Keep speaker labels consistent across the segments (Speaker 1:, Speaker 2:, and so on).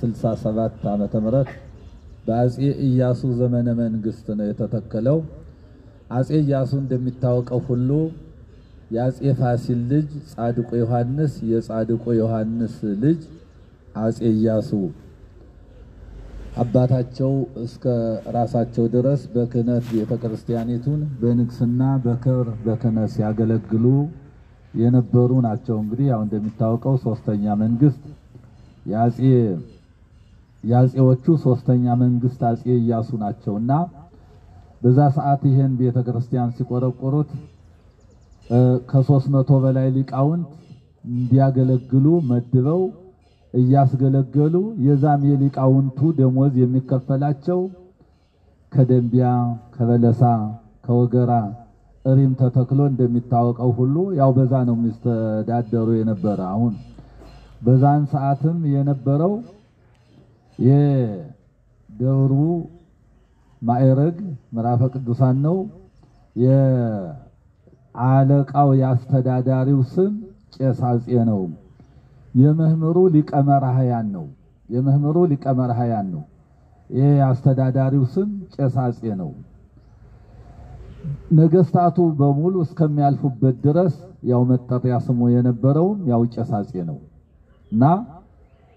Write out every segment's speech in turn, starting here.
Speaker 1: በ67 ዓመተ ምህረት በአጼ ኢያሱ ዘመነ መንግስት ነው የተተከለው። አጼ ኢያሱ እንደሚታወቀው ሁሉ የአጼ ፋሲል ልጅ ጻድቁ ዮሐንስ የጻድቁ ዮሐንስ ልጅ አጼ ኢያሱ አባታቸው እስከ ራሳቸው ድረስ በክህነት ቤተክርስቲያኒቱን በንግስና በክብር በክህነት ሲያገለግሉ የነበሩ ናቸው። እንግዲህ ያው እንደሚታወቀው ሶስተኛ መንግስት የአጼዎቹ ሶስተኛ መንግስት አጼ ኢያሱ ናቸውና በዛ ሰዓት ይሄን ቤተክርስቲያን ሲቆረቆሩት ከ300 በላይ ሊቃውንት እንዲያገለግሉ መድበው እያስገለገሉ የዛም የሊቃውንቱ ደሞዝ የሚከፈላቸው ከደንቢያ ከበለሳ ከወገራ እሪም ተተክሎ እንደሚታወቀው ሁሉ ያው በዛ ነው የሚስተዳደሩ የነበረ። አሁን በዛን ሰዓትም የነበረው የደብሩ ማዕረግ ምዕራፈ ቅዱሳን ነው። የአለቃው ያስተዳዳሪው ስም ቄስ አጼ ነው። የመምህሩ ሊቀ መራሕያን ነው። የመምህሩ ሊቀ መራሕያን ነው። የአስተዳዳሪው ስም ቄስ አጼ ነው። ነገስታቱ በሙሉ እስከሚያልፉበት ድረስ ያው መጠሪያ ስሙ የነበረው ያው ቄስ አጼ ነው እና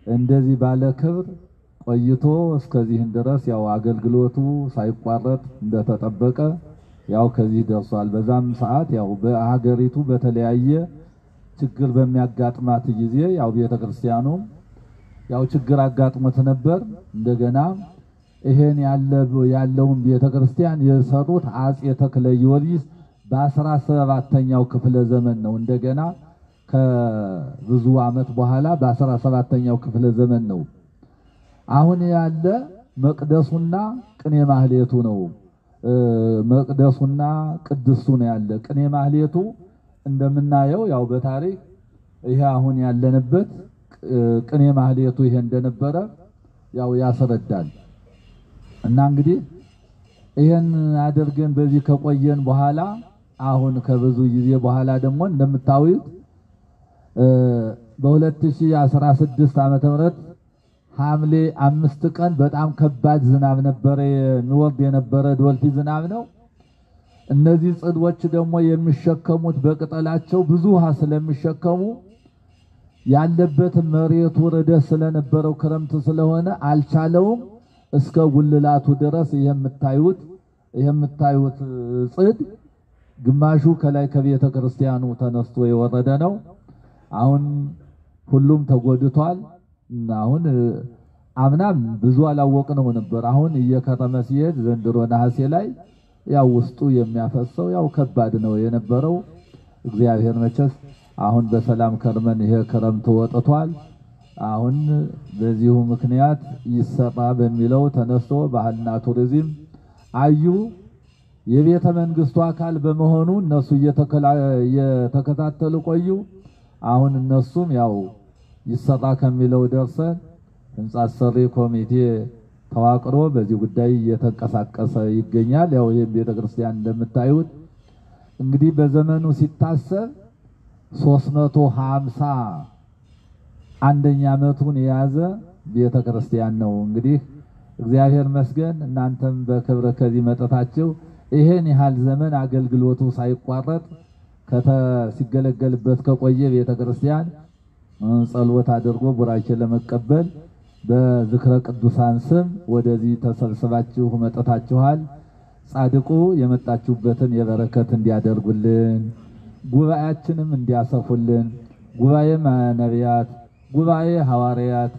Speaker 1: እንደዚህ ባለ ክብር ቆይቶ እስከዚህ ድረስ ያው አገልግሎቱ ሳይቋረጥ እንደተጠበቀ ያው ከዚህ ደርሷል። በዛም ሰዓት ያው በሀገሪቱ በተለያየ ችግር በሚያጋጥማት ጊዜ ያው ቤተክርስቲያኑ ያው ችግር አጋጥሞት ነበር። እንደገና ይሄን ያለውን ቤተክርስቲያን የሰሩት አጼ ተክለ ጊዮርጊስ በ17ኛው ክፍለ ዘመን ነው። እንደገና ከብዙ ዓመት በኋላ በ17ኛው ክፍለ ዘመን ነው። አሁን ያለ መቅደሱና ቅኔ ማህሌቱ ነው። መቅደሱና ቅድስቱ ነው ያለ። ቅኔ ማህሌቱ እንደምናየው ያው በታሪክ ይሄ አሁን ያለንበት ቅኔ ማህሌቱ ይሄ እንደነበረ ያው ያስረዳል። እና እንግዲህ ይሄን አድርገን በዚህ ከቆየን በኋላ አሁን ከብዙ ጊዜ በኋላ ደግሞ እንደምታዩት በ2016 ዓመተ ምህረት ሐምሌ 5 ቀን በጣም ከባድ ዝናብ ነበረ። የሚወርድ የነበረ ዶልፊ ዝናብ ነው። እነዚህ ጽድዎች ደግሞ የሚሸከሙት በቅጠላቸው ብዙ ውሃ ስለሚሸከሙ ያለበት መሬቱ ርደት ስለነበረው ክረምት ስለሆነ አልቻለውም። እስከ ጉልላቱ ድረስ የምታዩት ጽድ ግማሹ ከላይ ከቤተ ክርስቲያኑ ተነስቶ የወረደ ነው። አሁን ሁሉም ተጎድቷል። አሁን አምናም ብዙ አላወቅነው ነበር። አሁን እየከረመ ሲሄድ ዘንድሮ ነሐሴ ላይ ያው ውስጡ የሚያፈሰው ያው ከባድ ነው የነበረው። እግዚአብሔር መቸስ አሁን በሰላም ከርመን ይሄ ክረምት ወጥቷል። አሁን በዚሁ ምክንያት ይሰራ በሚለው ተነስቶ ባህልና ቱሪዝም አዩ የቤተ መንግስቱ አካል በመሆኑ እነሱ እየተከታተሉ ቆዩ። አሁን እነሱም ያው ይሰራ ከሚለው ደርሰን ህንጻ ሰሪ ኮሚቴ ተዋቅሮ በዚህ ጉዳይ እየተንቀሳቀሰ ይገኛል። ያው ይሄ ቤተክርስቲያን እንደምታዩት እንግዲህ በዘመኑ ሲታሰብ 350 አንደኛ ዓመቱን የያዘ ቤተክርስቲያን ነው። እንግዲህ እግዚአብሔር መስገን እናንተም በክብረ ከዚህ መጠታችሁ ይሄን ያህል ዘመን አገልግሎቱ ሳይቋረጥ ሲገለገልበት ከቆየ ቤተክርስቲያን ጸሎት አድርጎ ቡራኬ ለመቀበል በዝክረ ቅዱሳን ስም ወደዚህ ተሰብስባችሁ መጠታችኋል። ጻድቁ የመጣችሁበትን የበረከት እንዲያደርጉልን ጉባኤያችንም እንዲያሰፉልን ጉባኤ ነቢያት ጉባኤ ሐዋርያት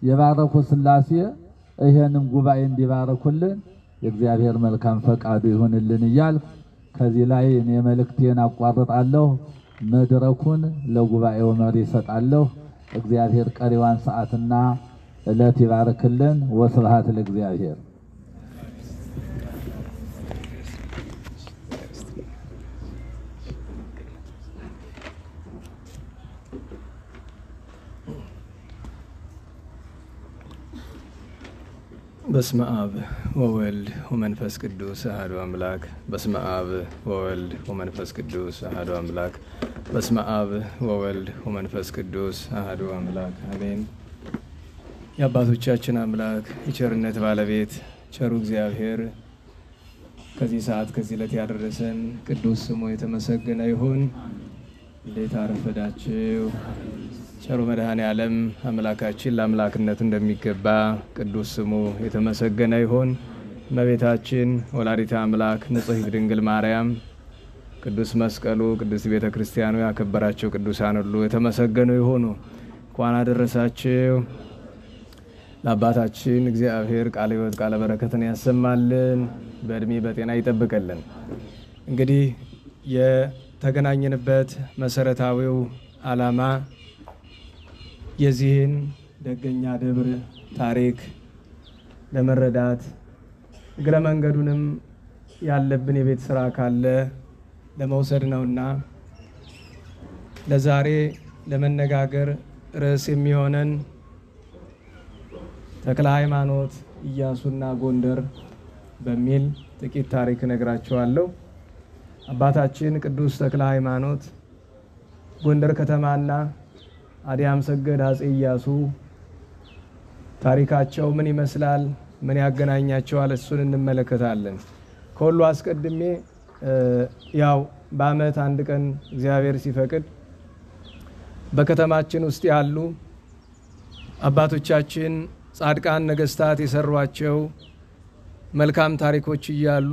Speaker 1: የባረኩ ሥላሴ ይሄንን ጉባኤ እንዲባረኩልን የእግዚአብሔር መልካም ፈቃዱ ይሁንልን እያል ከዚህ ላይ እኔ መልእክቴን አቋርጣለሁ። መድረኩን ለጉባኤው መሪ ሰጣለሁ። እግዚአብሔር ቀሪዋን ሰዓትና ዕለት ይባርክልን። ወስብሐት ለእግዚአብሔር።
Speaker 2: በስመ አብ ወወልድ ወመንፈስ ቅዱስ አሐዱ አምላክ። በስመ አብ ወወልድ ወመንፈስ ቅዱስ አሐዱ አምላክ። በስመ አብ ወወልድ ወመንፈስ ቅዱስ አሐዱ አምላክ አሜን። የአባቶቻችን አምላክ የቸርነት ባለቤት ቸሩ እግዚአብሔር ከዚህ ሰዓት ከዚህ ዕለት ያደረሰን ቅዱስ ስሙ የተመሰገነ ይሁን። እንዴት አረፈዳችሁ? ቸሩ መድኃኔ ዓለም አምላካችን ለአምላክነቱ እንደሚገባ ቅዱስ ስሙ የተመሰገነ ይሁን። እመቤታችን ወላዲተ አምላክ ንጽሕት ድንግል ማርያም ቅዱስ መስቀሉ ቅዱስ ቤተ ክርስቲያኑ ያከበራቸው ቅዱሳን ሁሉ የተመሰገኑ ይሁኑ። እንኳን አደረሳችሁ። ለአባታችን እግዚአብሔር ቃለ ሕይወት ቃለ በረከትን ያሰማልን፣ በእድሜ በጤና ይጠብቀልን። እንግዲህ የተገናኘንበት መሰረታዊው ዓላማ የዚህን ደገኛ ደብር ታሪክ ለመረዳት እግረ መንገዱንም ያለብን የቤት ስራ ካለ ለመውሰድ ነውና ለዛሬ ለመነጋገር ርዕስ የሚሆነን ተክለ ሃይማኖት ኢያሱና ጎንደር በሚል ጥቂት ታሪክ ነግራችኋለሁ። አባታችን ቅዱስ ተክለ ሃይማኖት ጎንደር ከተማና አዲያም ሰገድ አፄ ኢያሱ ታሪካቸው ምን ይመስላል፣ ምን ያገናኛቸዋል፣ እሱን እንመለከታለን። ከሁሉ አስቀድሜ ያው በዓመት አንድ ቀን እግዚአብሔር ሲፈቅድ በከተማችን ውስጥ ያሉ አባቶቻችን ጻድቃን ነገስታት የሰሯቸው መልካም ታሪኮች እያሉ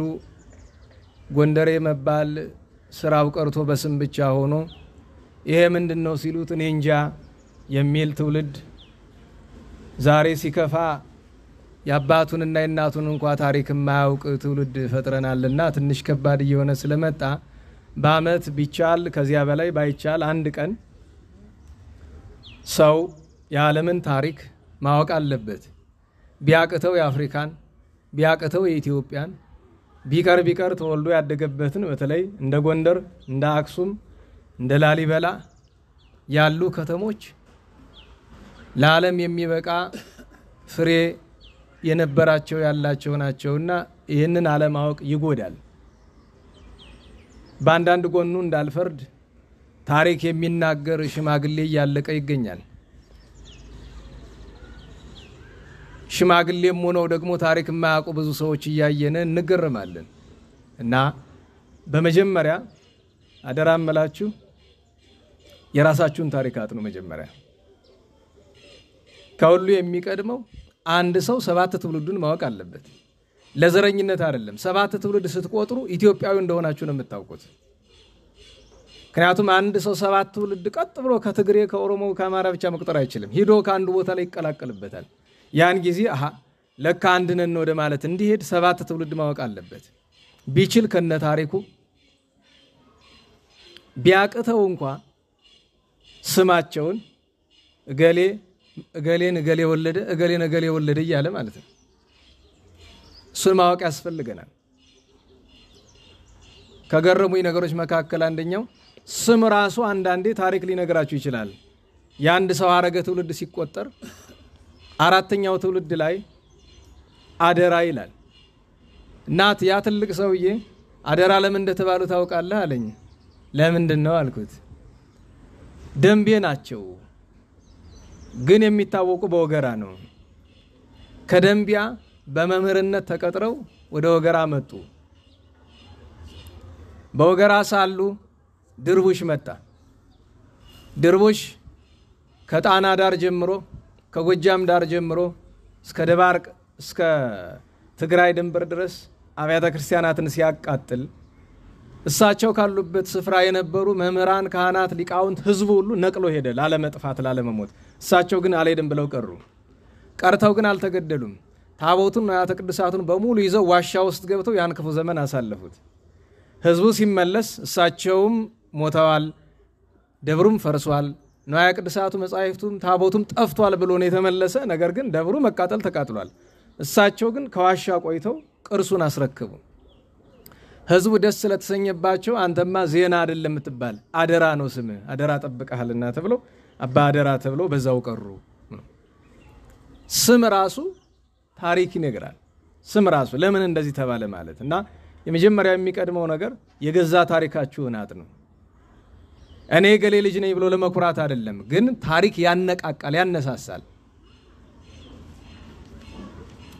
Speaker 2: ጎንደሬ መባል ስራው ቀርቶ በስም ብቻ ሆኖ ይሄ ምንድነው ሲሉት እኔ እንጃ የሚል ትውልድ ዛሬ ሲከፋ የአባቱንና የእናቱን እንኳን ታሪክ የማያውቅ ትውልድ ፈጥረናልና ትንሽ ከባድ እየሆነ ስለመጣ በዓመት ቢቻል ከዚያ በላይ ባይቻል አንድ ቀን ሰው የዓለምን ታሪክ ማወቅ አለበት። ቢያቅተው የአፍሪካን ቢያቅተው የኢትዮጵያን ቢቀር ተወልዶ ያደገበትን በተለይ እንደ ጎንደር እንደ አክሱም እንደ ላሊበላ ያሉ ከተሞች ለዓለም የሚበቃ ፍሬ የነበራቸው ያላቸው ናቸውና ይህንን አለማወቅ ይጎዳል። በአንዳንድ ጎኑ እንዳልፈርድ ታሪክ የሚናገር ሽማግሌ እያለቀ ይገኛል። ሽማግሌም ሆነው ደግሞ ታሪክ የማያውቁ ብዙ ሰዎች እያየን እንገረማለን። እና በመጀመሪያ አደራ እምላችሁ የራሳችሁን ታሪክ አጥኑ። መጀመሪያ ከሁሉ የሚቀድመው አንድ ሰው 7 ትውልዱን ማወቅ አለበት። ለዘረኝነት አይደለም። 7 ትውልድ ስትቆጥሩ ኢትዮጵያዊ እንደሆናችሁ ነው የምታውቁት። ምክንያቱም አንድ ሰው 7 ትውልድ ቀጥ ብሎ ከትግሬ ከኦሮሞ ከአማራ ብቻ መቁጠር አይችልም። ሂዶ ከአንዱ ቦታ ላይ ይቀላቀልበታል። ያን ጊዜ ለካ አንድ ነን ወደ ማለት እንዲሄድ 7 ትውልድ ማወቅ አለበት። ቢችል ከነ ታሪኩ ቢያቅተው እንኳን ስማቸውን እገሌ ወለደ እገሌ ወለደ እያለ ማለት ነው። እሱን ማወቅ ያስፈልገናል። ከገረሙኝ ነገሮች መካከል አንደኛው ስም ራሱ አንዳንዴ ታሪክ ሊነግራችሁ ይችላል። የአንድ ሰው ሐረገ ትውልድ ሲቆጠር 4ኛው ትውልድ ላይ አደራ ይላል። እናት ያ ትልቅ ሰውዬ አደራ ለምን እንደተባሉ ታውቃለህ አለኝ። ለምንድነው አልኩት። ደንቤ ናቸው ግን የሚታወቁ በወገራ ነው። ከደንቢያ በመምህርነት ተቀጥረው ወደ ወገራ መጡ። በወገራ ሳሉ ድርቡሽ መጣ። ድርቡሽ ከጣና ዳር ጀምሮ ከጎጃም ዳር ጀምሮ እስከ ደባርቅ እስከ ትግራይ ድንበር ድረስ አብያተ ክርስቲያናትን ሲያቃጥል እሳቸው ካሉበት ስፍራ የነበሩ መምህራን፣ ካህናት፣ ሊቃውንት፣ ህዝቡ ሁሉ ነቅሎ ሄደ ላለመጥፋት ላለመሞት። እሳቸው ግን አልሄድም ብለው ቀርተው ግን አልተገደሉም። ታቦቱን ንዋያተ ቅድሳቱን በሙሉ ይዘው ዋሻ ውስጥ ገብተው ያን ክፉ ዘመን አሳለፉት። ህዝቡ ሲመለስ እሳቸውም ሞተዋል፣ ደብሩም ፈርሷል፣ ንዋየ ቅድሳቱ መጻሕፍቱም ታቦቱም ጠፍቷል ብሎ ነው የተመለሰ። ነገር ግን ደብሩ መቃጠል ተቃጥሏል። እሳቸው ግን ከዋሻ ቆይተው ቅርሱን አስረከቡ። ህዝቡ ደስ ስለተሰኘባቸው አንተማ ዜና አይደለም የምትባል አደራ ነው ስምህ፣ አደራ ጠብቀሃልና ተብለው አባ አደራ ተብለው በዛው ቀሩ። ስም ራሱ ታሪክ ይነግራል። ስም ራሱ ለምን እንደዚህ ተባለ ማለት እና የመጀመሪያ የሚቀድመው ነገር የገዛ ታሪካችሁን አጥኑ። እኔ ገሌ ልጅ ነኝ ብሎ ለመኩራት አይደለም፣ ግን ታሪክ ያነቃቃል፣ ያነሳሳል።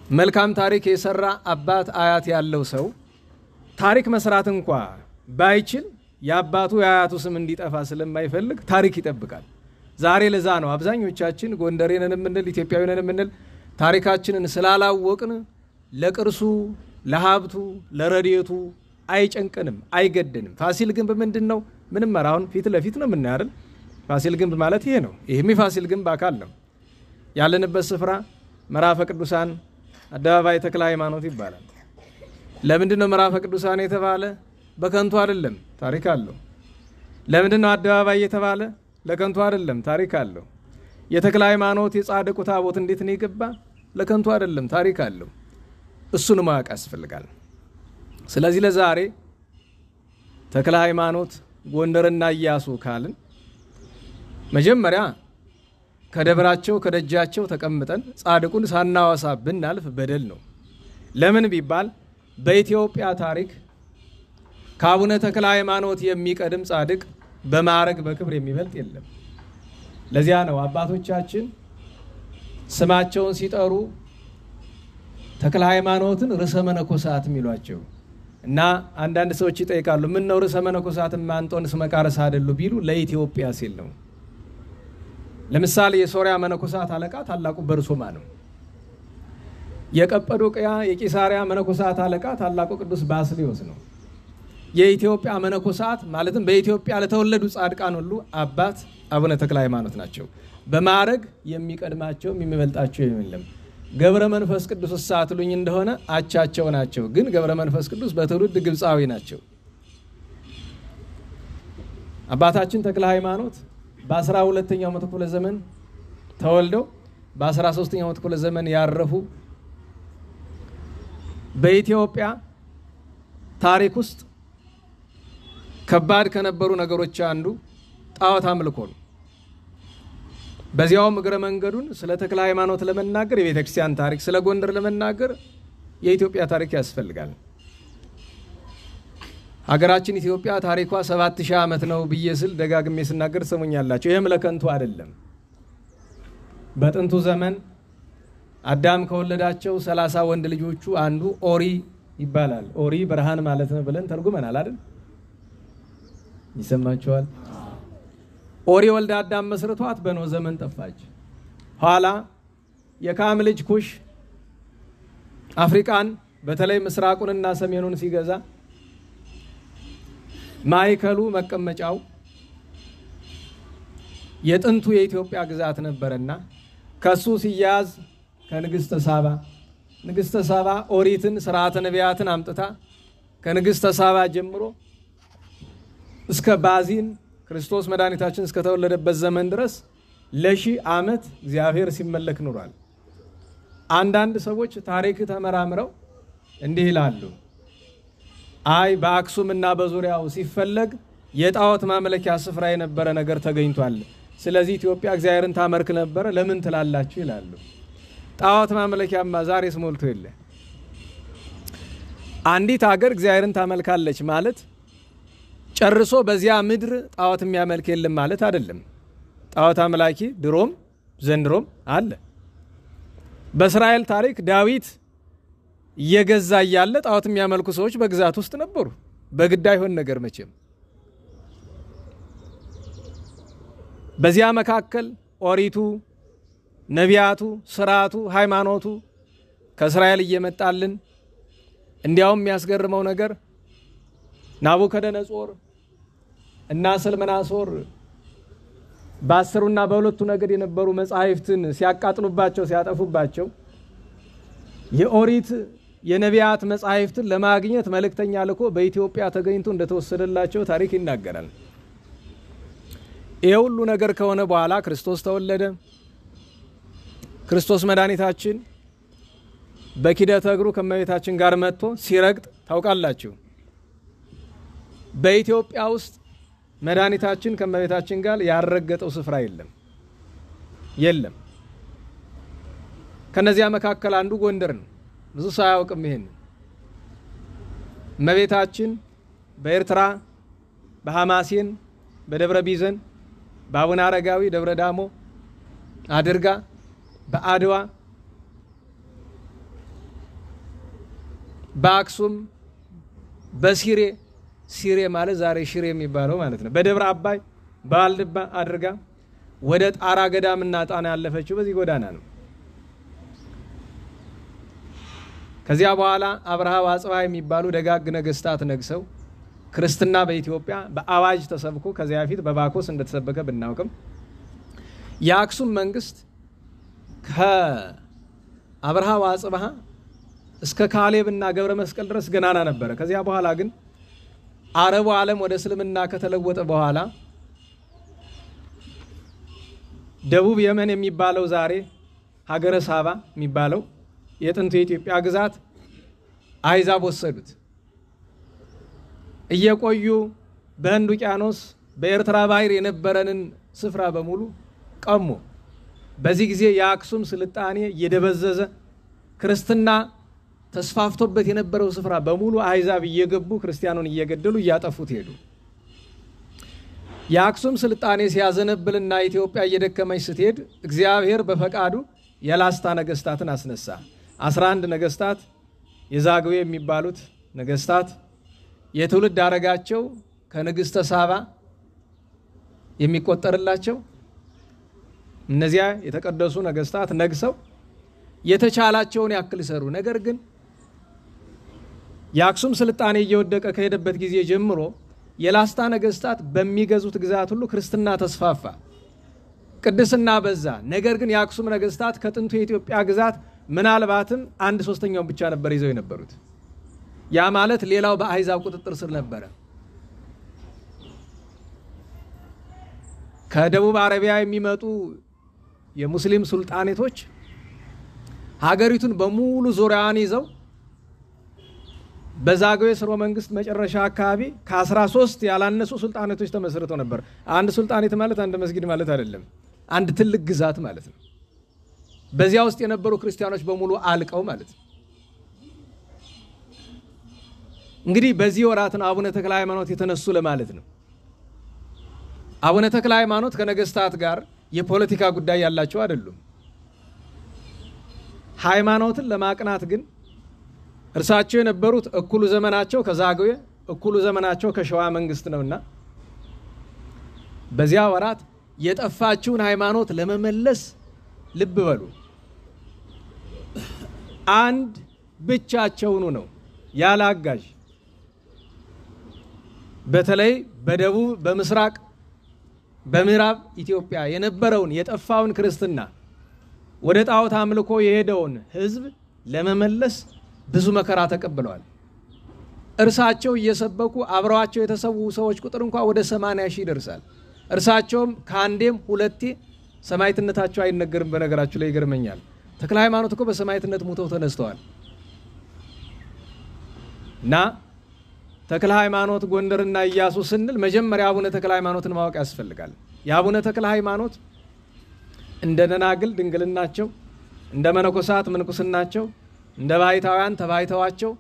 Speaker 2: መልካም ታሪክ የሰራ አባት አያት ያለው ሰው ታሪክ መስራት እንኳን ባይችል የአባቱ የአያቱ ስም እንዲጠፋ ስለማይፈልግ ታሪክ ይጠብቃል። ዛሬ ለዛ ነው አብዛኞቻችን ጎንደሬ ነን የምንል ኢትዮጵያዊ ነን የምንል ታሪካችንን ስላላወቅን ለቅርሱ ለሀብቱ ለረዲየቱ አይጨንቀንም አይገደንም። ፋሲል ግንብ ምንድነው? ምንም መራውን ፊት ለፊት ነው የምናያረን። ፋሲል ግንብ ማለት ይሄ ነው። ይሄም ፋሲል ግንብ አካል ነው። ያለንበት ስፍራ ምዕራፈ ቅዱሳን አደባባይ ተክለ ሃይማኖት ይባላል። ለምንድነው ምዕራፈ ቅዱሳን የተባለ? በከንቱ አይደለም፣ ታሪክ አለው። ለምንድነው አደባባይ የተባለ? ለከንቱ አይደለም፣ ታሪክ አለው። የተክለ ሃይማኖት የጻድቁ ታቦት እንዴት ነው የገባ? ለከንቱ አይደለም፣ ታሪክ አለው። እሱን ማወቅ ያስፈልጋል። ስለዚህ ለዛሬ ተክለ ሃይማኖት ጎንደርና ኢያሱ ካልን መጀመሪያ ከደብራቸው ከደጃቸው ተቀምጠን ጻድቁን ሳናዋሳ ብናልፍ በደል ነው። ለምን ቢባል በኢትዮጵያ ታሪክ ከአቡነ ተክለ ሃይማኖት የሚቀድም ጻድቅ በማዕረግ በክብር የሚበልጥ የለም። ለዚያ ነው አባቶቻችን ስማቸውን ሲጠሩ ተክለ ሃይማኖትን ርዕሰ መነኮሳት የሚሏቸው እና አንዳንድ ሰዎች ይጠይቃሉ ምን ነው ርዕሰ መነኮሳት ማንጦንስ መቃርስ አይደሉ ቢሉ ለኢትዮጵያ ሲል ነው። ለምሳሌ የሶሪያ መነኮሳት አለቃ ታላቁ በርሶማ ነው። የቀጰዶቅያ የቂሳሪያ መነኮሳት አለቃ ታላቁ ቅዱስ ባስልዮስ ነው። የኢትዮጵያ መነኮሳት ማለትም በኢትዮጵያ ለተወለዱ ጻድቃን ሁሉ አባት አቡነ ተክለ ሃይማኖት ናቸው። በማዕረግ የሚቀድማቸው የሚበልጣቸው የለም። ገብረ መንፈስ ቅዱስ ሳትሉኝ እንደሆነ አቻቸው ናቸው። ግን ገብረ መንፈስ ቅዱስ በትውልድ ግብፃዊ ናቸው። አባታችን ተክለ ሃይማኖት በ12ኛው መቶ ክፍለ ዘመን ተወልደው በ13ኛው መቶ ክፍለ ዘመን ያረፉ በኢትዮጵያ ታሪክ ውስጥ ከባድ ከነበሩ ነገሮች አንዱ ጣዖት አምልኮ ነው። በዚያው እግረ መንገዱን ስለ ተክለ ሃይማኖት ለመናገር የቤተክርስቲያን ታሪክ ስለ ጎንደር ለመናገር የኢትዮጵያ ታሪክ ያስፈልጋል። ሀገራችን ኢትዮጵያ ታሪኳ 7000 ዓመት ነው ብዬስል ደጋግሜ ስናገር ሰሙኛላችሁ። ይሄም ለከንቱ አይደለም። በጥንቱ ዘመን አዳም ከወለዳቸው 30 ወንድ ልጆቹ አንዱ ኦሪ ይባላል። ኦሪ ብርሃን ማለት ነው ብለን ተርጉመናል አይደል? ይሰማችኋል? ኦሪ ወልዳ አዳም መስርቷት በኖህ ዘመን ጠፋች። ኋላ የካም ልጅ ኩሽ አፍሪካን በተለይ ምስራቁንና ሰሜኑን ሲገዛ ማይከሉ መቀመጫው የጥንቱ የኢትዮጵያ ግዛት ነበርና ከሱ ሲያዝ ከንግስተ ሳባ ኦሪትን ስርዓተ ነቢያትን አምጥታ ከንግስተ ሳባ ጀምሮ እስከ ባዚን ክርስቶስ መድኃኒታችን እስከ ተወለደበት ዘመን ድረስ ለሺህ ዓመት እግዚአብሔር ሲመለክ ኖሯል። አንዳንድ ሰዎች ታሪክ ተመራምረው እንዲህ ይላሉ፣ አይ በአክሱምና በዙሪያው ሲፈለግ የጣዖት ማምለኪያ ስፍራ የነበረ ነገር ተገኝቷል። ስለዚህ ኢትዮጵያ እግዚአብሔርን ታመልክ ነበር ለምን ትላላችሁ ይላሉ። ጣዖት ማምለኪያማ ዛሬስ ሞልቶ የለ። አንዲት ሀገር እግዚአብሔርን ታመልካለች ማለት ጨርሶ በዚያ ምድር ጣዖት የሚያመልክ የለም ማለት አይደለም። ጣዖት አምላኪ ድሮም ዘንድሮም አለ። በእስራኤል ታሪክ ዳዊት እየገዛ ያለ ጣዖት የሚያመልኩ ሰዎች በግዛት ውስጥ ነበሩ። በግድ አይሆን ነገር መቼም። በዚያ መካከል ኦሪቱ፣ ነቢያቱ፣ ስርዓቱ፣ ሃይማኖቱ ከእስራኤል እየመጣልን እንዲያውም የሚያስገርመው ነገር ናቡከደነጾር እና ሰልመናሶር በ10ና በ2 ነገድ የነበሩ መጻሕፍትን ሲያቃጥሉባቸው ሲያጠፉባቸው የኦሪት የነቢያት መጻሕፍትን ለማግኘት መልእክተኛ ልኮ በኢትዮጵያ ተገኝቶ እንደተወሰደላቸው ታሪክ ይናገራል። ይሄ ሁሉ ነገር ከሆነ በኋላ ክርስቶስ ተወለደ። ክርስቶስ መድኃኒታችን በኪደተ እግሩ ከመቤታችን ጋር መጥቶ ሲረግጥ ታውቃላችሁ። በኢትዮጵያ ውስጥ መድኃኒታችን ከመቤታችን ጋር ያረገጠው ስፍራ የለም። ከነዚያ መካከል አንዱ ጎንደር ነው። ብዙ ሰው አያውቅም ይሄን። መቤታችን በኤርትራ በሐማሴን በደብረ ቢዘን በአቡነ አረጋዊ ደብረ ዳሞ አድርጋ በአድዋ በአክሱም በሲሬ ሲሬ ማለት ዛሬ ሽሬ የሚባለው ማለት ነው በደብረ አባይ በዋልድባ አድርጋ ወደ ጣራ ገዳምና ጣና ያለፈችው በዚህ ጎዳና ነው። ከዚያ በኋላ አብርሃ ወአጽብሃ የሚባሉ ደጋግ ነገስታት ነግሰው ክርስትና በኢትዮጵያ በአዋጅ ተሰብኮ ከዚያ በፊት በባኮስ እንደተሰበከ ብናውቅም የአክሱም መንግስት ከአብርሃ ወአጽብሃ እስከ ካሌብና ገብረ መስቀል ድረስ ገናና ነበረ። ከዚያ በኋላ ግን አረቡ ዓለም ወደ እስልምና ከተለወጠ በኋላ ደቡብ የመን የሚባለው ዛሬ ሀገረ ሳባ የሚባለው የጥንቱ የኢትዮጵያ ግዛት አይዛብ ወሰዱት። እየቆዩ በህንድ ውቅያኖስ በኤርትራ ባህር የነበረንን ስፍራ በሙሉ ቀሙ። በዚህ ጊዜ የአክሱም ስልጣኔ እየደበዘዘ ክርስትና ተስፋፍቶበት የነበረው ስፍራ በሙሉ አይዛብ እየገቡ ክርስቲያኑን እየገደሉ እያጠፉት ሄዱ። የአክሱም ስልጣኔ ሲያዘነብልና ኢትዮጵያ እየደከመች ስትሄድ እግዚአብሔር በፈቃዱ የላስታ ነገስታትን አስነሳ። 11 ነገስታት የዛግዌ የሚባሉት ነገስታት የትውልድ አረጋቸው ከንግስተ ሳባ የሚቆጠርላቸው እነዚያ የተቀደሱ ነገስታት ነግሰው የተቻላቸውን ያክል ሰሩ። ነገር ግን የአክሱም ስልጣኔ እየወደቀ ከሄደበት ጊዜ ጀምሮ የላስታ ነገስታት በሚገዙት ግዛት ሁሉ ክርስትና ተስፋፋ፣ ቅድስና በዛ። ነገር ግን የአክሱም ነገስታት ከጥንቱ የኢትዮጵያ ግዛት ምናልባትም 1/3 ብቻ ነበር ይዘው የነበሩት። ያ ማለት ሌላው በአይዛብ ቁጥጥር ስር ነበረ። ከደቡብ አረቢያ የሚመጡ የሙስሊም ሱልጣኔቶች ሀገሪቱን በሙሉ ዙሪያዋን ይዘው በዛግዌ ስርወ መንግስት መጨረሻ አካባቢ ከ13 ያላነሱ ሱልጣኔቶች ተመስርተው ነበር። አንድ ሱልጣኔት ማለት አንድ መስጊድ ማለት አይደለም፣ አንድ ትልቅ ግዛት ማለት ነው። በዚያ ውስጥ የነበሩ ክርስቲያኖች በሙሉ አልቀው ማለት ነው። እንግዲህ በዚህ ወራት ነው አቡነ ተክለ ሃይማኖት የተነሱ ለማለት ነው። አቡነ ተክለ ሃይማኖት ከነገስታት ጋር የፖለቲካ ጉዳይ ያላቸው አይደሉም። ሃይማኖትን ለማቅናት ግን እርሳቸው የነበሩት እኩሉ ዘመናቸው ከዛግዌ እኩሉ ዘመናቸው ከሸዋ መንግስት ነውና በዚያ ወራት የጠፋችውን ሃይማኖት ለመመለስ ልብ በሉ አንድ ብቻቸውን ነው ያላጋዥ። በተለይ በደቡብ በምስራቅ በምዕራብ ኢትዮጵያ የነበረውን የጠፋውን ክርስትና ወደ ጣዖት አምልኮ የሄደውን ህዝብ ለመመለስ ብዙ መከራ ተቀብለዋል። እርሳቸው እየሰበኩ አብረዋቸው የተሰዉ ሰዎች ቁጥር እንኳን ወደ 80,000 ይደርሳል። እርሳቸውም ከአንዴም ሁለቴ ሰማዕትነታቸው አይነገርም። በነገራችሁ ላይ ይገርመኛል። ተክለ ሃይማኖት እኮ በሰማዕትነት ሞተው ተነስተዋል። እና ተክለ ሃይማኖት ጎንደርና ኢያሱ ስንል መጀመሪያ አቡነ ተክለ ሃይማኖትን ማወቅ ያስፈልጋል። የአቡነ ተክለ ሃይማኖት እንደ ደናግል ድንግልናቸው፣ እንደ መነኮሳት ምንኩስናቸው፣ እንደ ባይታውያን ተባይተዋቸው፣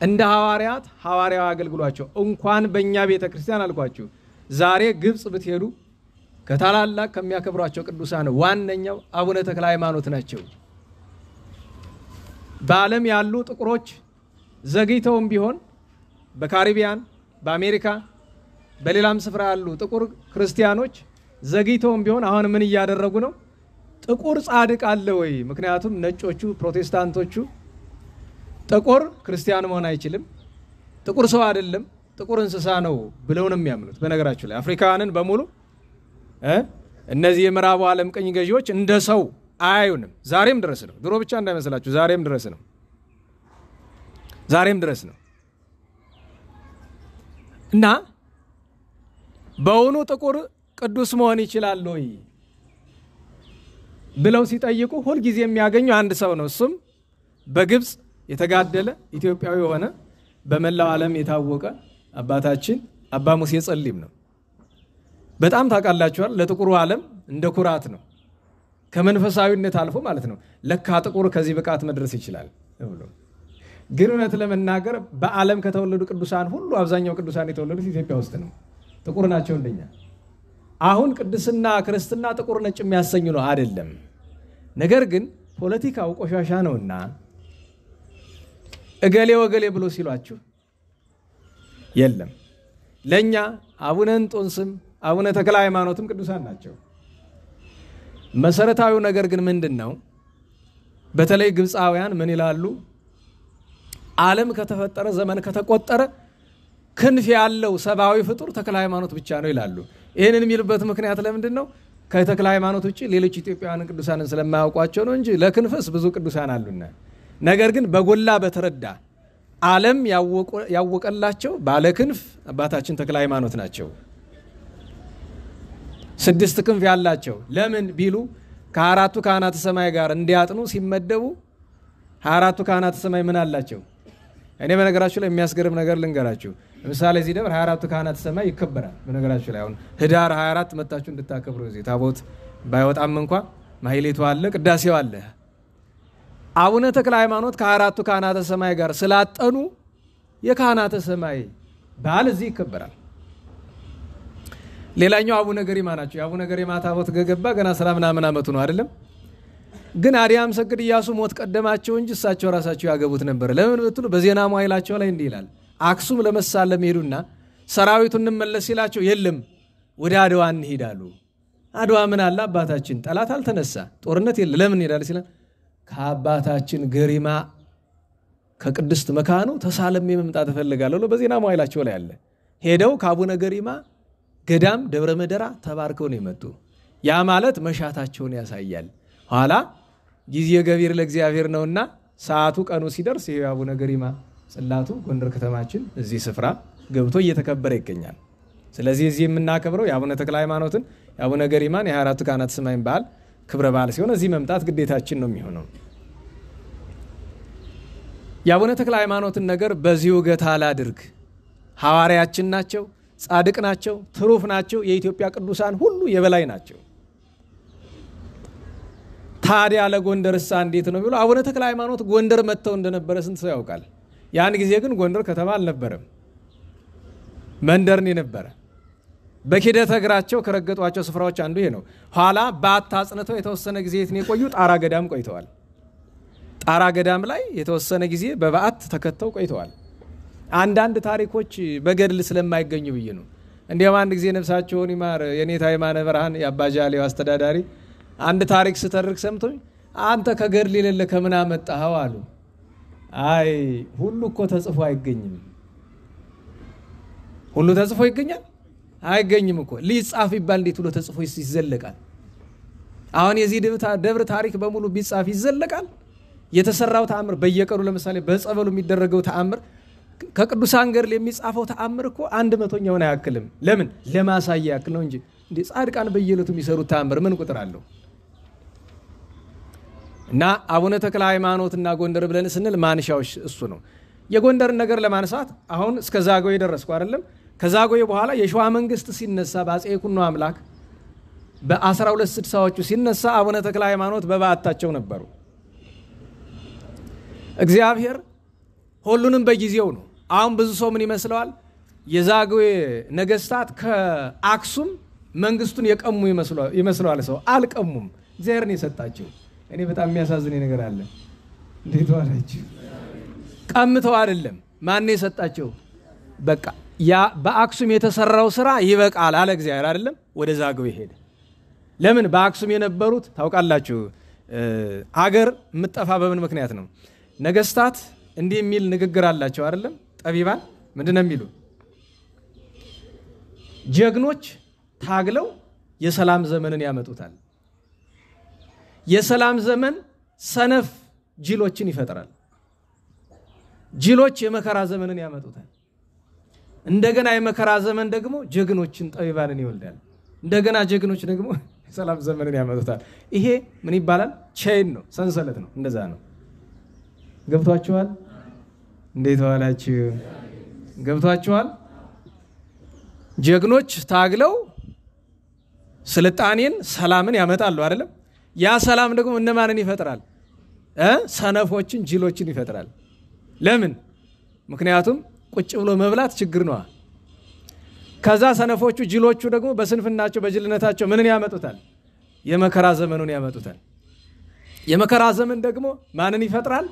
Speaker 2: እንደ ሐዋርያት ሐዋርያው አገልግሏቸው እንኳን በእኛ ቤተክርስቲያን አልኳችሁ ዛሬ ግብጽ ብትሄዱ ከታላላቅ ከሚያከብሯቸው ቅዱሳን ዋነኛው አቡነ ተክለ ሃይማኖት ናቸው። በዓለም ያሉ ጥቁሮች ዘግይተውም ቢሆን በካሪቢያን በአሜሪካ በሌላም ስፍራ ያሉ ጥቁር ክርስቲያኖች ዘግይተውም ቢሆን አሁን ምን እያደረጉ ነው? ጥቁር ጻድቅ አለ ወይ? ምክንያቱም ነጮቹ ፕሮቴስታንቶቹ ጥቁር ክርስቲያን መሆን አይችልም፣ ጥቁር ሰው አይደለም፣ ጥቁር እንስሳ ነው ብለው ነው የሚያምኑት። በነገራችሁ ላይ አፍሪካውያንን በሙሉ እነዚህ የምዕራቡ ዓለም ቀኝ ገዢዎች እንደ ሰው አያዩንም። ዛሬም ድረስ ነው። ድሮ ብቻ እንዳይመስላችሁ፣ ዛሬም ድረስ ነው። ዛሬም ድረስ ነው። እና በእውኑ ጥቁር ቅዱስ መሆን ይችላል ወይ ብለው ሲጠይቁ ሁል ጊዜ የሚያገኙ አንድ ሰው ነው። እሱም በግብጽ የተጋደለ ኢትዮጵያዊ የሆነ በመላው ዓለም የታወቀ አባታችን አባ ሙሴ ጸሊም ነው። በጣም ታውቃላችኋል። ለጥቁሩ ዓለም እንደ ኩራት ነው። ከመንፈሳዊነት አልፎ ማለት ነው። ለካ ጥቁር ከዚህ ብቃት መድረስ ይችላል ብሎ ግን እውነት ለመናገር በዓለም ከተወለዱ ቅዱሳን ሁሉ አብዛኛው ቅዱሳን የተወለዱት ኢትዮጵያ ውስጥ ነው። ጥቁር ናቸው እንደኛ። አሁን ቅድስና ክርስትና ጥቁር ነጭ የሚያሰኙ ነው አይደለም። ነገር ግን ፖለቲካው ቆሻሻ ነውና እገሌ ወገሌ ብሎ ሲሏችሁ የለም። ለኛ አቡነ እንጦንስም አቡነ ተክለ ሃይማኖትም ቅዱሳን ናቸው። መሰረታዊው ነገር ግን ምንድነው? በተለይ ግብፃውያን ምን ይላሉ? ዓለም ከተፈጠረ ዘመን ከተቆጠረ ክንፍ ያለው ሰባዊ ፍጡር ተክለ ሃይማኖት ብቻ ነው ይላሉ። ይሄንን የሚሉበት ምክንያት ለምንድነው? ከተክለ ሃይማኖት ውጪ ሌሎች ኢትዮጵያውያን ቅዱሳንን ስለማያውቋቸው ነው እንጂ ለክንፈስ ብዙ ቅዱሳን አሉና። ነገር ግን በጎላ በተረዳ ዓለም ያወቀላቸው ባለ ክንፍ አባታችን ተክለ ሃይማኖት ናቸው። 6 ክንፍ ያላቸው ለምን ቢሉ ከአራቱ ካህናተ ሰማይ ጋር እንዲያጥኑ ሲመደቡ 24ቱ ካህናተ ሰማይ ምን አላቸው? እኔ በነገራችሁ ላይ የሚያስገርም ነገር ልንገራችሁ። ለምሳሌ እዚህ ደብር 24ቱ ካህናተ ሰማይ ይከበራል። በነገራችሁ ላይ አሁን ህዳር 24 መጣችሁ እንድታከብሩ እዚህ ታቦት ባይወጣም እንኳን ማህሌቱ አለ፣ ቅዳሴው አለ። አቡነ ተክለ ሃይማኖት ከ24ቱ ካህናተ ሰማይ ጋር ስላጠኑ የካህናተ ሰማይ በዓል እዚህ ይከበራል። ሌላኛው አቡነ ገሪማ ናቸው። አቡነ ገሪማ ታቦት ገገባ ገና 30 ዓመቱ ነው አይደለም? ግን አዲያም ሰግድ ኢያሱ ሞት ቀደማቸው እንጂ እሳቸው ራሳቸው ያገቡት ነበር። ለምን ብትሉ በዜና መዋዕላቸው ላይ እንዲህ ይላል። አክሱም ለመሳለም ሄዱና ሰራዊቱን እንመለስ ሲላቸው የለም ወደ አድዋ እንሄዳሉ። አድዋ ምን አለ አባታችን ጠላት አልተነሳ ጦርነት የለ ለምን ይላል ሲል ከአባታችን ገሪማ ከቅድስት መካኑ ተሳለም መምጣት ፈልጋለሁ በዜና መዋዕላቸው ላይ አለ። ሄደው ከአቡነ ገሪማ ገዳም ደብረ መደራ ተባርከው ነው የመጡ። ያ ማለት መሻታቸውን ያሳያል። ኋላ ጊዜ ገቢር ለእግዚአብሔር ነውና ሰዓቱ ቀኑ ሲደርስ ይሄ አቡነ ገሪማ ጽላቱ ጎንደር ከተማችን እዚህ ስፍራ ገብቶ እየተከበረ ይገኛል። ስለዚህ እዚህ የምናከብረው የአቡነ ተክለ ሃይማኖትን የአቡነ ገሪማን የ24ቱ ካህናተ ሰማይን በዓል ክብረ በዓል ሲሆን እዚህ መምጣት ግዴታችን ነው የሚሆነው። የአቡነ ተክለ ሃይማኖትን ነገር በዚሁ ገታ አላድርግ። ሐዋርያችን ናቸው፣ ጻድቅ ናቸው፣ ትሩፍ ናቸው፣ የኢትዮጵያ ቅዱሳን ሁሉ የበላይ ናቸው። ታዲያ ለጎንደርሳ እንዴት ነው ቢሉ አቡነ ተክለ ሃይማኖት ጎንደር መተው እንደነበረ ስንት ሰው ያውቃል? ያን ጊዜ ግን ጎንደር ከተማ አልነበረም፣ መንደርን የነበረ። በኪደተ እግራቸው ከረገጧቸው ስፍራዎች አንዱ ይሄ ነው። ኋላ ባታጽነተው የተወሰነ ጊዜ የት ነው የቆዩ? ጣራ ገዳም ቆይተዋል። ጣራ ገዳም ላይ የተወሰነ ጊዜ በበዓት ተከተው ቆይተዋል። አንዳንድ ታሪኮች በገድል ስለማይገኙ ብዬ ነው። እንዲያም አንድ ጊዜ ነፍሳቸውን ይማር የኔታ የማነ ብርሃን የአባጃሌው አስተዳዳሪ አንድ ታሪክ ስተርክ ሰምቶኝ አንተ ከገድል የሌለ ከምን አመጣኸው አሉ። አይ ሁሉ እኮ ተጽፎ አይገኝም። ሁሉ ተጽፎ ይገኛል? አይገኝም እኮ። ሊጻፍ ይባል እንዴት ብሎ ተጽፎ ይዘለቃል? አሁን የዚህ ደብር ታሪክ በሙሉ ቢጻፍ ይዘለቃል? የተሰራው ተአምር በየቀኑ ለምሳሌ በጸበሉ የሚደረገው ተአምር ከቅዱሳን ገድል የሚጻፈው ተአምር እኮ 100ኛውን አያክልም። ለምን? ለማሳያ ያክል ነው እንጂ እንዴ ጻድቃን በየለቱ የሚሰሩት ተአምር ምን ቁጥር አለው? እና አቡነ ተክለ ሃይማኖትና ጎንደር ብለን ስንል ማንሻዎች እሱ ነው። የጎንደርን ነገር ለማንሳት አሁን እስከ ዛጎይ ደረስኩ አይደለም? ከዛጎይ በኋላ የሸዋ መንግስት ሲነሳ በአፄ ይኩኖ አምላክ በ1260ዎቹ ሲነሳ አቡነ ተክለ ሃይማኖት በበዓታቸው ነበሩ። እግዚአብሔር ሁሉንም በጊዜው ነው። አሁን ብዙ ሰው ምን ይመስለዋል? የዛጎይ ነገስታት ከአክሱም መንግስቱን የቀሙ ይመስለዋል። ሰው አልቀሙም፣ እግዚአብሔር ነው የሰጣቸው። እኔ በጣም የሚያሳዝን ነገር አለ። እንዴት ዋላችሁ? ቀምተው አይደለም፣ ማን ነው የሰጣቸው? በቃ ያ በአክሱም የተሰራው ስራ ይበቃል አለ እግዚአብሔር አይደለም። ወደ ዛጎይ ሄደ። ለምን? በአክሱም የነበሩት ታውቃላችሁ፣ አገር የምትጠፋ በምን ምክንያት ነው? ነገስታት እንዲህ የሚል ንግግር አላቸው አይደለም? ጠቢባን ምንድነው የሚሉ? ጀግኖች ታግለው የሰላም ዘመንን ያመጡታል። የሰላም ዘመን ሰነፍ ጅሎችን ይፈጥራል። ጅሎች የመከራ ዘመንን ያመጡታል። እንደገና የመከራ ዘመን ደግሞ ጀግኖችን ጠቢባንን ይወልዳል። እንደገና ጀግኖች ደግሞ የሰላም ዘመንን ያመጡታል። ይሄ ምን ይባላል? ቼን ነው፣ ሰንሰለት ነው። እንደዛ ነው። ገብቷችኋል? እንዴት ዋላችሁ? ገብቷችኋል? ጀግኖች ታግለው ስልጣኔን ሰላምን ያመጣሉ አይደለም? ያ ሰላም ደግሞ እነማንን ይፈጥራል? ሰነፎችን ጅሎችን ይፈጥራል። ለምን? ምክንያቱም ቁጭ ብሎ መብላት ችግር ነው። ከዛ ሰነፎቹ ጅሎቹ ደግሞ በስንፍናቸው በጅልነታቸው ምንን ያመጡታል? የመከራ ዘመኑን ያመጡታል። የመከራ ዘመን ደግሞ ማንን ይፈጥራል?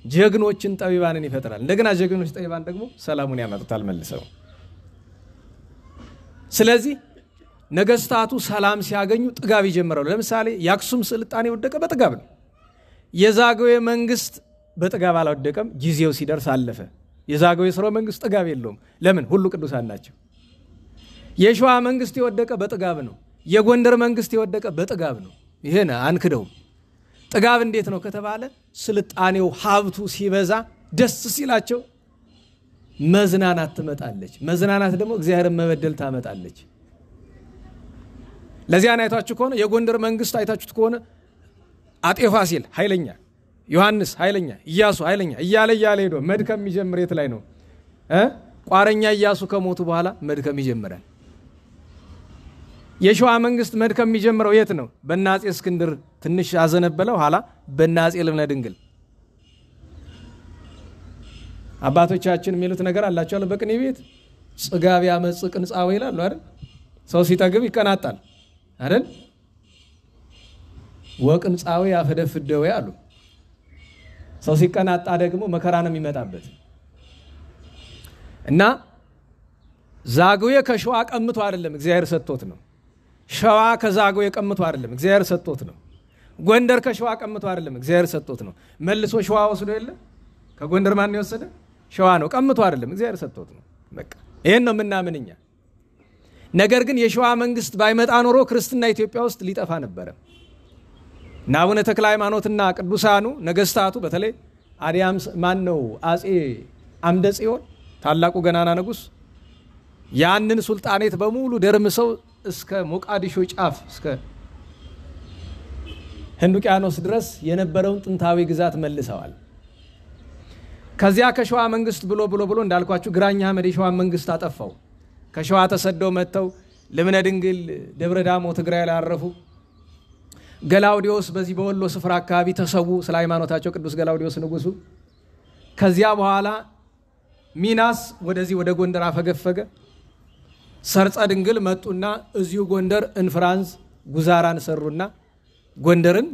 Speaker 2: ጀግኖችን ጠቢባንን ይፈጥራል እንደገና ጀግኖች ጠቢባን ደግሞ ሰላሙን ያመጣል መልሰው ስለዚህ ነገስታቱ ሰላም ሲያገኙ ጥጋብ ይጀምራሉ ለምሳሌ ያክሱም ስልጣኔ ወደቀ በጥጋብ ነው የዛግዌ መንግስት በጥጋብ አልወደቀም ጊዜው ሲደርስ አለፈ የዛግዌ ስርወ መንግስት ጥጋብ የለውም ለምን ሁሉ ቅዱሳን ናቸው የሸዋ መንግስት የወደቀ በጥጋብ ነው የጎንደር መንግስት የወደቀ በጥጋብ ነው ይሄን አንክደው ጥጋብ እንዴት ነው ከተባለ ስልጣኔው ሀብቱ ሲበዛ ደስ ሲላቸው መዝናናት ትመጣለች መዝናናት ደግሞ እግዚአብሔርን መበደል ታመጣለች ለዚያ አይታችሁ ከሆነ የጎንደር መንግስት አይታችሁት ከሆነ አጤ ፋሲል ኃይለኛ ዮሐንስ ኃይለኛ ኢያሱ ኃይለኛ እያለ ሄዶ መድከም ይጀምር የት ላይ ነው ቋረኛ ኢያሱ ከሞቱ በኋላ መድከም ይጀምራል የሸዋ መንግስት መድከም ይጀምረው የት ነው በናጼ እስክንድር ትንሽ አዘነበለው ኋላ በናጼ ልብነ ድንግል አባቶቻችን የሚሉት ነገር አላቸው አለ በቅኔ ቤት ጽጋብ ያመጽ ቅንጻው ይላሉ አይደል ሰው ሲጠግብ ይቀናጣል አይደል ወቅንጻው ያፈደፍደው ያሉ ሰው ሲቀናጣ ደግሞ መከራ ነው የሚመጣበት እና ዛግዌ ከሸዋ ቀምቶ አይደለም እግዚአብሔር ሰጥቶት ነው ሸዋ ከዛግዌ ቀምቶ አይደለም እግዚአብሔር ሰጥቶት ነው ጎንደር ከሸዋ ቀምቶ አይደለም እግዚአብሔር ሰጥቶት ነው መልሶ ሸዋ ወስዶ የለ ከጎንደር ማን ይወሰደ ሸዋ ነው ቀምቶ አይደለም እግዚአብሔር ሰጥቶት ነው በቃ ይሄን ነው ምናምንኛ ነገር ግን የሸዋ መንግስት ባይመጣ ኖሮ ክርስትና ኢትዮጵያ ውስጥ ሊጠፋ ነበር ናቡነ ተክለ ሃይማኖትና ቅዱሳኑ ነገስታቱ በተለይ አዲያም ማን ነው አጼ አምደ ጽዮን ታላቁ ገናና ንጉስ ያንን ሱልጣኔት በሙሉ ደርምሰው እስከ ሞቃዲሾ ጫፍ እስከ ህንድ ውቅያኖስ ድረስ የነበረውን ጥንታዊ ግዛት መልሰዋል ከዚያ ከሸዋ መንግስት ብሎ እንዳልኳችሁ ግራኛ አህመድ የሸዋ መንግስት አጠፋው ከሸዋ ተሰደው መተው ልብነ ድንግል ደብረ ዳሞ ትግራይ ላይ አረፉ ገላውዲዮስ በዚህ በወሎ ስፍራ አካባቢ ተሰው ስለ ሃይማኖታቸው ቅዱስ ገላውዲዮስ ንጉሱ ከዚያ በኋላ ሚናስ ወደዚህ ወደ ጎንደር አፈገፈገ ሰርጸ ድንግል መጡና እዚሁ ጎንደር እንፍራንስ ጉዛራን ሰሩና ጎንደርን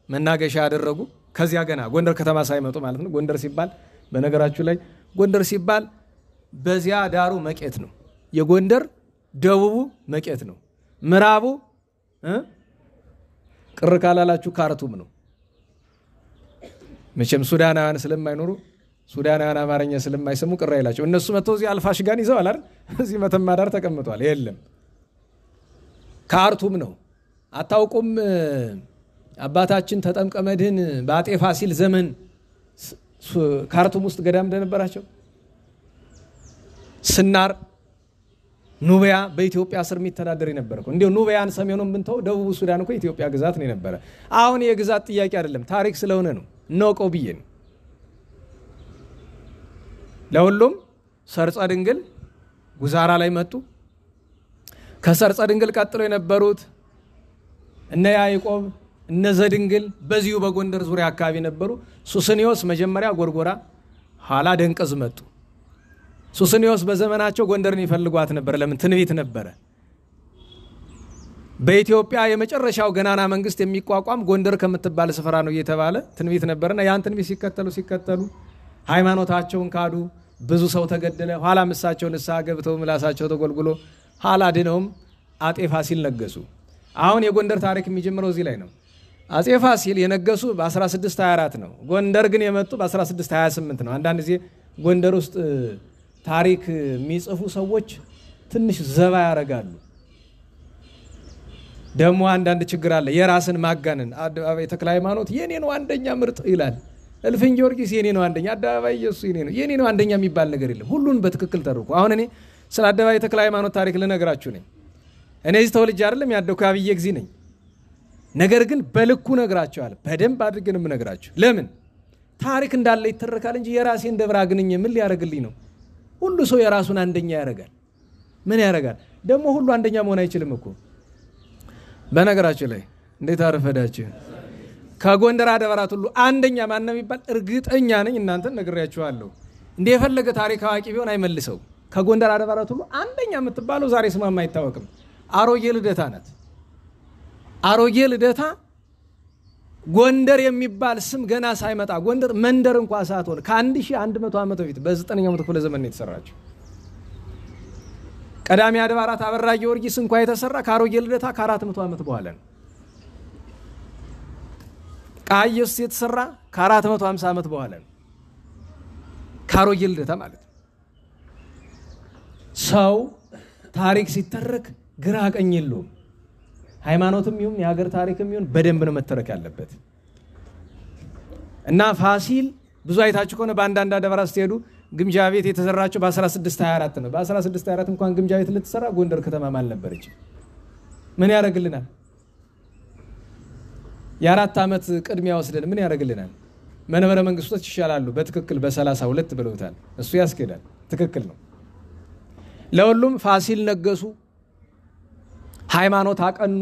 Speaker 2: መናገሻ ያደረጉ ከዚያ ገና ጎንደር ከተማ ሳይመጡ ማለት ነው ጎንደር ሲባል በነገራችሁ ላይ ጎንደር ሲባል በዚያ ዳሩ መቄት ነው የጎንደር ደቡቡ መቄት ነው ምዕራቡ ቅር ካላላችሁ ካርቱም ነው መቼም ሱዳናውያን ስለማይኖሩ ሱዳናውያን አማርኛ ስለማይሰሙ ቅር አይላቸው እነሱ መተው እዚህ አልፋሽጋን ይዘው አይደል እዚህ መተማ ዳር ተቀምጧል የለም ካርቱም ነው አታውቁም አባታችን ተጠምቀ መድህን በአጤ ፋሲል ዘመን ካርቱም ውስጥ ገዳም እንደነበራቸው ስናር ኑቢያ በኢትዮጵያ ስር የሚተዳደር ነበር እኮ እንዴው ኑቢያን ሰሜኑን ብንተው ደቡብ ሱዳን እኮ ኢትዮጵያ ግዛት ነው ነበር አሁን የግዛት ጥያቄ አይደለም ታሪክ ስለሆነ ነው ነውቀው ብዬን ለሁሉም ሰርጸ ድንግል ጉዛራ ላይ መጡ ከሰርጸ ድንግል ቀጥሎ የነበሩት እነ ያዕቆብ እነ ዘድንግል በዚሁ በጎንደር ዙሪያ አካባቢ ነበሩ ሱስንዮስ መጀመሪያ ጎርጎራ ኋላ ደንቀዝ መጡ ሱስንዮስ በዘመናቸው ጎንደርን ይፈልጓት ነበር ለምን ትንቢት ነበር በኢትዮጵያ የመጨረሻው ገናና መንግስት የሚቋቋም ጎንደር ከምትባል ስፍራ ነው እየተባለ ትንቢት ነበርና ያን ትንቢት ሲከተሉ ሃይማኖታቸውን ካዱ ብዙ ሰው ተገደለ ኋላ ምሳቸው ንስሐ ገብተው ምላሳቸው ተጎልጉሎ ኋላ ድነውም አጤ ፋሲል ነገሱ አሁን የጎንደር ታሪክ የሚጀምረው እዚህ ላይ ነው አጼ ፋሲል የነገሱ በ1624 ነው ጎንደር ግን የመጡ በ1628 ነው አንዳንድ ጊዜ ጎንደር ውስጥ ታሪክ የሚጽፉ ሰዎች ትንሽ ዘባ ያረጋሉ ደሞ አንዳንድ ችግር አለ የራስን ማጋነን አደባባይ ተክለ ሃይማኖት የኔ ነው አንደኛ ምርጥ ይላል እልፍኝ ጊዮርጊስ የኔ ነው አንደኛ አደባባይ ኢየሱስ የኔ ነው አንደኛ የሚባል ነገር የለም ሁሉን በትክክል ተርኩ አሁን እኔ ስለ አደባባይ ተክለ ሃይማኖት ታሪክ ልነግራችሁ ነኝ እኔ እዚህ ተወልጄ አይደለም ያደኩ አብዬ ግዚ ነኝ ነገር ግን በልኩ ነግራችኋል በደንብ አድርገንም ነግራችሁ ለምን ታሪክ እንዳለ ይተረካል እንጂ የራሴን ደብራ ግንኝ ምን ሊያረግልኝ ነው ሁሉ ሰው የራሱን አንደኛ ያረጋል ምን ያረጋል ደሞ ሁሉ አንደኛ መሆን አይችልም እኮ በነገራችሁ ላይ እንዴት አረፈዳችሁ ከጎንደር አደባራት ሁሉ አንደኛ ማን ነው የሚባል እርግጠኛ ነኝ እናንተን ነግሬያችኋለሁ እንደ የፈለገ ታሪክ አዋቂ ቢሆን አይመልሰው ከጎንደር አደባራት ሁሉ አንደኛ የምትባለው ዛሬ ስሟ አይታወቅም አሮጌ ልደታ ናት አሮጌ ልደታ ጎንደር የሚባል ስም ገና ሳይመጣ ጎንደር መንደር እንኳን ሳትሆን ከ1100 ዓመት በፊት በ9ኛው መቶ ክፍለ ዘመን የተሰራችው ቀዳሚ አድባራት አበራ ጊዮርጊስ እንኳን የተሰራ ካሮጌ ልደታ ከ400 ዓመት በኋላ ነው። ቃየስ የተሰራ ከ450 ዓመት በኋላ ነው። ካሮጌ ልደታ ማለት ሰው ታሪክ ሲተረክ ግራ ቀኝ የለውም። ሃይማኖትም ይሁን የሀገር ታሪክም ይሁን በደንብ ነው መተረክ ያለበት እና ፋሲል ብዙ አይታችሁ ከሆነ በአንዳንድ አድባራት ስትሄዱ ግምጃ ቤት የተሰራቸው በ1624 ነው። በ1624 እንኳን ግምጃ ቤት ልትሰራ ጎንደር ከተማ አልነበረች። ምን ያደርግልናል? የ4 ዓመት ቅድሚያ ወስደን ምን ያደርግልናል? መንበረ መንግስቶች ይሻላሉ በትክክል በ32 ብለውታል። እሱ ያስኬዳል፣ ትክክል ነው። ለሁሉም ፋሲል ነገሱ፣ ሃይማኖት አቀኑ፣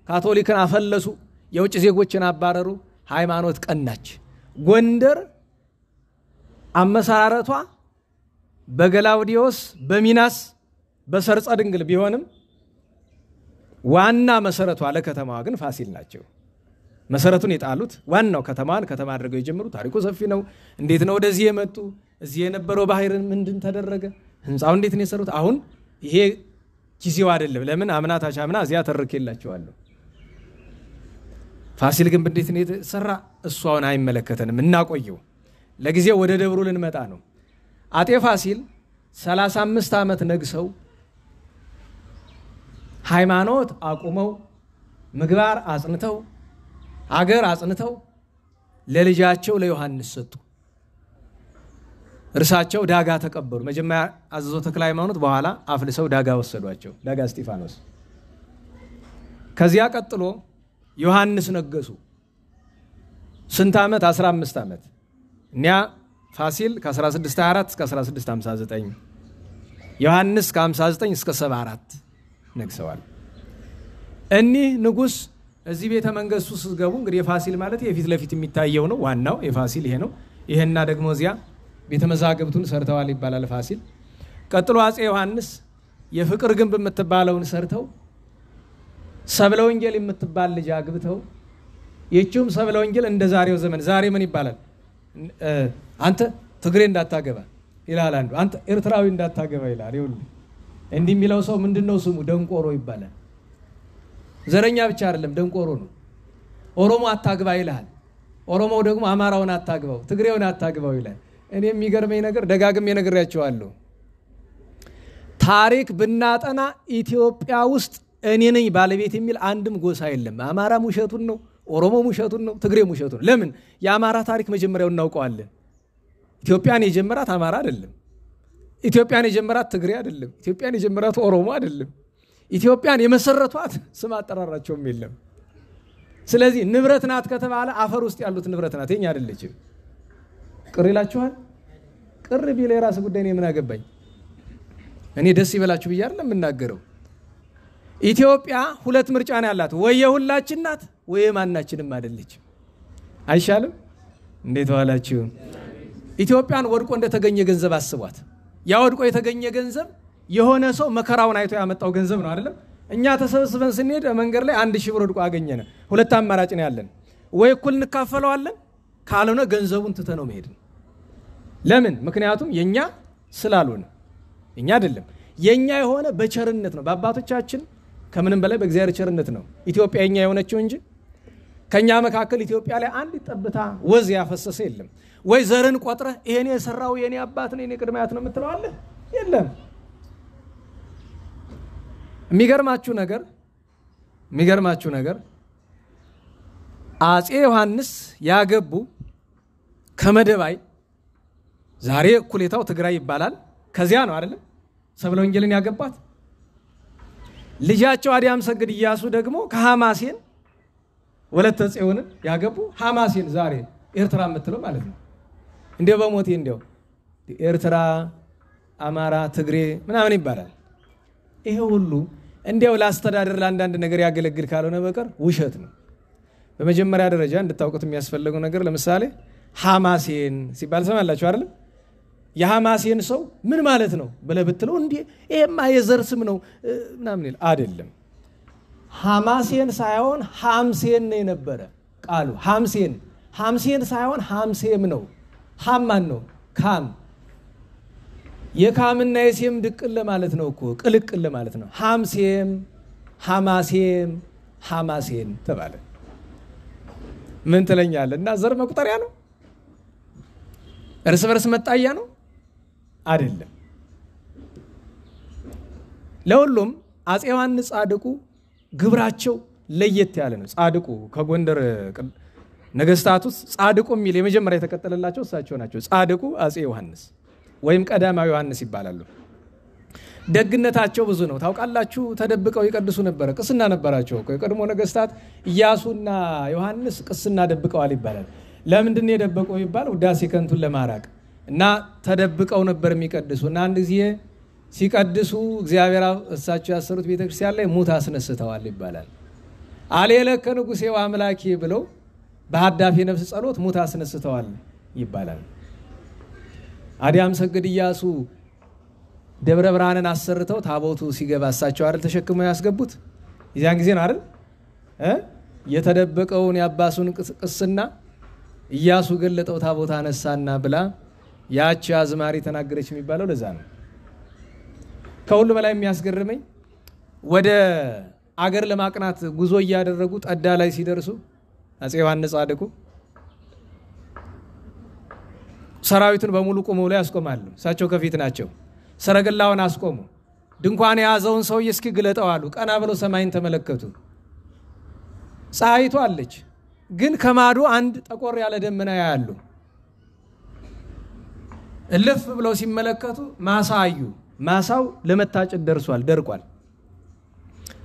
Speaker 2: ካቶሊክን አፈለሱ፣ የውጭ ዜጎችን አባረሩ፣ ሃይማኖት ቀናች። ጎንደር አመሰራረቷ በገላውዲዮስ በሚናስ በሰርጸ ድንግል ቢሆንም ዋና መሰረቷ ለከተማዋ ግን ፋሲል ናቸው። መሰረቱን የጣሉት ዋናው ከተማን ከተማ አድርገው የጀመሩ ታሪኩ ሰፊ ነው። እንዴት ነው ወደዚህ የመጡ? እዚህ የነበረው ባህርን ምንድን ተደረገ? ህንጻው እንዴት ነው የሰሩት? አሁን ይሄ ጊዜው አይደለም። ለምን አምናታች አምና እዚያ ተርኬላችኋለሁ። ፋሲል ግን እንዴት ነው የተሰራ? እሷውን አይመለከተንም፣ እናቆየው። ለጊዜው ወደ ደብሩ ልንመጣ ነው። አጤ ፋሲል 35 ዓመት ነግሰው ሃይማኖት አቁመው ምግባር አጽንተው አገር አጽንተው ለልጃቸው ለዮሐንስ ሰጡ። እርሳቸው ዳጋ ተቀበሉ። መጀመሪያ አዘዞ ተክለ ሃይማኖት፣ በኋላ አፍልሰው ዳጋ ወሰዷቸው፣ ዳጋ እስጢፋኖስ። ከዚያ ቀጥሎ ዮሐንስ ነገሱ። ስንት ዓመት? 15 ዓመት። እኛ ፋሲል ከ1624 እስከ 1659፣ ዮሐንስ ከ59 እስከ 74 ነግሰዋል። እኒህ ንጉስ እዚህ ቤተ መንግስቱ ሲገቡ እንግዲህ የፋሲል ማለት የፊት ለፊት የሚታየው ነው። ዋናው የፋሲል ይሄ ነው። ይሄና ደግሞ እዚያ ቤተ መዛግብቱን ሰርተዋል ይባላል ፋሲል። ቀጥሎ አጼ ዮሐንስ የፍቅር ግንብ የምትባለውን ሰርተው ሰብለ ወንጌል የምትባል ልጅ አግብተው፣ የቹም ሰብለ ወንጌል እንደ ዛሬው ዘመን ዛሬ ምን ይባላል? አንተ ትግሬ እንዳታገባ ይላል አንዱ፣ አንተ ኤርትራዊ እንዳታገባ ይላል። ይሁን እንዲህ የሚለው ሰው ምንድነው ስሙ? ደንቆሮ ይባላል። ዘረኛ ብቻ አይደለም፣ ደንቆሮ ነው። ኦሮሞ አታግባ ይላል። ኦሮሞው ደግሞ አማራውን አታግባው፣ ትግሬውን አታግባው ይላል። እኔ የሚገርመኝ ነገር ደጋግሜ ነግሬያቸዋለሁ። ታሪክ ብናጠና ኢትዮጵያ ውስጥ እኔ ነኝ ባለቤት የሚል አንድም ጎሳ የለም። አማራ ሙሸቱን ነው፣ ኦሮሞ ሙሸቱን ነው፣ ትግሬ ሙሸቱን ነው። ለምን? የአማራ ታሪክ መጀመሪያው እናውቀዋለን። ኢትዮጵያን የጀመራት አማራ አይደለም። ኢትዮጵያን የጀመራት ትግሬ አይደለም። ኢትዮጵያን የጀመራት ኦሮሞ አይደለም። ኢትዮጵያን የመሰረቷት ስም አጠራራቸውም የለም። ስለዚህ ንብረት ናት ከተባለ አፈር ውስጥ ያሉት ንብረት ናት፣ የኛ አይደለችም። ቅር ይላችኋል? ቅር ቢል የራስ ጉዳይ ነው። ምን አገባኝ? እኔ ደስ ይበላችሁ ብዬ አይደለም የምናገረው። ኢትዮጵያ ሁለት ምርጫ ነው ያላት፣ ወይ የሁላችን ናት ወይ ማናችንም አይደለችም። አይሻልም? እንዴት ዋላችሁ? ኢትዮጵያን ወድቆ እንደተገኘ ገንዘብ አስቧት። ያ ወድቆ የተገኘ ገንዘብ የሆነ ሰው መከራውን አይቶ ያመጣው ገንዘብ ነው አይደለም? እኛ ተሰብስበን ስንሄድ መንገድ ላይ 1000 ብር ወድቆ አገኘነ። ሁለት አማራጭ ነው ያለን፣ ወይ እኩል እንካፈለዋለን፣ ካልሆነ ገንዘቡን ትተነው መሄድ ነው። ለምን? ምክንያቱም የኛ ስላልሆነ እኛ አይደለም። የኛ የሆነ በቸርነት ነው፣ በአባቶቻችን ከምንም በላይ በእግዚአብሔር ቸርነት ነው ኢትዮጵያ የኛ የሆነችው እንጂ ከኛ መካከል ኢትዮጵያ ላይ አንድ ጠብታ ወዝ ያፈሰሰ የለም። ወይ ዘርን ቆጥረህ ይሄን የሰራው የኔ አባት ነው የኔ ቅድመ አያት ነው የምትለው አለ? የለም። የሚገርማችሁ ነገር አጼ ዮሐንስ ያገቡ ከመደባይ ዛሬ ኩሌታው ትግራይ ይባላል። ከዚያ ነው አይደለም ሰብለ ወንጌልን ያገባት። ልጃቸው አዲያም ሰግድ ኢያሱ ደግሞ ከሐማሴን ወለተ ጽዮንን ያገቡ። ሐማሴን ዛሬ ኤርትራ የምትለው ማለት ነው። እንደው በሞቴ እንደው ኤርትራ፣ አማራ፣ ትግሬ ምናምን ይባላል። ይሄ ሁሉ እንደው ለአስተዳደር ለአንዳንድ ነገር ያገለግል ካልሆነ በቀር ውሸት ነው። በመጀመሪያ ደረጃ እንድታውቁት የሚያስፈልገው ነገር ለምሳሌ ሐማሴን ሲባል ሰማላችሁ አይደል? የሐማሴን ሰው ምን ማለት ነው ብለህ ብትለው እንዴ ይሄማ የዘር ስም ነው ምናምን አይደለም። ሐማሴን ሳይሆን ሐምሴን ነው የነበረ። ቃሉ ሐምሴን ሳይሆን ሐምሴም ነው። ሐም ማን ነው? ካም የካምና የሴም ድቅል ለማለት ነው እኮ ቅልቅል ለማለት ነው። ሐምሴም ሐማሴን ተባለ። ምን ትለኛለህ? እና ዘር መቁጠሪያ ነው? እርስ በርስ መጣያ ነው? አይደለም። ለሁሉም አፄ ዮሐንስ ጻድቁ ግብራቸው ለየት ያለ ነው። ጻድቁ ከጎንደር ነገስታት ውስጥ ጻድቁ የሚል የመጀመሪያ የተቀጠለላቸው እሳቸው ናቸው። ጻድቁ አፄ ዮሐንስ ወይም ቀዳማዊ ዮሐንስ ይባላሉ። ደግነታቸው ብዙ ነው። ታውቃላችሁ፣ ተደብቀው ይቀድሱ ነበር። ቅስና ነበራቸው። የቀድሞ ነገስታት ኢያሱና ዮሐንስ ቅስና ደብቀዋል ይባላል። ለምንድን ነው የደበቀው ይባል? ውዳሴ ከንቱን ለማራቅ እና ተደብቀው ነበር የሚቀድሱ እና አንድ ጊዜ ሲቀድሱ እግዚአብሔር እሳቸው ያሰሩት ቤተክርስቲያን ላይ ሙት አስነስተዋል ይባላል። አሌለከ ንጉሴ ወአምላኬ ብለው በሐዳፊ ነፍስ ጸሎት ሙት አስነስተዋል ይባላል። አዲያም ሰግድ ኢያሱ ደብረ ብርሃንን አሰርተው ታቦቱ ሲገባ እሳቸው አይደል ተሸክመው ያስገቡት? የዚያን ጊዜ ነው አይደል የተደበቀውን ያባሱን ቅስና ኢያሱ ገለጠው ታቦት አነሳና ብላ ያቺ አዝማሪ ተናገረች የሚባለው ለዛ ነው። ከሁሉ በላይ የሚያስገርመኝ ወደ አገር ለማቅናት ጉዞ እያደረጉ ጠዳ ላይ ሲደርሱ አፄ ዮሐንስ ጻድቁ ሰራዊቱን በሙሉ ቆመው ላይ ያስቆማሉ። እሳቸው ከፊት ናቸው። ሰረገላውን አስቆሙ። ድንኳን የያዘውን ሰውዬ እስኪ ግለጠው አሉ። ቀና ብለው ሰማይን ተመለከቱ። ፀሐይቱ አለች፣ ግን ከማዶ አንድ ጠቆር ያለ ደመና ያያሉ። እልፍ ብለው ሲመለከቱ ማሳ አዩ። ማሳው ለመታጨድ ደርሷል፣ ደርቋል።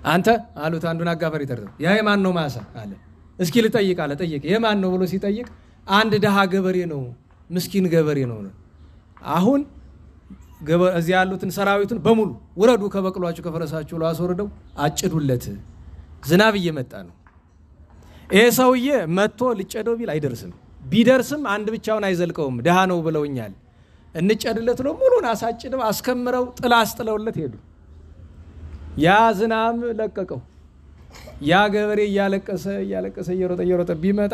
Speaker 2: አንተ አሉት አንዱን አጋፈሪ ተርተው፣ ያ የማን ነው ማሳ አለ። እስኪ ልጠይቅ አለ። ጠይቅ። የማን ነው ብሎ ሲጠይቅ አንድ ደሃ ገበሬ ነው፣ ምስኪን ገበሬ ነው። አሁን እዚህ ያሉትን ሰራዊቱን በሙሉ ወረዱ፣ ከበቅሏቸው ከፈረሳቸው ላይ አስወርደው አጭዱለት፣ ዝናብ እየመጣ ነው። ይሄ ሰውዬ መጥቶ ልጨደው ቢል አይደርስም፣ ቢደርስም አንድ ብቻውን አይዘልቀውም፣ ደሃ ነው ብለውኛል። እንጨድለት ነው። ሙሉን አሳጭደው አስከምረው ጥላ አስጥለውለት ሄዱ። ያ ዝናብ ለቀቀው። ያ ገበሬ እያለቀሰ እየሮጠ ቢመጣ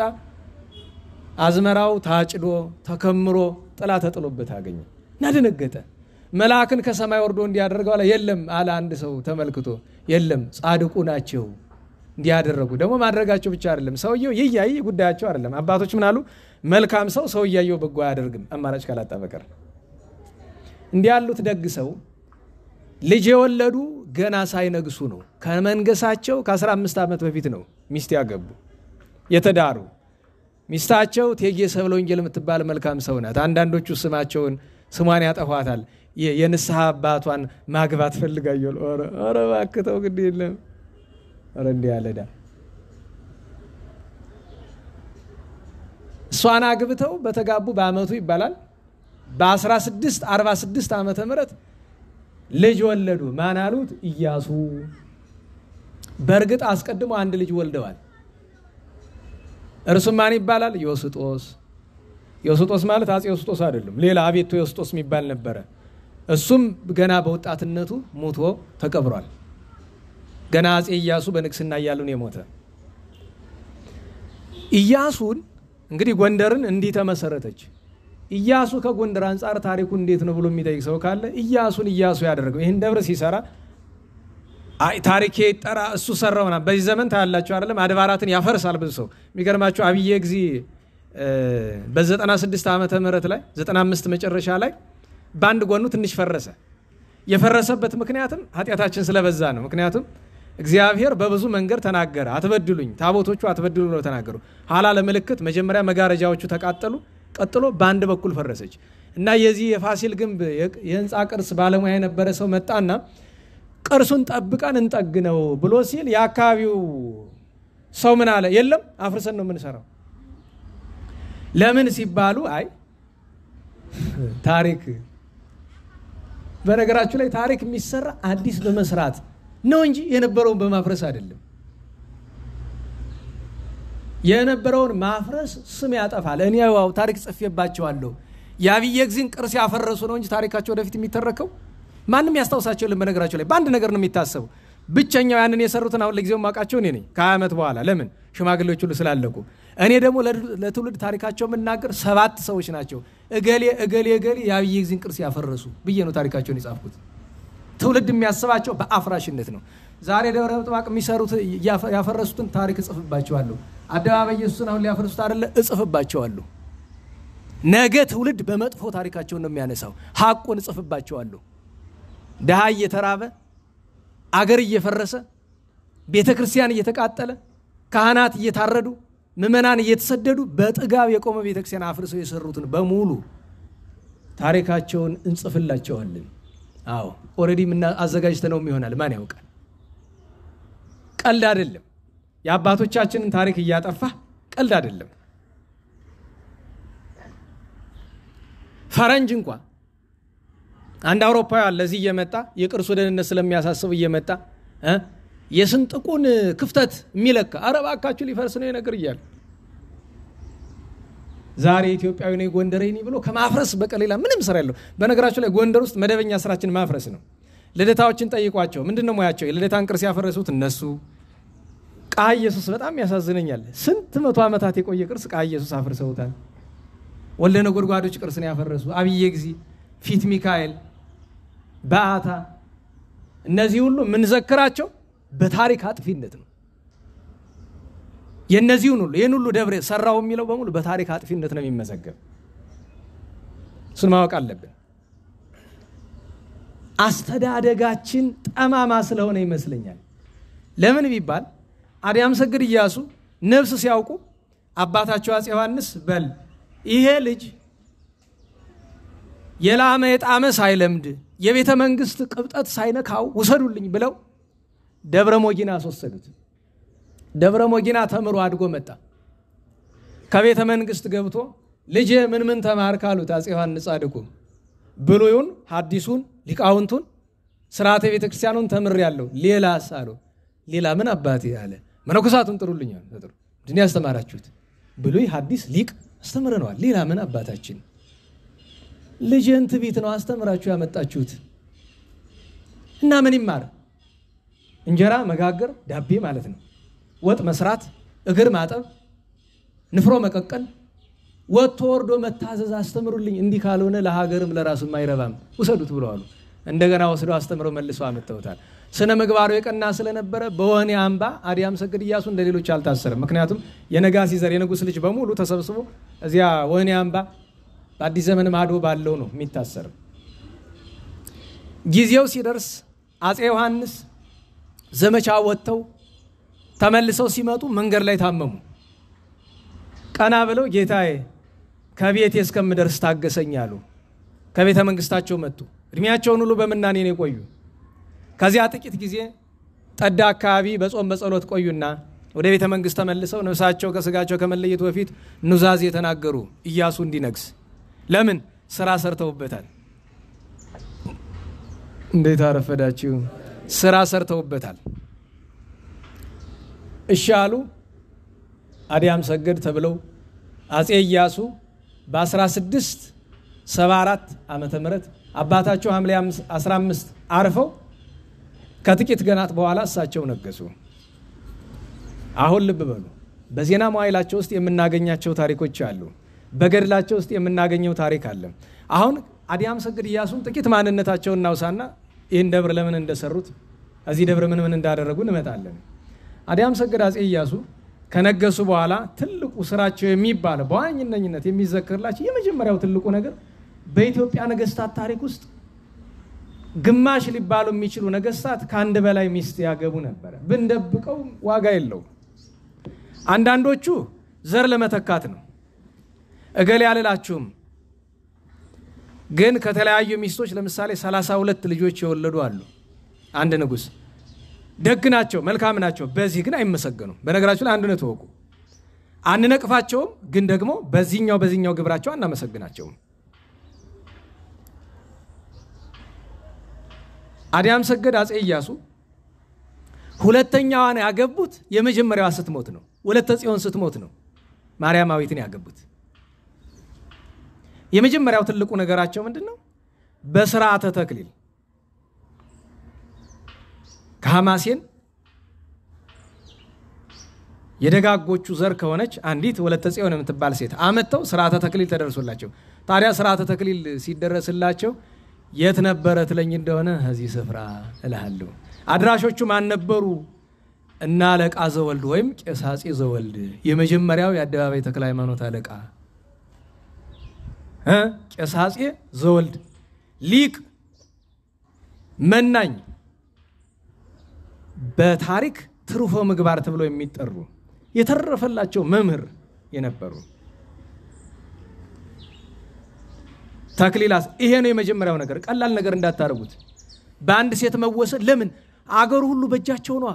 Speaker 2: አዝመራው ታጭዶ ተከምሮ ጥላ ተጥሎበት አገኘ እና ደነገጠ። መልአክን ከሰማይ ወርዶ እንዲያደርገው አለ። የለም አለ አንድ ሰው ተመልክቶ፣ የለም ጻድቁ ናቸው እንዲያደርጉ። ደግሞ ማድረጋቸው ብቻ አይደለም፣ ሰውየው ይያይ ጉዳያቸው አይደለም። አባቶች ምን አሉ? መልካም ሰው ሰውያየው በጎ አያደርግም አማራጭ ካላጣ በቀር። እንዲያሉት ደግ ሰው ልጅ የወለዱ ገና ሳይነግሱ ነው። ከመንገሳቸው ከ15 ዓመት በፊት ነው ሚስት ያገቡ የተዳሩ። ሚስታቸው እቴጌ ሰብለ ወንጌል የምትባል መልካም ሰው ናት። አንዳንዶቹ ስሟን ያጠፏታል። የንስሐ አባቷን ማግባት ፈልጋየው። ኧረ እባክህ ተው ግድ የለም። ኧረ እንዲህ ያለዳ እሷን አግብተው በተጋቡ በአመቱ ይባላል በ1646 ዓመተ ምህረት ልጅ ወለዱ። ማን አሉት? ኢያሱ። በእርግጥ አስቀድሞ አንድ ልጅ ወልደዋል። እርሱም ማን ይባላል? ዮስጦስ። ዮስጦስ ማለት አፄ ዮስጦስ አይደለም፣ ሌላ አቤቶ ዮስጦስ የሚባል ነበረ። እሱም ገና በወጣትነቱ ሞቶ ተቀብሯል። ገና አፄ ኢያሱ በንግስና እያሉ ነው የሞተ። ኢያሱን እንግዲህ ጎንደርን እንዲህ ተመሰረተች። ኢያሱ ከጎንደር አንጻር ታሪኩ እንዴት ነው ብሎ የሚጠይቅ ሰው ካለ ኢያሱን ኢያሱ ያደረገው ይሄን ደብረ ሲሰራ ታሪክ ይጠራ እሱ ሰራውና በዚህ ዘመን ታያላችሁ አይደለም? አድባራትን ያፈርሳል ብዙ ሰው። የሚገርማችሁ አብዬ ጊዜ በ96 ዓመተ ምህረት ላይ 95 መጨረሻ ላይ ባንድ ጎኑ ትንሽ ፈረሰ። የፈረሰበት ምክንያትም ኃጢያታችን ስለበዛ ነው። ምክንያቱም እግዚአብሔር በብዙ መንገድ ተናገረ። አትበድሉኝ፣ ታቦቶቹ አትበድሉ ብለው ተናገሩ። ኋላ ለምልክት መጀመሪያ መጋረጃዎቹ ተቃጠሉ፣ ቀጥሎ ባንድ በኩል ፈረሰች እና የዚህ የፋሲል ግንብ የህንፃ ቅርስ ባለሙያ የነበረ ሰው መጣና ቅርሱን ጠብቀን እንጠግነው ብሎ ሲል የአካባቢው ሰው ምን አለ? የለም አፍርሰን ነው የምንሰራው። ለምን ሲባሉ አይ ታሪክ በነገራችሁ ላይ ታሪክ የሚሰራ አዲስ በመስራት ነው እንጂ የነበረውን በማፍረስ አይደለም። የነበረውን ማፍረስ ስም ያጠፋል። እኔ ያው ታሪክ ጽፌባቸዋለሁ። የአብዬ ጊዜን ቅርስ ያፈረሱ ነው እንጂ ታሪካቸው ወደፊት የሚተረከው ማንም ያስታውሳቸው የለም። በነገራችሁ ላይ በአንድ ነገር ነው የሚታሰበው። ብቸኛው ያንን የሰሩትን አሁን ለጊዜው ማቃቸው እኔ ነኝ ከ20 ዓመት በኋላ ለምን ሽማግሌዎች ሁሉ ስላለቁ እኔ ደግሞ ለትውልድ ታሪካቸው መናገር 7 ሰዎች ናቸው እገሌ የአብይ ጊዜን ቅርስ ያፈረሱ ብዬ ነው ታሪካቸውን የጻፍኩት ትውልድ የሚያስባቸው በአፍራሽነት ነው ዛሬ ደብረ ምጥማቅ የሚሰሩት ያፈረሱትን ታሪክ እጽፍባቸዋለሁ አደባባይ ኢየሱስን አሁን ሊያፈርሱት አይደለ እጽፍባቸዋለሁ ነገ ትውልድ በመጥፎ ታሪካቸው ነው የሚያነሳው ሐቁን እጽፍባቸዋለሁ ደሃ እየተራበ አገር እየፈረሰ ቤተክርስቲያን እየተቃጠለ ካህናት እየታረዱ ምእመናን እየተሰደዱ በጥጋብ የቆመ ቤተክርስቲያን አፍርሰው የሰሩትን በሙሉ ታሪካቸውን እንጽፍላቸዋለን አዎ ኦሬዲ ምን አዘጋጅተነው ይሆናል ማን ያውቃል ቀልድ አይደለም የአባቶቻችንን ታሪክ እያጠፋ ቀልድ አይደለም ፈረንጅ እንኳን አንድ አውሮፓዊ ለዚህ እየመጣ የቅርሱ ደህንነት ስለሚያሳስብ እየመጣ የስንጥቁን ክፍተት የሚለካ አረባካችሁ ሊፈርስ ነው የነገር ይያል ዛሬ ኢትዮጵያዊ ነው ጎንደሬ ነው ብሎ ከማፍረስ በቀሌላ ምንም ስራ ያለው በነገራችሁ ላይ ጎንደር ውስጥ መደበኛ ስራችን ማፍረስ ነው ልደታዎችን ጠይቋቸው ምንድነው ሙያቸው የልደታን ቅርስ ያፈረሱት እነሱ ቃ ኢየሱስ በጣም ያሳዝነኛል ስንት መቶ ዓመታት የቆየ ቅርስ ቃ ኢየሱስ አፍርሰውታል ወለነ ጎድጓዶች ቅርስ ነው ያፈረሱ አብይ ጊዜ ፊት ሚካኤል ባታ እነዚህ ሁሉ ምን ዘክራቸው በታሪክ አጥፊነት ነው የነዚህን ሁሉ ደብረ ሰራው የሚለው በሙሉ በታሪክ አጥፊነት ነው የሚመዘገብ እሱን ማወቅ አለብን አስተዳደጋችን ጠማማ ስለሆነ ይመስለኛል ለምን ቢባል አዲያም ሰግድ ኢያሱ ነፍስ ሲያውቁ አባታቸው አፄ ዮሐንስ በል ይሄ ልጅ የላመ የጣመ ሳይለምድ የቤተ መንግስት ቅብጠት ሳይነካው ወሰዱልኝ ብለው ደብረ ሞጊና አስወሰዱት ደብረ ሞጊና ተምሮ አድጎ መጣ ከቤተ መንግስት ገብቶ ልጅ ምን ተማርካሉት አፄ ዮሐንስ ጻድቁ ብሉይን ሐዲሱን ሊቃውንቱን ሥርዓተ ቤተ ክርስቲያኑን ተምሬያለሁ ሌላስ አሉ ሌላ ምን አባቴ አለ መነኮሳቱን ጥሩልኛል ተጥሩ ድን ያስተማራችሁት ብሉይ ሐዲስ ሊቅ አስተምረናል ሌላ ምን አባታችን ልጅን ትቢት ነው አስተምራችሁ ያመጣችሁት እና ምን ይማር እንጀራ መጋገር ዳቤ ማለት ነው ወጥ መስራት እግር ማጠብ ንፍሮ መቀቀል ወጥቶ ወርዶ መታዘዝ አስተምሩልኝ እንዲህ ካልሆነ ለሀገርም ለራስም አይረባም ወሰዱት ብለዋል እንደገና ወስዶ አስተምሮ መልሶ አመጣውታል ስነ ምግባሩ የቀና ስለነበረ በወህኒ አምባ አዲያም ሰግድ ኢያሱ እንደሌሎች አልታሰረም ምክንያቱም የነጋሲ ዘር የንጉስ ልጅ በሙሉ ተሰብስቦ እዚያ ወህኒ አምባ በአዲስ ዘመን ማዶ ባለው ነው የሚታሰር ጊዜው ሲደርስ አፄ ዮሐንስ ዘመቻ ወጥተው ተመልሰው ሲመጡ መንገር ላይ ታመሙ ቀና ብለው ጌታዬ ከቤቴ እስከምደርስ ታገሰኛሉ ከቤተ መንግስታቸው መጡ እድሜያቸውን ሁሉ በመናኔ ነው ቆዩ ከዚያ ጥቂት ጊዜ ጠዳ አካባቢ በጾም በጸሎት ቆዩና ወደ ቤተ መንግስት ተመልሰው ነፍሳቸው ከስጋቸው ከመለየቱ በፊት ኑዛዜ ተናገሩ ኢያሱ እንዲነግስ ለምን ስራ ሰርተውበታል እንዴት አረፈዳችሁ ስራ ሰርተውበታል እሻሉ አዲያም ሰገድ ተብለው አፄ ኢያሱ በ1674 ዓመተ ምህረት አባታቸው ሐምሌ 15 አርፈው ከጥቂት ገናት በኋላ እሳቸው ነገሱ አሁን ልብ በሉ በዜና መዋዕላቸው ውስጥ የምናገኛቸው ታሪኮች አሉ በገድላቸው ውስጥ የምናገኘው ታሪክ አለ አሁን አዲያም ሰግድ ኢያሱን ጥቂት ማንነታቸውን እናውሳና ይሄን ደብር ለምን እንደሰሩት እዚህ ደብር ምን እንዳደረጉ እንመጣለን አዲያም ሰግድ አፄ ኢያሱ ከነገሱ በኋላ ትልቁ ስራቸው የሚባለው በዋኝነኝነት የሚዘከርላቸው የመጀመሪያው ትልቁ ነገር በኢትዮጵያ ነገስታት ታሪክ ውስጥ ግማሽ ሊባሉ የሚችሉ ነገስታት ከአንድ በላይ ሚስት ያገቡ ነበር ብንደብቀው ዋጋ የለው አንዳንዶቹ ዘር ለመተካት ነው እገሌ ያለላችሁም ግን ከተለያዩ ሚስቶች ለምሳሌ 32 ልጆች የወለዱ አሉ አንድ ንጉስ ደግናቸው መልካም ናቸው በዚህ ግን አይመሰገኑም በነገራችሁ ላይ አንድ ነው ተወቁ አንነቅፋቸውም ግን ደግሞ በዚህኛው ግብራቸው አናመሰግናቸውም አዲያም ሰገድ አፄ ኢያሱ ሁለተኛዋን ያገቡት የመጀመሪያዋ ስትሞት ነው ወለተ ጽዮን ስትሞት ነው ማርያማዊትን ያገቡት የመጀመሪያው ትልቁ ነገራቸው ምንድነው በሥርዓተ ተክሊል ሐማሴን የደጋጎቹ ዘር ከሆነች አንዲት ወለተ ጽዮን የምትባል ሴት አመጣው ሥርዓተ ተክሊል ተደርሶላቸው ታዲያ ሥርዓተ ተክሊል ሲደረስላቸው የት ነበረ ትለኝ እንደሆነ እዚህ ስፍራ እልሃለሁ አድራሾቹ ማን ነበሩ እና አለቃ ዘወልድ ወይም ቄስ አፄ ዘወልድ የመጀመሪያው የአደባባይ ተክለ ሃይማኖት አለቃ ቄስ አፄ ዘወልድ ሊቅ መናኝ በታሪክ ትሩፎ ምግባር ተብሎ የሚጠሩ የተረፈላቸው መምህር የነበሩ ተክሊላስ ይሄ ነው የመጀመሪያው ነገር ቀላል ነገር እንዳታረጉት በአንድ ሴት መወሰን ለምን አገሩ ሁሉ በእጃቸው ነው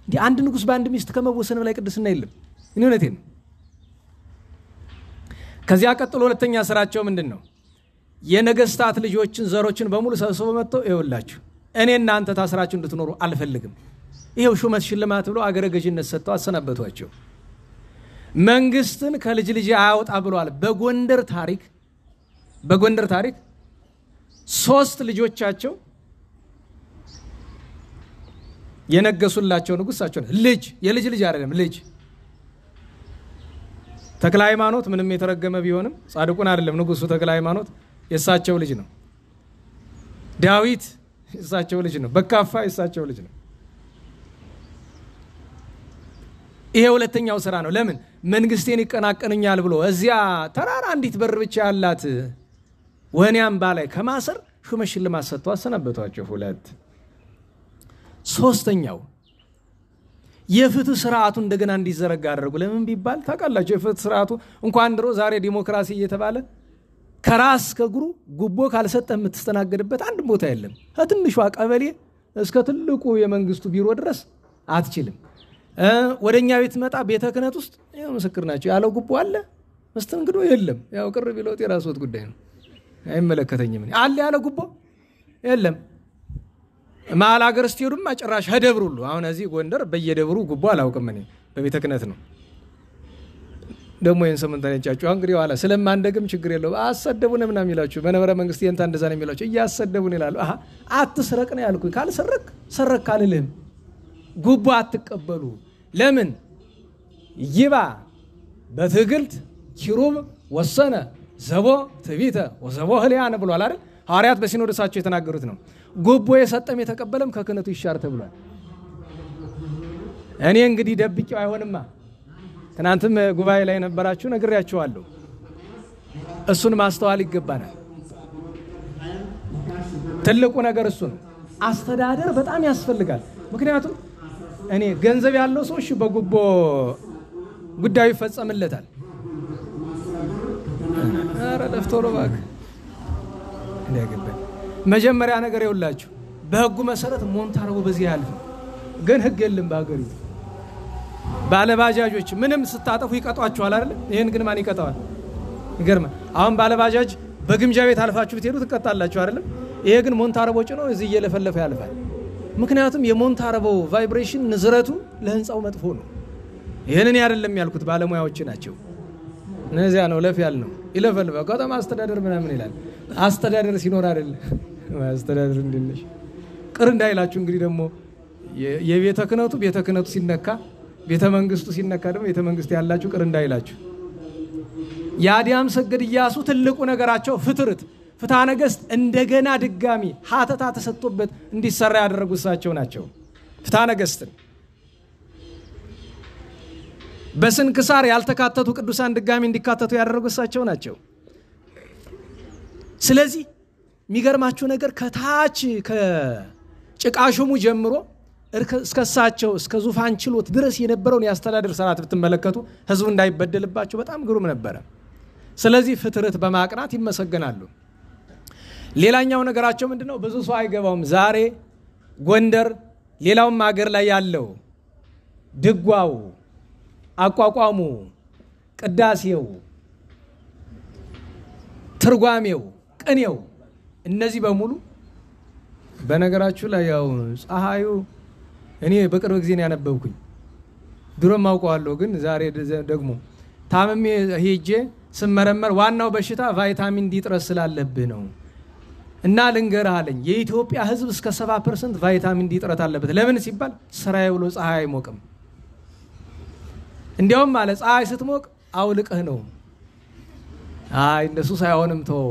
Speaker 2: እንዴ አንድ ንጉስ በአንድ ሚስት ከመወሰን ላይ ቅድስና የለም እነነቴን ከዚያ ቀጥሎ ሁለተኛ ስራቸው ምንድነው የነገስታት ልጆችን ዘሮችን በሙሉ ሰብስበው መጥተው ይወላችሁ እኔ እናንተ ታስራችሁ እንድትኖሩ አልፈልግም ይሄው ሹመት ሽልማት ብሎ አገረ ገዥነት ሰጥተው አሰናበቷቸው መንግስትን ከልጅ ልጅ አያወጣ ብሏል በጎንደር ታሪክ 3 ልጆቻቸው የነገሱላቸው ንጉሳቸው ልጅ የልጅ ልጅ አይደለም ልጅ ተክለ ሃይማኖት ምንም የተረገመ ቢሆንም ጻድቁን አይደለም ንጉሱ ተክለ ሃይማኖት የሳቸው ልጅ ነው ዳዊት የሳቸው ልጅ ነው በካፋ የሳቸው ልጅ ነው ይሄ ሁለተኛው ስራ ነው ለምን መንግስቴን ይቀናቀንኛል ብሎ እዚያ ተራራ አንዲት በር ብቻ ያላት ወህኒያም ባላይ ከማሰር ሹመት ሽልማት ሰጥተው አሰናበቷቸው ሁለት ሶስተኛው የፍትህ ስርዓቱ እንደገና እንዲዘረጋ አደረጉ ለምን ቢባል ታውቃላችሁ የፍትህ ስርዓቱ እንኳን ድሮ ዛሬ ዲሞክራሲ እየተባለ ከራስ ከግሩ ጉቦ ካልሰጠ የምትስተናገድበት አንድ ቦታ የለም ከትንሿ ቀበሌ እስከ ትልቁ የመንግስቱ ቢሮ ድረስ አትችልም ወደኛ ቤት መጣ ቤተ ክህነት ውስጥ ያው ምስክር ናቸው ያለው ጉቦ አለ መስተንግዶ የለም ያው ቅር ቢሎት የራስዎት ጉዳይ ነው አይመለከተኝም አለ ያለው ጉቦ የለም ማል ሀገር ስቲሩም ማጨራሽ ሄደብሩሉ አሁን እዚህ ጎንደር በየደብሩ ጉቦ አላውቅም እኔ በቤተ ክህነት ነው ደሞ የንሰምንታኛጫቸው እንግዲህ ዋላ ስለማንደግም ችግር የለው አሰደቡን ምናምን ይላችሁ በነበረ መንግስት የንታ እንደዛ ነው የሚላችሁ እያሰደቡን ይላሉ አትስረቅ ነው ያልኩኝ ካልሰረክ ሰረክ ካልልህም ጉቦ አትቀበሉ ለምን ይባ በትግልት ኪሩብ ወሰነ ዘቦ ትቢተ ወዘቦ ህሊያን ብሏል አይደል ሐዋርያት በሲኖዶሳቸው የተናገሩት ነው ጉቦ የሰጠም የተቀበለም ከክህነቱ ይሻር ተብሏል እኔ እንግዲህ ደብቂው አይሆንማ ትናንትም ጉባኤ ላይ ነበራችሁ ነግሬያችኋለሁ እሱን ማስተዋል ይገባናል ትልቁ ነገር እሱ ነው አስተዳደር በጣም ያስፈልጋል ምክንያቱም እኔ ገንዘብ ያለው ሰው እሺ በጉቦ ጉዳዩ ይፈጸምለታል አረ ለፍቶሮ ባክ እንደገበ መጀመሪያ ነገር ይውላችሁ በህጉ መሰረት ሞንታርቦ በዚህ ያልፍ ግን ህግ የለም በአገሪቱ ባለባጃጆች ምንም ስታጠፉ ይቀጣዋቸዋል አይደል ይሄን ግን ማን ይቀጣዋል ይገርማ አሁን ባለባጃጅ በግምጃ ቤት አልፋችሁ ብትሄዱ ትቀጣላችሁ አይደል ይሄ ግን ሞንታርቦ ጭኖ እዚህ እየለፈለፈ ያልፋል ምክንያቱም የሞንታርቦ ቫይብሬሽን ንዝረቱ ለህንጻው መጥፎ ነው ይሄንን አይደለም ያልኩት ባለሙያዎች ናቸው እነዚያ ነው ለፍ ያል ነው ይለፈል በቀጣማ አስተዳደር ምናምን ይላል አስተዳደር ሲኖር አይደል አስተዳደር እንደነሽ ቅር እንዳይላችሁ እንግዲህ ደግሞ የቤተ ክህነቱ ሲነካ ቤተ መንግስቱ ሲነካ ደግሞ ቤተ መንግስት ያላችሁ ቅር እንዳይላችሁ ያዲያም ሰገድ ኢያሱ ትልቁ ነገራቸው ፍትሐ ነገሥት እንደገና ድጋሚ ሀተታ ተሰጥቶበት እንዲሰራ ያደረጉሳቸው ናቸው ፍትሐ ነገሥትን በስንክሳር ያልተካተቱ ቅዱሳን ድጋሚ እንዲካተቱ ያደረጉሳቸው ናቸው ስለዚህ የሚገርማችሁ ነገር ከታች ከጭቃሹሙ ጀምሮ እስከሳቸው እስከ ዙፋን ችሎት ድረስ የነበረውን ያስተዳደር ስርዓት ብትመለከቱ ህዝቡ እንዳይበደልባቸው በጣም ግሩም ነበር ስለዚህ ፍትርት በማቅናት ይመሰገናሉ ሌላኛው ነገራቸው ምንድነው ብዙ ሰው አይገባውም ዛሬ ጎንደር ሌላውም ሀገር ላይ ያለው ድጓው አቋቋሙ ቅዳሴው ትርጓሜው ቅኔው እነዚህ በሙሉ በነገራችሁ ላይ ያው ፀሐዩ እኔ በቅርብ ጊዜ ነው ያነበብኩኝ ድሮም አውቀዋለሁ ግን ዛሬ ደግሞ ታመሜ ሄጄ ስመረመር ዋናው በሽታ ቫይታሚን ዲ ጥረት ስላለብህ ነው እና ልንገርህ አለኝ የኢትዮጵያ ህዝብ እስከ 70% ቫይታሚን ዲ እጥረት አለበት ለምን ሲባል ስራዬ ብሎ ፀሐይ አይሞቅም እንዲያውም ማለት ፀሐይ ስትሞቅ አውልቀህ ነው አይ እንደሱ ሳይሆንም ተው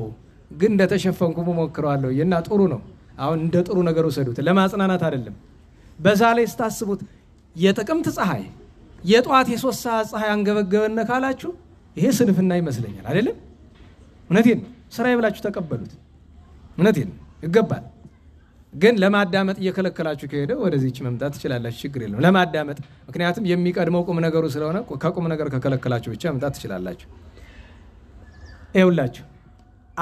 Speaker 2: ግን እንደተሸፈንኩ ሞክረዋለሁ እና ጥሩ ነው አሁን እንደ ጥሩ ነገር ወሰዱት ለማጽናናት አይደለም በዛ ላይ ስታስቡት የጥቅምት ፀሐይ የጧት የ3 ሰዓት ፀሐይ አንገበገበነ ካላችሁ ይሄ ስንፍና ይመስለኛል አይደለም እውነቴን ስራዬ ብላችሁ ተቀበሉት እውነቴን ይገባል ግን ለማዳመጥ እየከለከላችሁ ከሄደ ወደዚህች መምጣት ትችላላችሁ ችግር የለም ለማዳመጥ ምክንያቱም የሚቀድመው ቁም ነገሩ ስለሆነ ከቁም ነገር ከከለከላችሁ ብቻ መምጣት ትችላላችሁ ይኸውላችሁ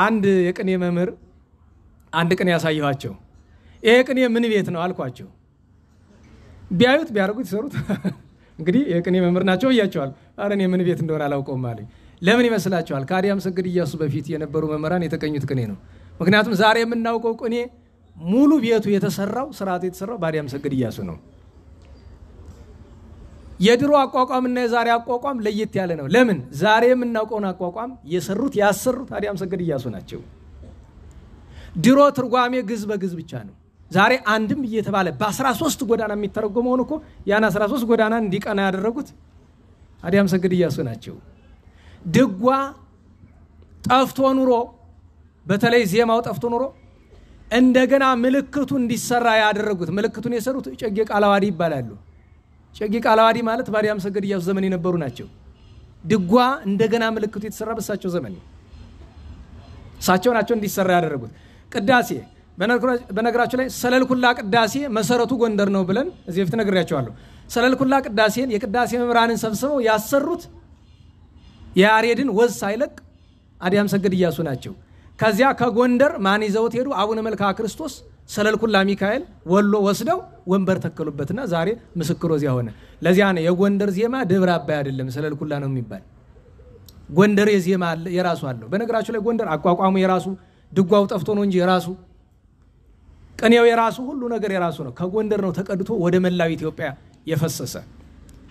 Speaker 2: አንድ የቅኔ መምህር አንድ ቅኔ ያሳየኋቸው ይሄ ቅኔ ምን ቤት ነው አልኳቸው ቢያዩት ቢያርጉት ይሰሩት እንግዲህ የቅኔ መምህር ናቸው እያቸዋል አረኔ ምን ቤት እንደሆነ አላውቀውም አለኝ ለምን ይመስላችኋል ከአዲያም ሰገድ ኢያሱ በፊት የነበሩ መምህራን የተቀኙት ቅኔ ነው ምክንያቱም ዛሬ የምናውቀው ቅኔ ሙሉ ቤቱ የተሰራው ስርዓቱ የተሰራው በአዲያም ሰገድ ኢያሱ ነው የድሮ አቋቋምና የዛሬ አቋቋም ለየት ያለ ነው ለምን ዛሬ የምናውቀውን አቋቋም የሰሩት ያሰሩት አዲያም ሰገድ ኢያሱ ናቸው ድሮ ትርጓሜ ግዝ በግዝ ብቻ ነው ዛሬ አንድም እየተባለ በ13 ጎዳና የሚተረጎመው እኮ ያን 13 ጎዳና እንዲቀና ያደረጉት አዲያም ሰገድ ኢያሱ ናቸው ድጓ ጠፍቶ ኑሮ በተለይ ዜማው ጠፍቶ ኑሮ እንደገና ምልክቱ እንዲሰራ ያደረጉት ምልክቱን የሰሩት ጨጌ ቃላዋዲ ይባላሉ ጨጌ ቃላዋዲ ማለት በአዲያም ሰገድ ኢያሱ ዘመን የነበሩ ናቸው ድጓ እንደገና ምልክቱ የተሰራ በሳቸው ዘመን ሳቸው ናቸው እንዲሰራ ያደረጉት ቅዳሴ በነገራችሁ ላይ ሰለልኩላ ቅዳሴ መሰረቱ ጎንደር ነው ብለን እዚህ በፊት ነግሬያቸዋለሁ ሰለልኩላ ቅዳሴን የቅዳሴ መምህራንን ሰብስበው ያሰሩት የያሬድን ወዝ ሳይለቅ አዲያም ሰገድ ኢያሱ ናቸው ከዚያ ከጎንደር ማን ይዘውት ሄዱ አቡነ መልካ ክርስቶስ ሰለልኩላ ሚካኤል ወሎ ወስደው ወንበር ተከሉበትና ዛሬ ምስክሮ እዚያ ሆነ ለዚያ ነው የጎንደር ዜማ ደብረ አባይ አይደለም ሰለልኩላ ነው የሚባል ጎንደር የዜማ የራሱ አለው በነገራችሁ ላይ ጎንደር አቋቋሙ የራሱ ድጓው ጠፍቶ ነው እንጂ የራሱ ቅኔው የራሱ ሁሉ ነገር የራሱ ነው ከጎንደር ነው ተቀድቶ ወደ መላው ኢትዮጵያ የፈሰሰ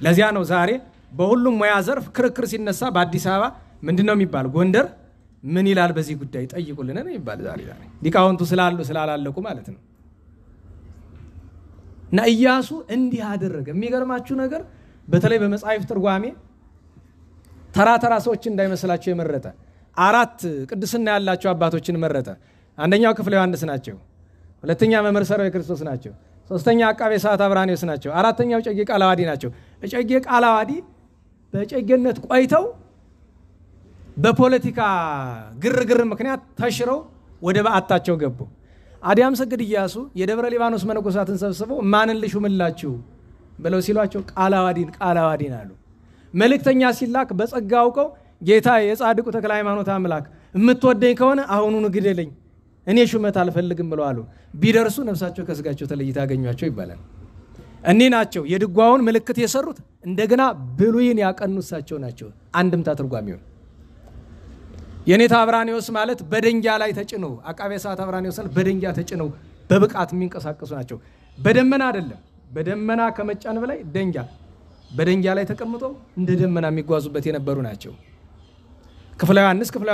Speaker 2: ለዚያ ነው ዛሬ በሁሉም ሙያ ዘርፍ ክርክር ሲነሳ በአዲስ አበባ ምንድነው የሚባል ጎንደር ምን ይላል በዚህ ጉዳይ ጠይቁልን ነው ይባል ዛሬ ሊቃውንቱ ስላላለቁ ማለት ነው እና ኢያሱ እንዲህ አደረገ የሚገርማችሁ ነገር በተለይ በመጽሐፍ ትርጓሜ ተራ ሰዎች እንዳይመስላችሁ የመረጠ 4 ቅድስና ያላቸው አባቶችን መረጠ አንደኛው ክፍለ ዮሐንስ ናቸው ሁለተኛ መምህር ሰራዊ ክርስቶስ ናቸው ሶስተኛ አቃቤ ሰዓት አብራኒዮስ ናቸው አራተኛው ጨጌ ቃላዋዲ ናቸው ጨጌ ቃላዋዲ በጨጌነት ቆይተው በፖለቲካ ግርግር ምክንያት ተሽረው ወደ በአታቸው ገቡ አዲያም ሰገድ ኢያሱ የደብረ ሊባኖስ መነኮሳትን ሰብስበው ማንን ልሹምላችሁ ብለው ሲሏቸው ቃላዋዲን አሉ መልእክተኛ ሲላክ በጸጋ አውቀው ጌታ የጻድቁ ተክለ ሃይማኖት አምላክ የምትወደኝ ከሆነ አሁኑን ግደለኝ እኔ ሹመት አልፈልግም ብለው አሉ ቢደርሱ ነፍሳቸው ከስጋቸው ተለይታ ያገኟቸው ይባላል እኔ ናቸው የድጓውን ምልክት የሰሩት እንደገና ብሉይን ያቀኑሳቸው ናቸው አንድምታ ትርጓሜው የኔታ አብራኒዮስ ማለት በደንጊያ ላይ ተጭነው አቃቤ ሰዓት አብራኒዮስ በደንጊያ ተጭነው በብቃት የሚንቀሳቀሱ ናቸው በደመና አይደለም በደመና ከመጫን በላይ ደንጊያ በደንጊያ ላይ ተቀምጠው እንደ ደመና የሚጓዙበት የነበሩ ናቸው ክፍለ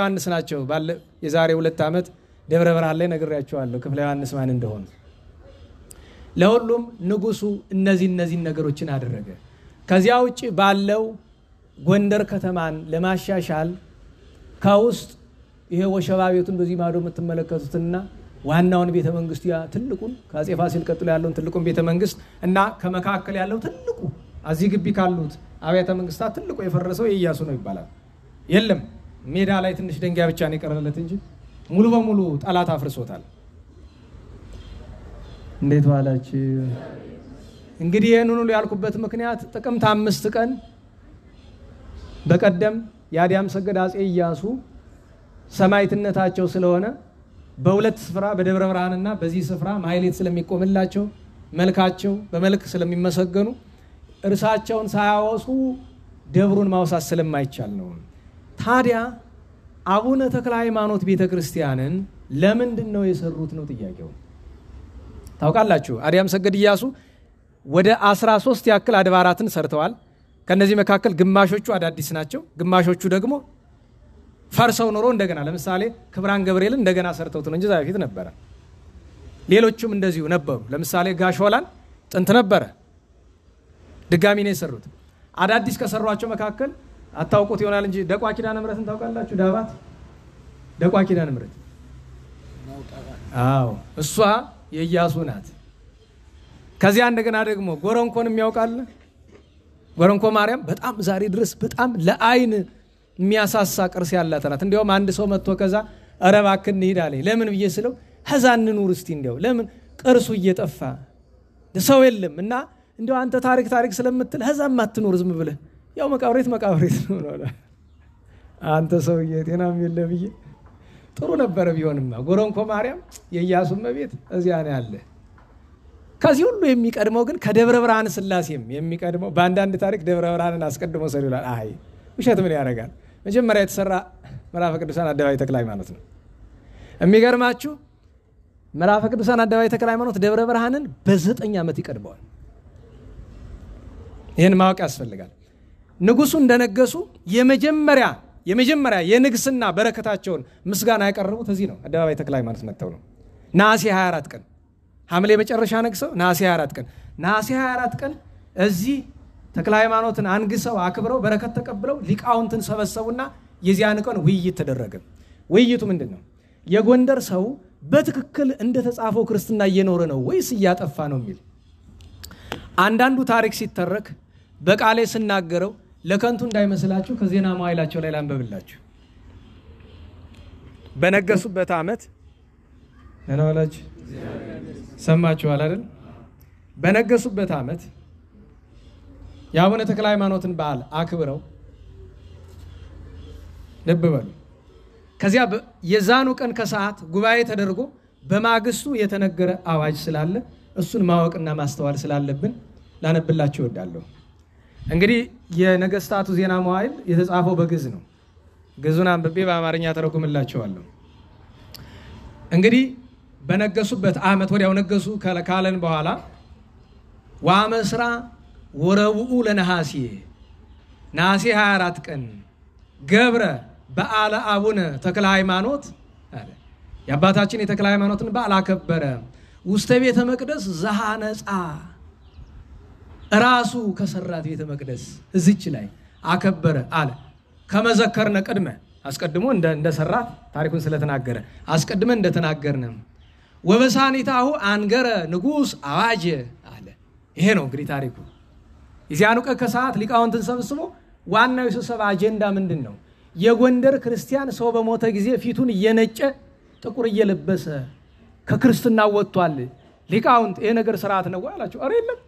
Speaker 2: ዮሐንስ ናቸው ባለ የዛሬ 2 ዓመት ደብረ ብርሃን ላይ ነግሬያቸዋለሁ ክፍለ ዮሐንስ ማን እንደሆነ ለሁሉም ንጉሱ እነዚህ ነገሮችን አደረገ ከዚያ ውጪ ባለው ጎንደር ከተማን ለማሻሻል ከውስጥ ይሄ ወሸባ ቤቱን በዚህ ማዶ የምትመለከቱትና ዋናውን ቤተ መንግስት ያ ትልቁን ከአፄ ፋሲል ቀጥሎ ያለውን ትልቁን ቤተ መንግስት እና ከመካከል ያለው ትልቁ አዚህ ግቢ ካሉት አብያተ መንግስታት ትልቁ የፈረሰው የኢያሱ ነው ይባላል የለም ሜዳ ላይ ትንሽ ደንጋይ ብቻ ነው የቀረለት እንጂ ሙሉ በሙሉ ጠላት አፍርሶታል እንዴት ዋላችሁ እንግዲህ ይሄንን ሁሉ ያልኩበት ምክንያት ጥቅምት 5 ቀን በቀደም የአዲያም ሰገድ አፄ ኢያሱ ሰማዕትነታቸው ስለሆነ በሁለት ስፍራ በደብረ ብርሃንና በዚህ ስፍራ ማይሌት ስለሚቆምላቸው መልካቸው በመልክ ስለሚመሰገኑ እርሳቸውን ሳያወሱ ደብሩን ማውሳት ስለማይቻል ነው ታዲያ አቡነ ተክለ ሃይማኖት ቤተክርስቲያንን ለምንድን ነው የሰሩት ነው ጥያቄው ታውቃላችሁ አዲያም ሰገድ ኢያሱ ወደ 13 ያክል አድባራትን ሰርተዋል ከነዚህ መካከል ግማሾቹ አዳዲስ ናቸው ግማሾቹ ደግሞ ፈርሰው ኖሮ እንደገና ለምሳሌ ክብራን ገብርኤል እንደገና ሰርተውት ነው እንጂ ዛሬ ፊት ነበረ። ሌሎችም እንደዚሁ ነበሩ። ለምሳሌ ጋሾላን ጥንት ነበረ ድጋሚ ነው የሰሩት። አዳዲስ ከሰሯቸው መካከል አታውቁት ይሆናል እንጂ ደቋ ኪዳነ ምሕረትን ታውቃላችሁ? ዳባት ደቋ ኪዳነ ምሕረት አዎ እሷ የኢያሱ ናት። ከዚያ እንደገና ደግሞ ጎረንኮን የሚያውቃል? ጎረንኮ ማርያም በጣም ዛሬ ድረስ በጣም ለአይን የሚያሳሳ ቅርስ ያላት ናት። እንዲያውም አንድ ሰው መጥቶ ከዛ ኧረ እባክህ እንሂድ አለኝ። ለምን ብዬ ስለው ከዛ እንኑር እስቲ እንዲያው ለምን ቅርሱ እየጠፋ ሰው የለም እና እንዲያው አንተ ታሪክ ስለምትል ከዛም አትኑር ዝም ብለህ ያው መቃብሬት ነው። አንተ ሰውዬ ጤናም የለ ብዬ ጥሩ ነበረ ቢሆንማ ጎረንኮ ማርያም የኢያሱ እመቤት እዚያ ነው ያለ። ከዚህ ሁሉ የሚቀድመው ግን ከደብረ ብርሃን ሥላሴም የሚቀድመው በአንዳንድ ታሪክ ደብረ ብርሃንን አስቀድሞ ሰሩ ይላል። አይ ውሸት ምን ያደርጋል? መጀመሪያ የተሰራ ምዕራፈ ቅዱሳን አደባባይ ተክለ ሃይማኖት ነው። የሚገርማችሁ ምዕራፈ ቅዱሳን አደባባይ ተክለ ሃይማኖት ደብረ ብርሃንን በ9 ዓመት ይቀድመዋል። ይህን ማወቅ ያስፈልጋል። ንጉሱ እንደነገሱ የመጀመሪያ የንግስና በረከታቸውን ምስጋና ያቀረቡት እዚህ ነው። አደባባይ ተክለ ሃይማኖት መጥተው ነው። ነሐሴ 24 ቀን ሐምሌ መጨረሻ ነግሰው ነሐሴ 24 ቀን እዚህ ተክለ ሃይማኖትን አንግሰው አክብረው በረከት ተቀብለው ሊቃውንትን ሰበሰቡና የዚያን ቀን ውይይት ተደረገ። ውይይቱ ምንድነው? የጎንደር ሰው በትክክል እንደተጻፈው ክርስትና እየኖረ ነው ወይስ እያጠፋ ነው የሚል። አንዳንዱ ታሪክ ሲተረክ በቃሌ ስናገረው ለከንቱ እንዳይመስላችሁ ከዜና መዋዕላቸው ላይ ላንበብላችሁ። በነገሱበት ዓመት ነናላች ሰማችኋል አይደል? በነገሱበት ዓመት የአቡነ ተክለ ሃይማኖትን በዓል አክብረው ልብ በሉ። ከዚያ የዛኑ ቀን ከሰዓት ጉባኤ ተደርጎ በማግስቱ የተነገረ አዋጅ ስላለ እሱን ማወቅና ማስተዋል ስላለብን ላነብላችሁ እወዳለሁ። እንግዲህ የነገስታቱ ዜና መዋዕል የተጻፈው በግዕዝ ነው። ግዕዙን አንብቤ በአማርኛ ተረጉምላችኋለሁ። እንግዲህ በነገሱበት ዓመት ወዲያው ነገሱ ካለን በኋላ ወአመስራ ወረቡኡ ለነሐሴ ነሐሴ 24 ቀን ገብረ በዓለ አቡነ ተክለ ሃይማኖት አለ። የአባታችን የተክለ ሃይማኖትን በዓል አከበረ። ውስተ ቤተ መቅደስ ዘሐነጻ ራሱ ከሰራት ቤተ መቅደስ እዚች ላይ አከበረ አለ። ከመዘከርነ ቅድመ አስቀድሞ እንደሰራት ታሪኩን ስለተናገረ አስቀድመ እንደተናገርነ ወበሳኒታሁ አንገረ ንጉስ አዋጅ አለ። ይሄ ነው እንግዲህ ታሪኩ። የዚያኑ ቀን ከሰዓት ሊቃውንትን ሰብስቦ ዋናው የስብሰባ አጀንዳ ምንድን ነው? የጎንደር ክርስቲያን ሰው በሞተ ጊዜ ፊቱን እየነጨ ጥቁር እየለበሰ ከክርስትና ወጥቷል። ሊቃውንት ይሄ ነገር ስርዓት ነው አላቸው። አረ የለም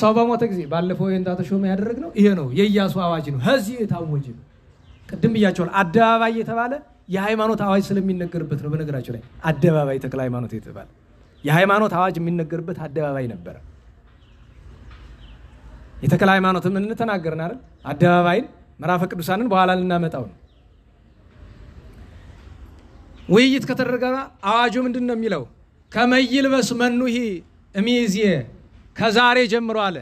Speaker 2: ሰው በሞተ ጊዜ ባለፈው የእንታ ተሾመ ያደረግነው ይሄ ነው። የኢያሱ አዋጅ ነው። ከዚህ የታወጀ ነው። ቅድም ብያቸዋል። አደባባይ የተባለ የሃይማኖት አዋጅ ስለሚነገርበት ነው። በነገራቸው ላይ አደባባይ ተክለ ሃይማኖት የተባለ የሃይማኖት አዋጅ የሚነገርበት አደባባይ ነበር። የተክለ ሃይማኖት ምን ተናገርን አይደል? አደባባይን ምዕራፈ ቅዱሳንን በኋላ ልናመጣው ነው። ውይይት ከተደረገ አዋጁ ምንድነው የሚለው? ከመይልበስ መኑሂ እሚዜ ከዛሬ ጀምሮ አለ።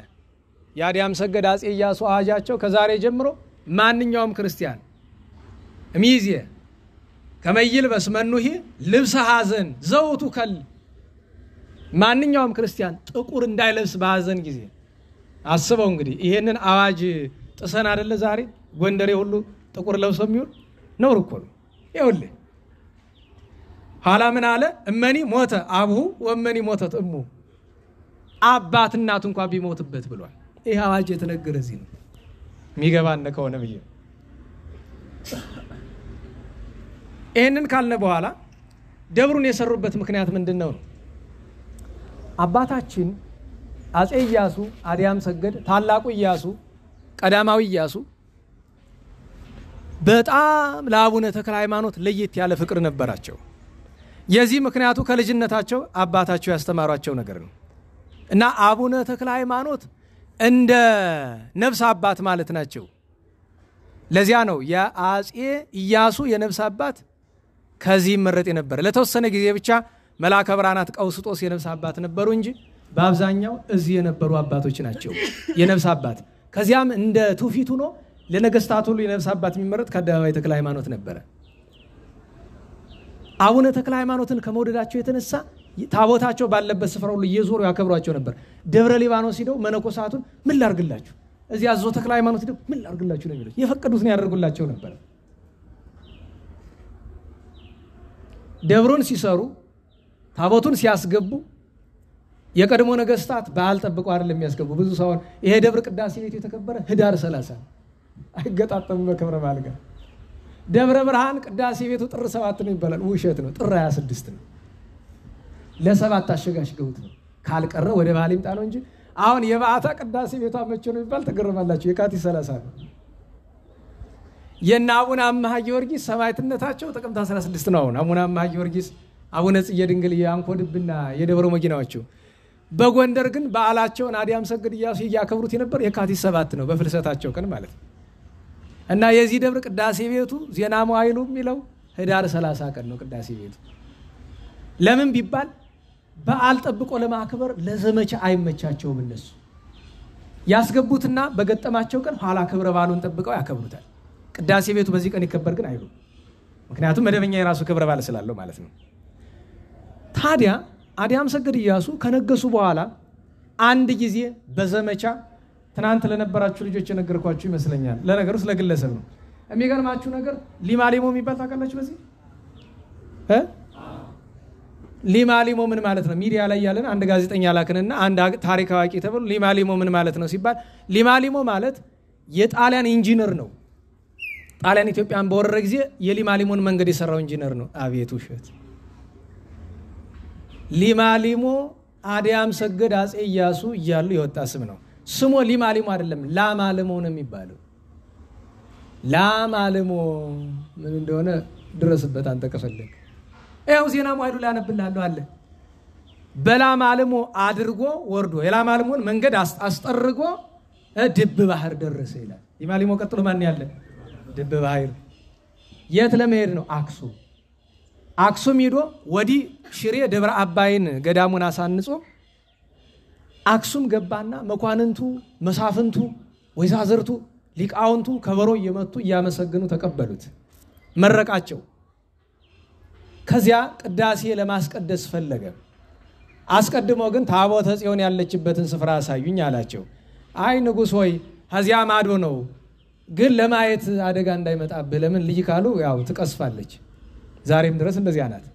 Speaker 2: የአዲያም ሰገድ አጼ ኢያሱ አዋጃቸው ከዛሬ ጀምሮ ማንኛውም ክርስቲያን እሚዜ ከመይልበስ መኑሂ ልብሰ ሐዘን ዘውቱ ከል ማንኛውም ክርስቲያን ጥቁር እንዳይለብስ በሐዘን ጊዜ። አስበው እንግዲህ ይሄንን አዋጅ ጥሰን አይደለ ዛሬ ጎንደሬ ሁሉ ጥቁር ለብሶ የሚውል ነው እኮ ነው። ይኸውልህ ኋላ ምን አለ? እመኒ ሞተ አብሁ ወመኒ ሞተት እሙ አባት እናቱ እንኳን ቢሞትበት ብሏል። ይሄ አዋጅ የተነገረ እዚህ ነው። የሚገባን ከሆነ ብዬ ይሄንን ካልነ በኋላ ደብሩን የሰሩበት ምክንያት ምንድነው? አባታችን አጼ ኢያሱ አዲያም ሰገድ ታላቁ ኢያሱ ቀዳማዊ ኢያሱ በጣም ለአቡነ ተክለ ሃይማኖት ለየት ያለ ፍቅር ነበራቸው። የዚህ ምክንያቱ ከልጅነታቸው አባታቸው ያስተማሯቸው ነገር ነው እና አቡነ ተክለ ሃይማኖት እንደ ነፍስ አባት ማለት ናቸው። ለዚያ ነው የአጼ ኢያሱ የነፍስ አባት ከዚህ መረጥ የነበረ። ለተወሰነ ጊዜ ብቻ መልአከ ብርሃናት ቀውስጦስ የነፍስ አባት ነበሩ እንጂ በአብዛኛው እዚህ የነበሩ አባቶች ናቸው የነፍስ አባት። ከዚያም እንደ ትውፊቱ ነው ለነገስታት ሁሉ የነፍስ አባት የሚመረጥ ከአደባባይ ተክለ ሃይማኖት ነበረ። አቡነ ተክለ ሃይማኖትን ከመውደዳቸው የተነሳ ታቦታቸው ባለበት ስፍራ ሁሉ እየዞሩ ያከብሯቸው ነበር። ደብረ ሊባኖስ ሄደው መነኮሳቱን ምን ላርግላችሁ፣ እዚህ አዞ ተክለ ሃይማኖት ሄደው ምን ላርግላችሁ ነው የሚሉት። የፈቀዱትን ያደርጉላቸው ነበር። ደብሩን ሲሰሩ ታቦቱን ሲያስገቡ የቀድሞ ነገስታት በዓል ጠብቀው አይደለም የሚያስገቡ። ብዙ ሰው ይሄ ደብር ቅዳሴ ቤት የተከበረ ህዳር 30 አይገጣጠም በክብረ በዓል ጋር። ደብረ ብርሃን ቅዳሴ ቤቱ ጥር 7 ነው ይባላል። ውሸት ነው፣ ጥር 26 ነው። ለ7 አሸጋሽገውት ነው። ካልቀረ ወደ በዓል ይምጣ ነው እንጂ አሁን የበዓታ ቅዳሴ ቤቷ መቼ ነው ይባል ተገረማላችሁ። የካቲት 30 ነው። የነ አቡነ አምሃ ጊዮርጊስ ሰማዕትነታቸው ጥቅምት 16 ነው። አቡነ አምሃ ጊዮርጊስ፣ አቡነ ጽጌ ድንግል የአንኮድብና የደብረ መጊናዎቹ። በጎንደር ግን በዓላቸውን አዲያም ሰግድ ኢያሱ ያከብሩት የነበር የካቲት 7 ነው፣ በፍልሰታቸው ቀን ማለት ነው። እና የዚህ ደብር ቅዳሴ ቤቱ ዜና መዋዕሉ የሚለው ህዳር 30 ቀን ነው ቅዳሴ ቤቱ። ለምን ቢባል በዓል ጠብቆ ለማክበር ለዘመቻ አይመቻቸውም። እነሱ ያስገቡትና በገጠማቸው ቀን ኋላ ክብረ በዓሉን ጠብቀው ያከብሩታል። ቅዳሴ ቤቱ በዚህ ቀን ይከበር ግን አይሉ፣ ምክንያቱም መደበኛ የራሱ ክብረ በዓል ስላለው ማለት ነው። ታዲያ አዲያም ሰገድ ኢያሱ ከነገሱ በኋላ አንድ ጊዜ በዘመቻ ትናንት ለነበራችሁ ልጆች የነገርኳችሁ ይመስለኛል። ለነገሩ ስለግለሰብ ነው። የሚገርማችሁ ነገር ሊማሊሞ የሚባል ታውቃላችሁ? በዚህ ሊማሊሞ ምን ማለት ነው? ሚዲያ ላይ ያለን አንድ ጋዜጠኛ ላክንና አንድ ታሪክ አዋቂ ተብሎ ሊማሊሞ ምን ማለት ነው ሲባል ሊማሊሞ ማለት የጣሊያን ኢንጂነር ነው። ጣሊያን ኢትዮጵያን በወረረ ጊዜ የሊማሊሞን መንገድ የሰራው ኢንጂነር ነው። አቤት ውሸት! ሊማሊሞ አዲያም ሰገድ አጼ ኢያሱ እያሉ የወጣ ስም ነው። ስሙ ሊማሊሞ አይደለም፣ ላማልሞ ነው የሚባለው። ላማልሞ ምን እንደሆነ ድረስበት አንተ ከፈለክ። ያው ዜና መዋዕሉ ላይ አነብልሃለሁ አለ። በላማልሞ አድርጎ ወርዶ የላማልሞን መንገድ አስጠርጎ ድብ ባህር ደረሰ ይላል። ሊማሊሞ ቀጥሎ ማን ያለ? ድብ ባህር። የት ለመሄድ ነው? አክሱም። አክሱም ሄዶ ወዲህ ሽሬ ደብረ አባይን ገዳሙን አሳንጾ አክሱም ገባና መኳንንቱ፣ መሳፍንቱ፣ ወይዛዝርቱ፣ ሊቃውንቱ ከበሮ እየመቱ እያመሰገኑ ተቀበሉት፣ መረቃቸው። ከዚያ ቅዳሴ ለማስቀደስ ፈለገ። አስቀድሞ ግን ታቦተ ጽዮን ያለችበትን ስፍራ አሳዩኝ አላቸው። አይ ንጉሥ ሆይ ከዚያ ማዶ ነው፣ ግን ለማየት አደጋ እንዳይመጣብህ ለምን ልጅ ካሉ ያው ትቀስፋለች። ዛሬም ድረስ እንደዚያ ናት።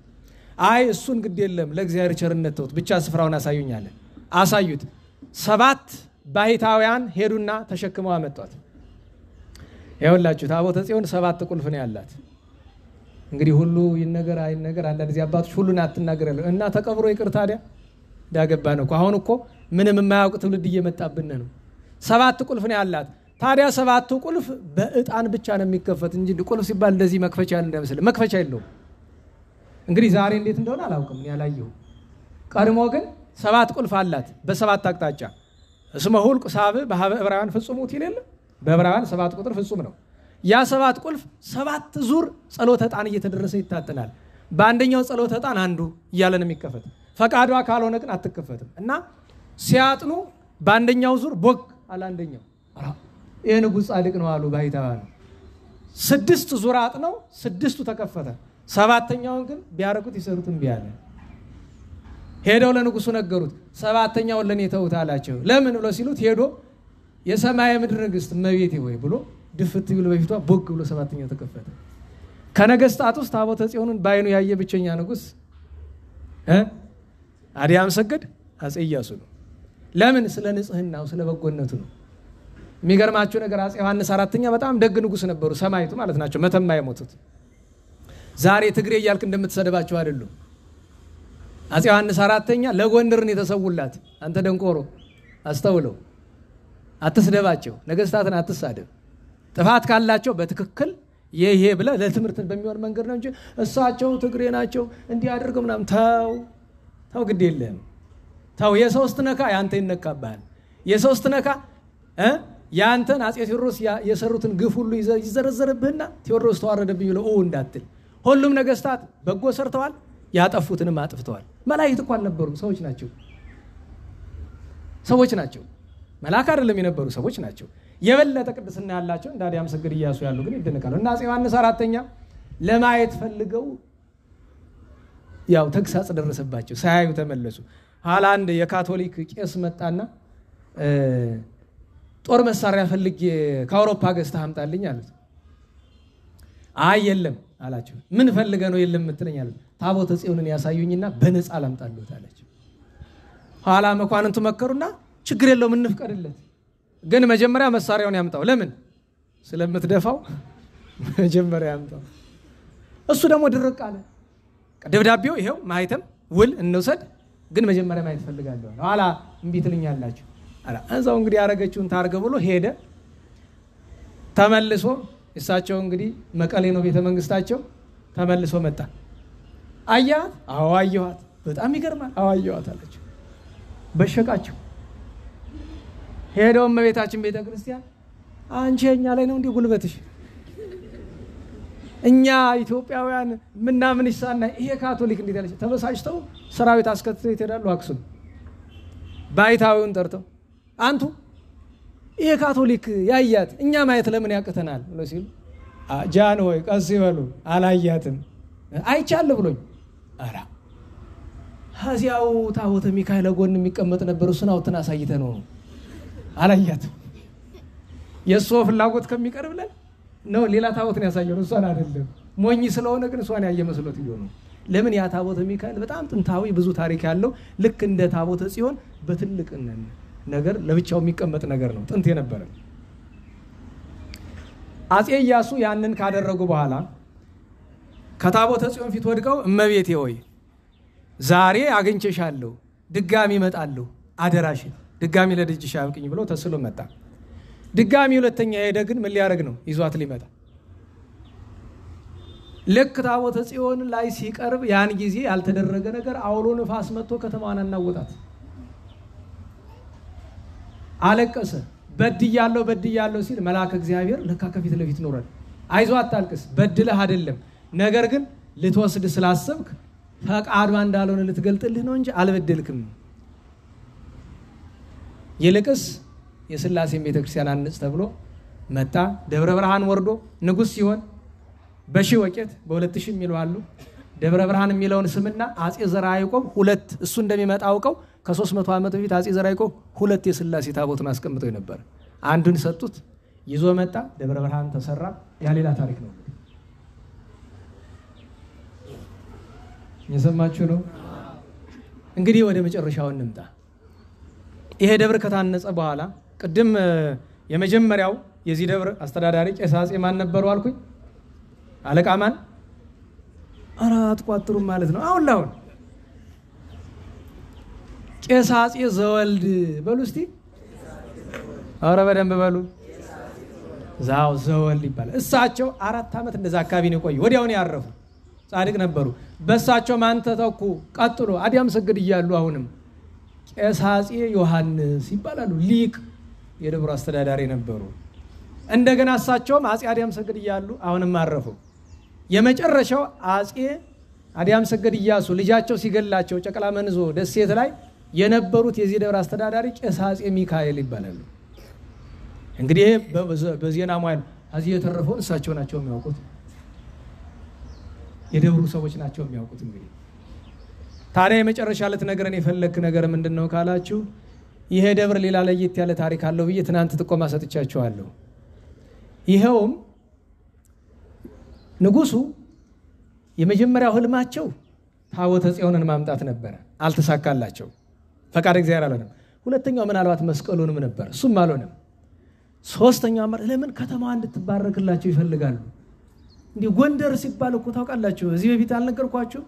Speaker 2: አይ እሱን ግድ የለም ለእግዚአብሔር ቸርነት ተውት፣ ብቻ ስፍራውን አሳዩኝ አለ። አሳዩት። 7 ባሕታውያን ሄዱና ተሸክመው አመጧት። ይኸውላችሁ ታቦተ ጽዮን 7 ቁልፍ ነው ያላት። እንግዲህ ሁሉ ይነገር አይነገር አንዳንድ ጊዜ አባቶች ሁሉን አትናገር ያለው እና ተቀብሮ ይቅር ታዲያ ዳገባ ነው። አሁን እኮ ምንም የማያውቅ ትውልድ እየመጣብን ነው። 7 ቁልፍ ነው ያላት። ታዲያ 7ቱ ቁልፍ በእጣን ብቻ ነው የሚከፈት እንጂ ቁልፍ ሲባል እንደዚህ መክፈቻ ያለ እንደምስል መክፈቻ የለውም። እንግዲህ ዛሬ እንዴት እንደሆነ አላውቅም ያላየው። ቀድሞ ግን 7 ቁልፍ አላት በ7 አቅጣጫ። እስመ ሁልቁ ሳብዕ በሀበ ዕብራውያን ፍጹሙት ይላል። በዕብራውያን 7 ቁጥር ፍጹም ነው። ያ 7 ቁልፍ 7 ዙር ጸሎተ ዕጣን እየተደረሰ ይታጠናል። በአንደኛው ጸሎተ ዕጣን አንዱ እያለ ነው የሚከፈት። ፈቃዷ ካልሆነ ግን አትከፈትም። እና ሲያጥኑ በአንደኛው ዙር ቦግ አለ አንደኛው። ይሄ ንጉሥ ጻድቅ ነው አሉ ባሕታውያን። 6 ዙር አጥነው 6ቱ ተከፈተ። 7ኛውን ግን ቢያረጉት ይሰሩትም ቢያለ ሄደው ለንጉሱ ነገሩት። 7ኛውን ለኔ ተውት አላቸው። ለምን ብሎ ሲሉት ሄዶ የሰማይ ምድር ንግስት እመቤቴ ወይ ብሎ ድፍት ብሎ በፊቷ ቦግ ብሎ 7ኛው ተከፈተ። ከነገስታት ውስጥ ታቦተ ጽዮንን ባይኑ ያየ ብቸኛ ንጉስ አዲያም ሰገድ አጼ ኢያሱ ነው። ለምን? ስለ ንጽህናው ስለ በጎነቱ ነው። የሚገርማችሁ ነገር አጼ ዮሐንስ 4ኛ በጣም ደግ ንጉስ ነበሩ። ሰማይቱ ማለት ናቸው። መተማ የሞቱት ዛሬ ትግሬ እያልክ እንደምትሰደባቸው አይደሉም። አጼ ዮሐንስ 4ኛ ለጎንደርን የተሰውላት። አንተ ደንቆሮ አስተውለው፣ አትስደባቸው። ነገስታትን አትሳደብ። ጥፋት ካላቸው በትክክል ይሄ ብለ ለትምህርት በሚሆን መንገድ ነው እንጂ እሳቸው ትግሬ ናቸው እንዲህ አድርገው ምናምን ተው ግድ የለም። ተው የሶስት ነካ ያንተ ይነካባል። የሶስት ነካ ያንተን አጼ ቴዎድሮስ የሰሩትን ግፍ ሁሉ ይዘረዘርብህና ቴዎድሮስ ተዋረደብኝ ብለው እንዳትል። ሁሉም ነገስታት በጎ ሰርተዋል፣ ያጠፉትንም አጥፍተዋል። መላእክት እኮ አልነበሩም፣ ሰዎች ናቸው። መላእክት አይደለም የነበሩ ሰዎች ናቸው። የበለጠ ቅድስና ያላቸው እንደ አዲያም ሰገድ ኢያሱ ያሉ ግን ይደነቃሉ። እና አፄ ዮሐንስ አራተኛ ለማየት ፈልገው ያው ተግሳጽ ደረሰባቸው፣ ሳያዩ ተመለሱ። ኋላ አንድ የካቶሊክ ቄስ መጣና ጦር መሳሪያ ፈልጌ ከአውሮፓ ገዝተህ አምጣልኝ አሉት። አይ የለም አላቸው። ምን ፈልገ ነው የለም የምትለኝ አሉት። ታቦተ ጽዮንን ያሳዩኝና በነፃ ላምጣልዎት አላቸው። ኋላ መኳንንቱ መከሩና ችግር የለውም እንፍቀድለት፣ ግን መጀመሪያ መሳሪያውን ያምጣው። ለምን? ስለምትደፋው መጀመሪያ ያምጣው። እሱ ደግሞ ድርቅ አለ። ደብዳቤው ይሄው ማይተም ውል እንውሰድ፣ ግን መጀመሪያ ማየት ፈልጋለሁ። ኋላ እምቢ ትልኛላችሁ አላ እዛው እንግዲህ ያረጋችሁን ታርገ ብሎ ሄደ። ተመልሶ እሳቸው እንግዲህ መቀሌ ነው ቤተ መንግስታቸው። ተመልሶ መጣ። አያት? አዎ አየኋት። በጣም ይገርማል። አዎ አየኋት አለች። በሸቃቸው ሄደው እመቤታችን ቤተ ክርስቲያን አንቺ እኛ ላይ ነው እንዴ ጉልበትሽ? እኛ ኢትዮጵያውያን ምናምን ይሳና ይሄ ካቶሊክ እንዴት ያለች? ተበሳጭተው ሰራዊት አስከትተው ይሄዳሉ አክሱም። ባይታዊውን ጠርተው አንቱ ይሄ ካቶሊክ ያያት እኛ ማየት ለምን ያቅተናል ብለው ሲሉ ጃን ሆይ ቀስ ይበሉ አላያትም አይቻለሁ ብሎኝ አራ ሀዚያው ታቦተ ሚካኤል ጎን የሚቀመጥ ነበር። እሱን አውጥተን አሳይተን ነው አላያትም። የእሱ ፍላጎት ከሚቀርብለን ነው ሌላ ታቦትን ያሳየው ነው፣ እሷን አይደለም። ሞኝ ስለሆነ ግን እሷን ያየ መስሎት ይሆናል። ለምን ያ ታቦተ ሚካኤል በጣም ጥንታዊ ብዙ ታሪክ ያለው ልክ እንደ ታቦተ ጽዮን በትልቅ ነገር ለብቻው የሚቀመጥ ነገር ነው፣ ጥንት የነበረ። አፄ ኢያሱ ያንን ካደረጉ በኋላ ከታቦተ ጽዮን ፊት ወድቀው እመቤቴ ሆይ ዛሬ አግኝቼሻለሁ፣ ድጋሚ እመጣለሁ፣ አደራሽን ድጋሚ ለደጅሽ አብቅኝ ብሎ ተስሎ መጣ። ድጋሚ ሁለተኛ ሄደ። ግን ምን ሊያደርግ ነው? ይዟት ሊመጣ ልክ ታቦተ ጽዮን ላይ ሲቀርብ ያን ጊዜ ያልተደረገ ነገር አውሎ ንፋስ መጥቶ ከተማዋን አናወጣት። አለቀሰ። በድያለሁ ሲል መልአከ እግዚአብሔር ለካ ከፊት ለፊት ኖረን አይዞህ አታልቅስ፣ በድለህ አይደለም፣ ነገር ግን ልትወስድ ስላሰብክ ፈቃዷ እንዳልሆነ ልትገልጥልህ ነው እንጂ አልበደልክም። ይልቅስ የሥላሴን ቤተክርስቲያን አንጽ ተብሎ መጣ። ደብረ ብርሃን ወርዶ ንጉስ ሲሆን በሺህ ወቄት በ2000 የሚለው አሉ። ደብረ ብርሃን የሚለውን ስምና አፄ ዘርዓ ያዕቆብ ሁለት እሱ እንደሚመጣ አውቀው ከ300 ዓመት በፊት አፄ ዘርዓ ያዕቆብ ሁለት የሥላሴ ታቦትን አስቀምጠው ነበር። አንዱን ሰጡት፣ ይዞ መጣ። ደብረ ብርሃን ተሰራ። ያ ሌላ ታሪክ ነው። የሰማችሁ ነው። እንግዲህ ወደ መጨረሻው እንምጣ። ይሄ ደብር ከታነጸ በኋላ ቅድም የመጀመሪያው የዚህ ደብር አስተዳዳሪ ቄስ አፄ ማን ነበሩ አልኩኝ? አለቃ ማን? አራት ቋጥሩም ማለት ነው። አሁን ቄስ አፄ ዘወልድ በሉ እስቲ። አረ በደንብ በሉ። ዛው ዘወልድ ይባላል። እሳቸው 4 ዓመት እንደዛ አካባቢ ነው ቆዩ። ወዲያው ነው ያረፉ። ጻድቅ ነበሩ። በእሳቸው ማን ተተኩ? ቀጥሎ አዲያም ሰገድ እያሉ አሁንም ቄስ አፄ ዮሐንስ ይባላሉ። ሊቅ የደብሩ አስተዳዳሪ ነበሩ። እንደገና እሳቸውም አፄ አዲያም ሰገድ እያሉ አሁንም አረፉ። የመጨረሻው አፄ አዲያም ሰገድ ኢያሱ ልጃቸው ሲገላቸው ጨቅላ መንዞ ደሴት ላይ የነበሩት የዚህ ደብር አስተዳዳሪ ቄስ አፄ ሚካኤል ይባላሉ። እንግዲህ በዜና ሙያል አዚ የተረፈውን እሳቸው ናቸው የሚያውቁት፣ የደብሩ ሰዎች ናቸው የሚያውቁት። እንግዲህ ታዲያ የመጨረሻ ልትነግረን የፈለክ ነገር ምንድነው ካላችሁ ይሄ ደብር ሌላ ለየት ያለ ታሪክ አለው ብዬ ትናንት ጥቆማ ሰጥቻችኋለሁ። ይሄውም ንጉሱ የመጀመሪያው ህልማቸው ታቦተ ጽዮንን ማምጣት ነበር፣ አልተሳካላቸው፣ ፈቃድ እግዚአብሔር አልሆነም። ሁለተኛው ምናልባት መስቀሉንም ነበር፣ እሱም አልሆነም። ሶስተኛው ለምን ከተማዋ እንድትባረክላቸው ይፈልጋሉ። እንዲህ ጎንደር ሲባል እኮ ታውቃላችሁ፣ እዚህ በፊት አልነገርኳችሁ?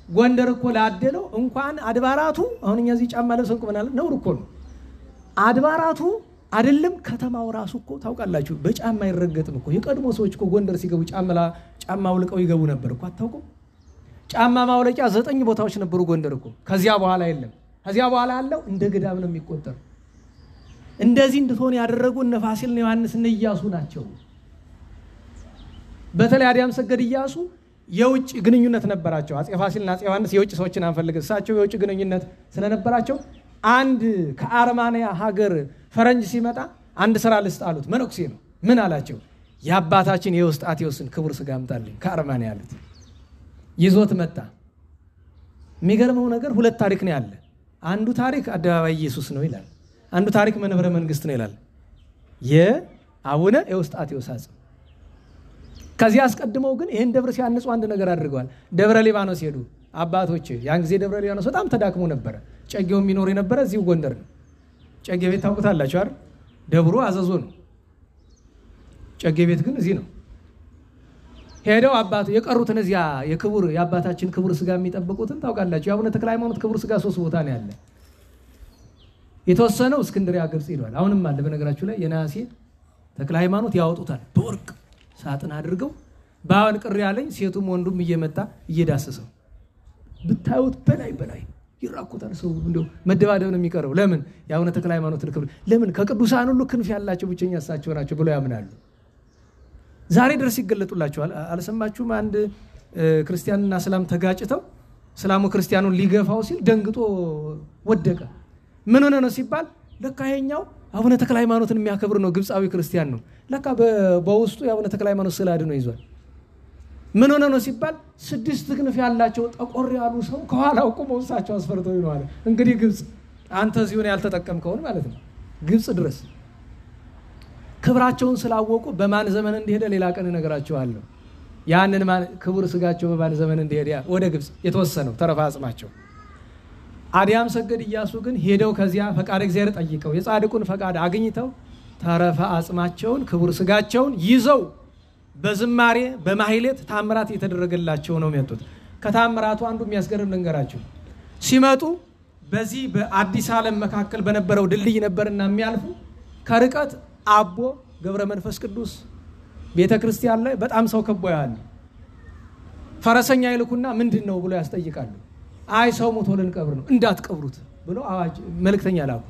Speaker 2: ጎንደር እኮ ላደለው እንኳን አድባራቱ አሁን እኛ እዚህ ጫማ ለብሰን ቆመናል፣ ነውር እኮ ነው። አድባራቱ አይደለም ከተማው ራሱ እኮ ታውቃላችሁ በጫማ አይረገጥም እኮ። የቀድሞ ሰዎች እኮ ጎንደር ሲገቡ ጫማ አውልቀው ይገቡ ነበር እኮ አታውቁም? ጫማ ማውለቂያ 9 ቦታዎች ነበሩ ጎንደር እኮ። ከዚያ በኋላ የለም። ከዚያ በኋላ ያለው እንደ ገዳም ነው የሚቆጠር። እንደዚህ እንድትሆን ያደረጉ እነ ፋሲል ነው ዮሐንስ እነ ኢያሱ ናቸው። በተለይ አዲያም ሰገድ ኢያሱ የውጭ ግንኙነት ነበራቸው። አፄ ፋሲልና አፄ ዮሐንስ የውጭ ሰዎችን አንፈልግ፣ እሳቸው የውጭ ግንኙነት ስለነበራቸው አንድ ከአርማንያ ሀገር ፈረንጅ ሲመጣ አንድ ስራ ልስጥ አሉት። መነኩሴ ነው። ምን አላቸው? የአባታችን የውስጣቴዎስን ክቡር ስጋ አምጣልኝ ከአርማን ያሉት። ይዞት መጣ። የሚገርመው ነገር ሁለት ታሪክ ነው ያለ። አንዱ ታሪክ አደባባይ ኢየሱስ ነው ይላል። አንዱ ታሪክ መንበረ መንግስት ነው ይላል። የአቡነ የውስጣቴዎስ አጽም። ከዚህ አስቀድመው ግን ይሄን ደብር ሲያንጹ አንድ ነገር አድርገዋል። ደብረ ሊባኖስ ሄዱ አባቶች። ያን ጊዜ ደብረ ሊባኖስ በጣም ተዳክሞ ነበር። ጨጌው የሚኖር የነበረ እዚሁ ጎንደር ነው። ጨጌ ቤት ታውቁታላችሁ አይደል? ደብሩ አዘዞ ነው። ጨጌ ቤት ግን እዚህ ነው። ሄደው አባቱ የቀሩትን እዚያ የክቡር የአባታችን ክቡር ስጋ የሚጠብቁትን ታውቃላችሁ። የአቡነ ተክለ ሃይማኖት ክቡር ስጋ 3 ቦታ ነው ያለ። የተወሰነው እስክንድርያ ግብጽ ይሏል። አሁንም አለ። በነገራችሁ ላይ የነሐሴ ተክለ ሃይማኖት ያወጡታል በወርቅ ሳጥን አድርገው። ባውን ቅር ያለኝ ሴቱም ወንዱም እየመጣ እየዳሰሰው ብታዩት በላይ ይራቆታል። ሰው እንደው መደባደብ ነው የሚቀረው። ለምን? የአቡነ ተክለ ሃይማኖት ክብር ለምን? ከቅዱሳን ሁሉ ክንፍ ያላቸው ብቸኛ እሳቸው ናቸው ብለው ያምናሉ። ዛሬ ድረስ ይገለጡላቸዋል። አልሰማችሁም? አንድ ክርስቲያንና እስላም ተጋጭተው እስላሙ ክርስቲያኑን ሊገፋው ሲል ደንግጦ ወደቀ። ምን ሆነ ነው ሲባል ለካ ይሄኛው አቡነ ተክለ ሃይማኖትን የሚያከብር ነው፣ ግብጻዊ ክርስቲያን ነው። ለካ በውስጡ የአቡነ ተክለ ሃይማኖት ስዕል አድኖ ይዟል። ምን ሆነ ነው ሲባል 6 ክንፍ ያላቸው ጠቆር ያሉ ሰው ከኋላው ቆመው እሳቸው አስፈርተው ይሏል። እንግዲህ ግብጽ አንተ እዚሁን ያልተጠቀምከውን ማለት ነው። ግብጽ ድረስ ክብራቸውን ስላወቁ በማን ዘመን እንደሄደ ሌላ ቀን እነግራቸዋለሁ። ያንን ክቡር ስጋቸው በማን ዘመን እንደሄደ ወደ ግብጽ የተወሰነው ተረፈ አጽማቸው። አዲያም ሰገድ ኢያሱ ግን ሄደው ከዚያ ፈቃድ እግዚአብሔር ጠይቀው የጻድቁን ፈቃድ አግኝተው ተረፈ አጽማቸውን ክቡር ስጋቸውን ይዘው በዝማሬ በማህሌት ታምራት የተደረገላቸው ነው የሚመጡት። ከታምራቱ አንዱ የሚያስገርም ልንገራችሁ። ሲመጡ በዚህ በአዲስ ዓለም መካከል በነበረው ድልድይ ነበርና የሚያልፉ ከርቀት አቦ ገብረ መንፈስ ቅዱስ ቤተክርስቲያን ላይ በጣም ሰው ከቦ ያለ ፈረሰኛ ይልኩና ምንድነው ብሎ ያስጠይቃሉ። አይ ሰው ሞቶ ልንቀብር ነው እንዳትቀብሩት ብሎ አዋጅ መልእክተኛ ላኩ።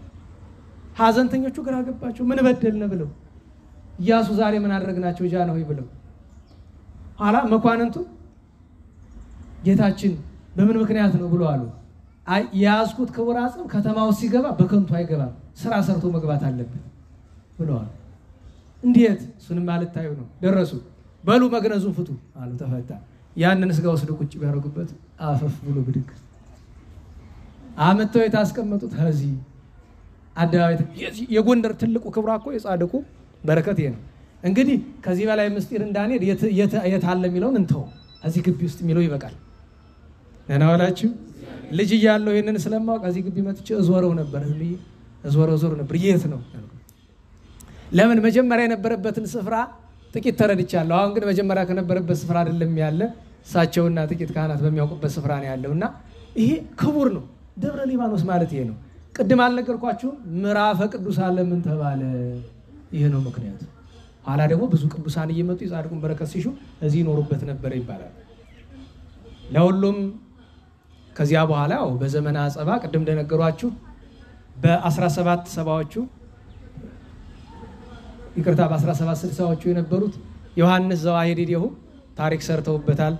Speaker 2: ሐዘንተኞቹ ግራ ገባቸው። ምን በደልነ ብለው ኢያሱ ዛሬ ምን አደረግናቸው ጃነው ይብለው ኋላ መኳንንቱ ጌታችን በምን ምክንያት ነው ብሎ አሉ። አይ ያዝኩት ክቡር አጽም ከተማው ሲገባ በከንቱ አይገባም፣ ስራ ሰርቶ መግባት አለበት ብለዋል። እንዴት? እሱንም ማለት ታዩ ነው። ደረሱ። በሉ መግነዙን ፍቱ አሉ። ተፈታ። ያንን ስጋ ወስዶ ቁጭ ቢያደርጉበት አፈፍ ብሎ ብድግ አመተው የታስቀመጡት ከዚህ አዳዋይት የጎንደር ትልቁ ክብራ እኮ የጻድቁ በረከት ይሄ ነው። እንግዲህ ከዚህ በላይ ምስጢር እንዳንሄድ የታለ የሚለውን እንተው። እዚህ ግቢ ውስጥ የሚለው ይበቃል። እና ወላችሁ ልጅ እያለሁ ይሄንን ስለማውቅ እዚህ ግቢ መጥቼ እዞረው ነበር። እዞረው ነበር። የት ነው? ለምን መጀመሪያ የነበረበትን ስፍራ ጥቂት ተረድቻለሁ። አሁን ግን መጀመሪያ ከነበረበት ስፍራ አይደለም ያለ እሳቸውና ጥቂት ካህናት በሚያውቁበት ስፍራ ነው ያለውና ይሄ ክቡር ነው። ደብረ ሊባኖስ ማለት ይሄ ነው። ቅድም አልነገርኳችሁም? ምዕራፈ ቅዱሳን ለምን ተባለ? ይሄ ነው ምክንያቱ። ኋላ ደግሞ ብዙ ቅዱሳን እየመጡ የጻድቁን በረከት ሲሹ እዚህ ይኖሩበት ነበር ይባላል። ለሁሉም ከዚያ በኋላ በዘመነ አጸባ ቅድም እንደነገሯችሁ በ1770ዎቹ ይቅርታ በ1760ዎቹ የነበሩት ዮሐንስ ዘዋሂዲሁ ታሪክ ሰርተውበታል።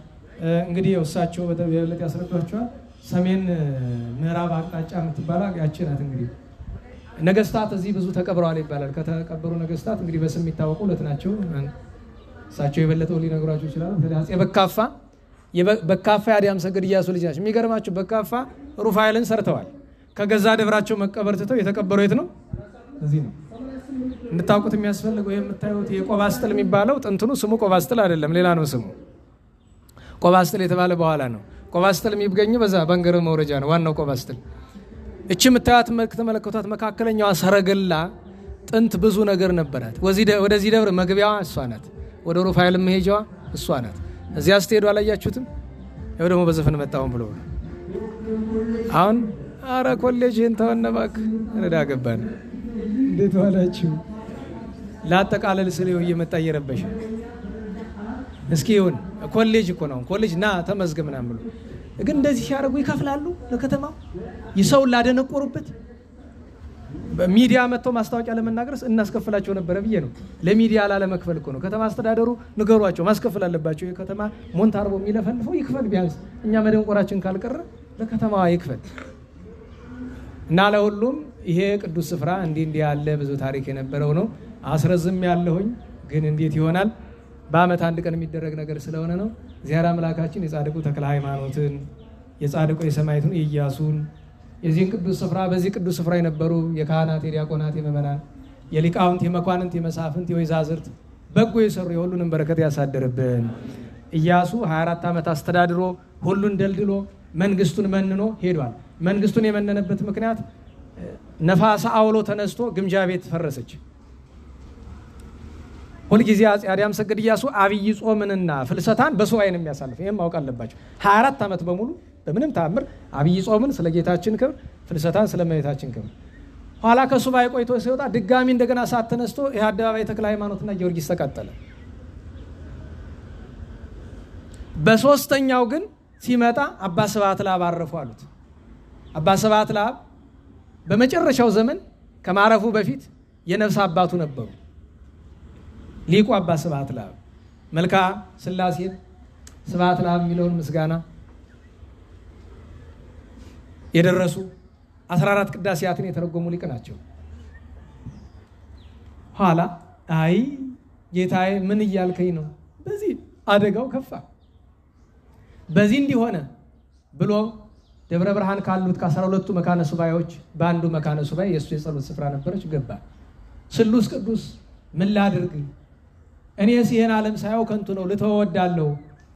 Speaker 2: እንግዲህ እሳቸው በተበለጠ ያስረዷቸዋል። ሰሜን ምዕራብ አቅጣጫ የምትባላ ያችናት እንግዲህ ነገስታት እዚህ ብዙ ተቀብረዋል ይባላል። ከተቀበሩ ነገስታት እንግዲህ በስም የሚታወቁ ሁለት ናቸው። እሳቸው የበለጠው ሊነግሯችሁ ይችላሉ። አፄ በካፋ አዲያም ሰገድ ኢያሱ ልጅ ናቸው። የሚገርማችሁ በካፋ ሩፋኤልን ሰርተዋል። ከገዛ ደብራቸው መቀበር ትተው የተቀበሩ የት ነው? እዚህ ነው። እንድታውቁት የሚያስፈልገው የምታዩት የቆባስጥል የሚባለው ጥንትኑ ስሙ ቆባስጥል አይደለም፣ ሌላ ነው ስሙ። ቆባስጥል የተባለ በኋላ ነው። ቆባስጥል የሚገኘው በዛ በንገረ መውረጃ ነው ዋናው ቆባስጥል። እቺ የምታዩት ተመለከቷት መካከለኛዋ ሰረገላ ጥንት ብዙ ነገር ነበራት። ወደዚህ ደብር መግቢያዋ እሷ ናት። ወደ ሩፋኤል መሄጃዋ እሷ ናት። እዚያ ስትሄዱ አላያችሁትም? ያው ደግሞ በዘፈን መጣውን ብሎ አሁን አረ ኮሌጅን ተወነበክ ረዳ ገባን። እንዴት ዋላችሁ? ላጠቃለል ስለው እየመጣ እየረበሸ እስኪ ይሁን ኮሌጅ እኮ ነው። ኮሌጅ ና ተመዝገብ ምናምን ብሎ ግን እንደዚህ ሲያደርጉ ይከፍላሉ ለከተማው ይሰው ላደነቆሩበት። በሚዲያ መጥተው ማስታወቂያ ለመናገርስ እናስከፍላቸው ነበር ብዬ ነው። ለሚዲያ ላለመክፈል እኮ ነው። ከተማ አስተዳደሩ ንገሯቸው ማስከፈል አለባቸው። የከተማ ሞንታርቦ የሚለፈልፈው ይክፈል። ቢያንስ እኛ መደንቆራችን ካልቀረ ለከተማዋ ይክፈል። እና ለሁሉም ይሄ ቅዱስ ስፍራ እንዲህ ያለ ብዙ ታሪክ የነበረው ነው። አስረዝም ያለሁኝ ግን እንዴት ይሆናል? በአመት አንድ ቀን የሚደረግ ነገር ስለሆነ ነው። እግዚአብሔር አምላካችን የጻድቁ ተክለ ሃይማኖትን የጻድቁ የሰማዕቱን ኢያሱን የዚህን ቅዱስ ስፍራ በዚህ ቅዱስ ስፍራ የነበሩ የካህናት የዲያቆናት የምእመናን የሊቃውንት የመኳንንት የመሳፍንት የወይዛዝርት በጎ የሰሩ የሁሉንም በረከት ያሳደርብን። ኢያሱ 24 ዓመት አስተዳድሮ ሁሉን ደልድሎ መንግስቱን መንኖ ሄዷል። መንግስቱን የመነነበት ምክንያት ነፋስ አውሎ ተነስቶ ግምጃ ቤት ፈረሰች። ሁል ጊዜ አፄ አድያም ሰገድ ኢያሱ አብይ ጾምንና ፍልሰታን በሱባኤ ነው የሚያሳልፍ። ይሄን ማወቅ አለባቸው። 24 ዓመት በሙሉ በምንም ተአምር አብይ ጾምን ስለ ጌታችን ክብር፣ ፍልሰታን ስለ እመቤታችን ክብር። ኋላ ከሱባኤ ቆይቶ ሲወጣ ድጋሚ እንደገና እሳት ተነስቶ ይህ አደባባይ ተክለ ሃይማኖትና ጊዮርጊስ ተቃጠለ። በሶስተኛው ግን ሲመጣ አባ ስብሐት ለአብ አረፉ አሉት። አባ ስብሐት ለአብ በመጨረሻው ዘመን ከማረፉ በፊት የነፍስ አባቱ ነበሩ። ሊቁ አባ ስብሐት ለአብ መልካ ሥላሴን ስብሐት ለአብ የሚለውን ምስጋና የደረሱ 14 ቅዳሴያትን የተረጎሙ ሊቅ ናቸው። ኋላ አይ ጌታዬ ምን እያልከኝ ነው? በዚህ አደጋው ከፋ፣ በዚህ እንዲሆነ ብሎ ደብረ ብርሃን ካሉት ከ12ቱ መካነ ሱባኤዎች በአንዱ መካነ ሱባኤ የእሱ የጸሎት ስፍራ ነበረች። ገባ። ስሉስ ቅዱስ ምን ላድርግ? እኔስ ይህን ዓለም ሳየው ከንቱ ነው ልተወዳለሁ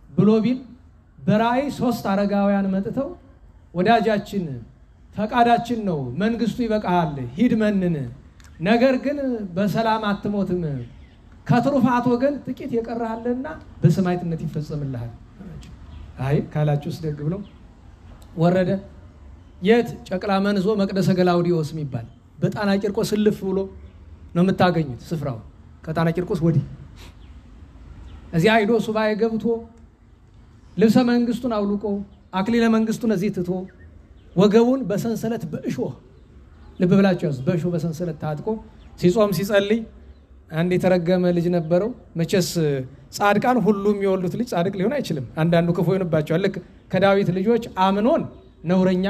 Speaker 2: ብሎ ቢል በራእይ 3 አረጋውያን መጥተው ወዳጃችን ፈቃዳችን ነው፣ መንግስቱ ይበቃል፣ ሂድ መንን፣ ነገር ግን በሰላም አትሞትም፣ ከትሩፋት ወገን ጥቂት የቀረሃልና በሰማዕትነት ይፈጸምልሃል። አይ ካላችሁስ ደግ ብሎ ወረደ። የት? ጨቅላ መንዞ መቅደሰ ገላውዲዮስ የሚባል በጣና ቂርቆስ ልፍ ብሎ ነው የምታገኙት ስፍራው። ከጣና ቂርቆስ ወዲህ እዚያ ሄዶ ሱባኤ ገብቶ ልብሰ መንግስቱን አውልቆ አክሊለ መንግስቱን እዚህ ትቶ ወገቡን በሰንሰለት በእሾህ ልብ ብላችሁ ያዙ፣ በእሾህ በሰንሰለት ታጥቆ ሲጾም ሲጸልይ አንድ የተረገመ ልጅ ነበረው። መቼስ ጻድቃን ሁሉም የሚወልዱት ልጅ ጻድቅ ሊሆን አይችልም። አንዳንዱ ክፉ ይሆንባቸዋል። ልክ ከዳዊት ልጆች አምኖን ነውረኛ፣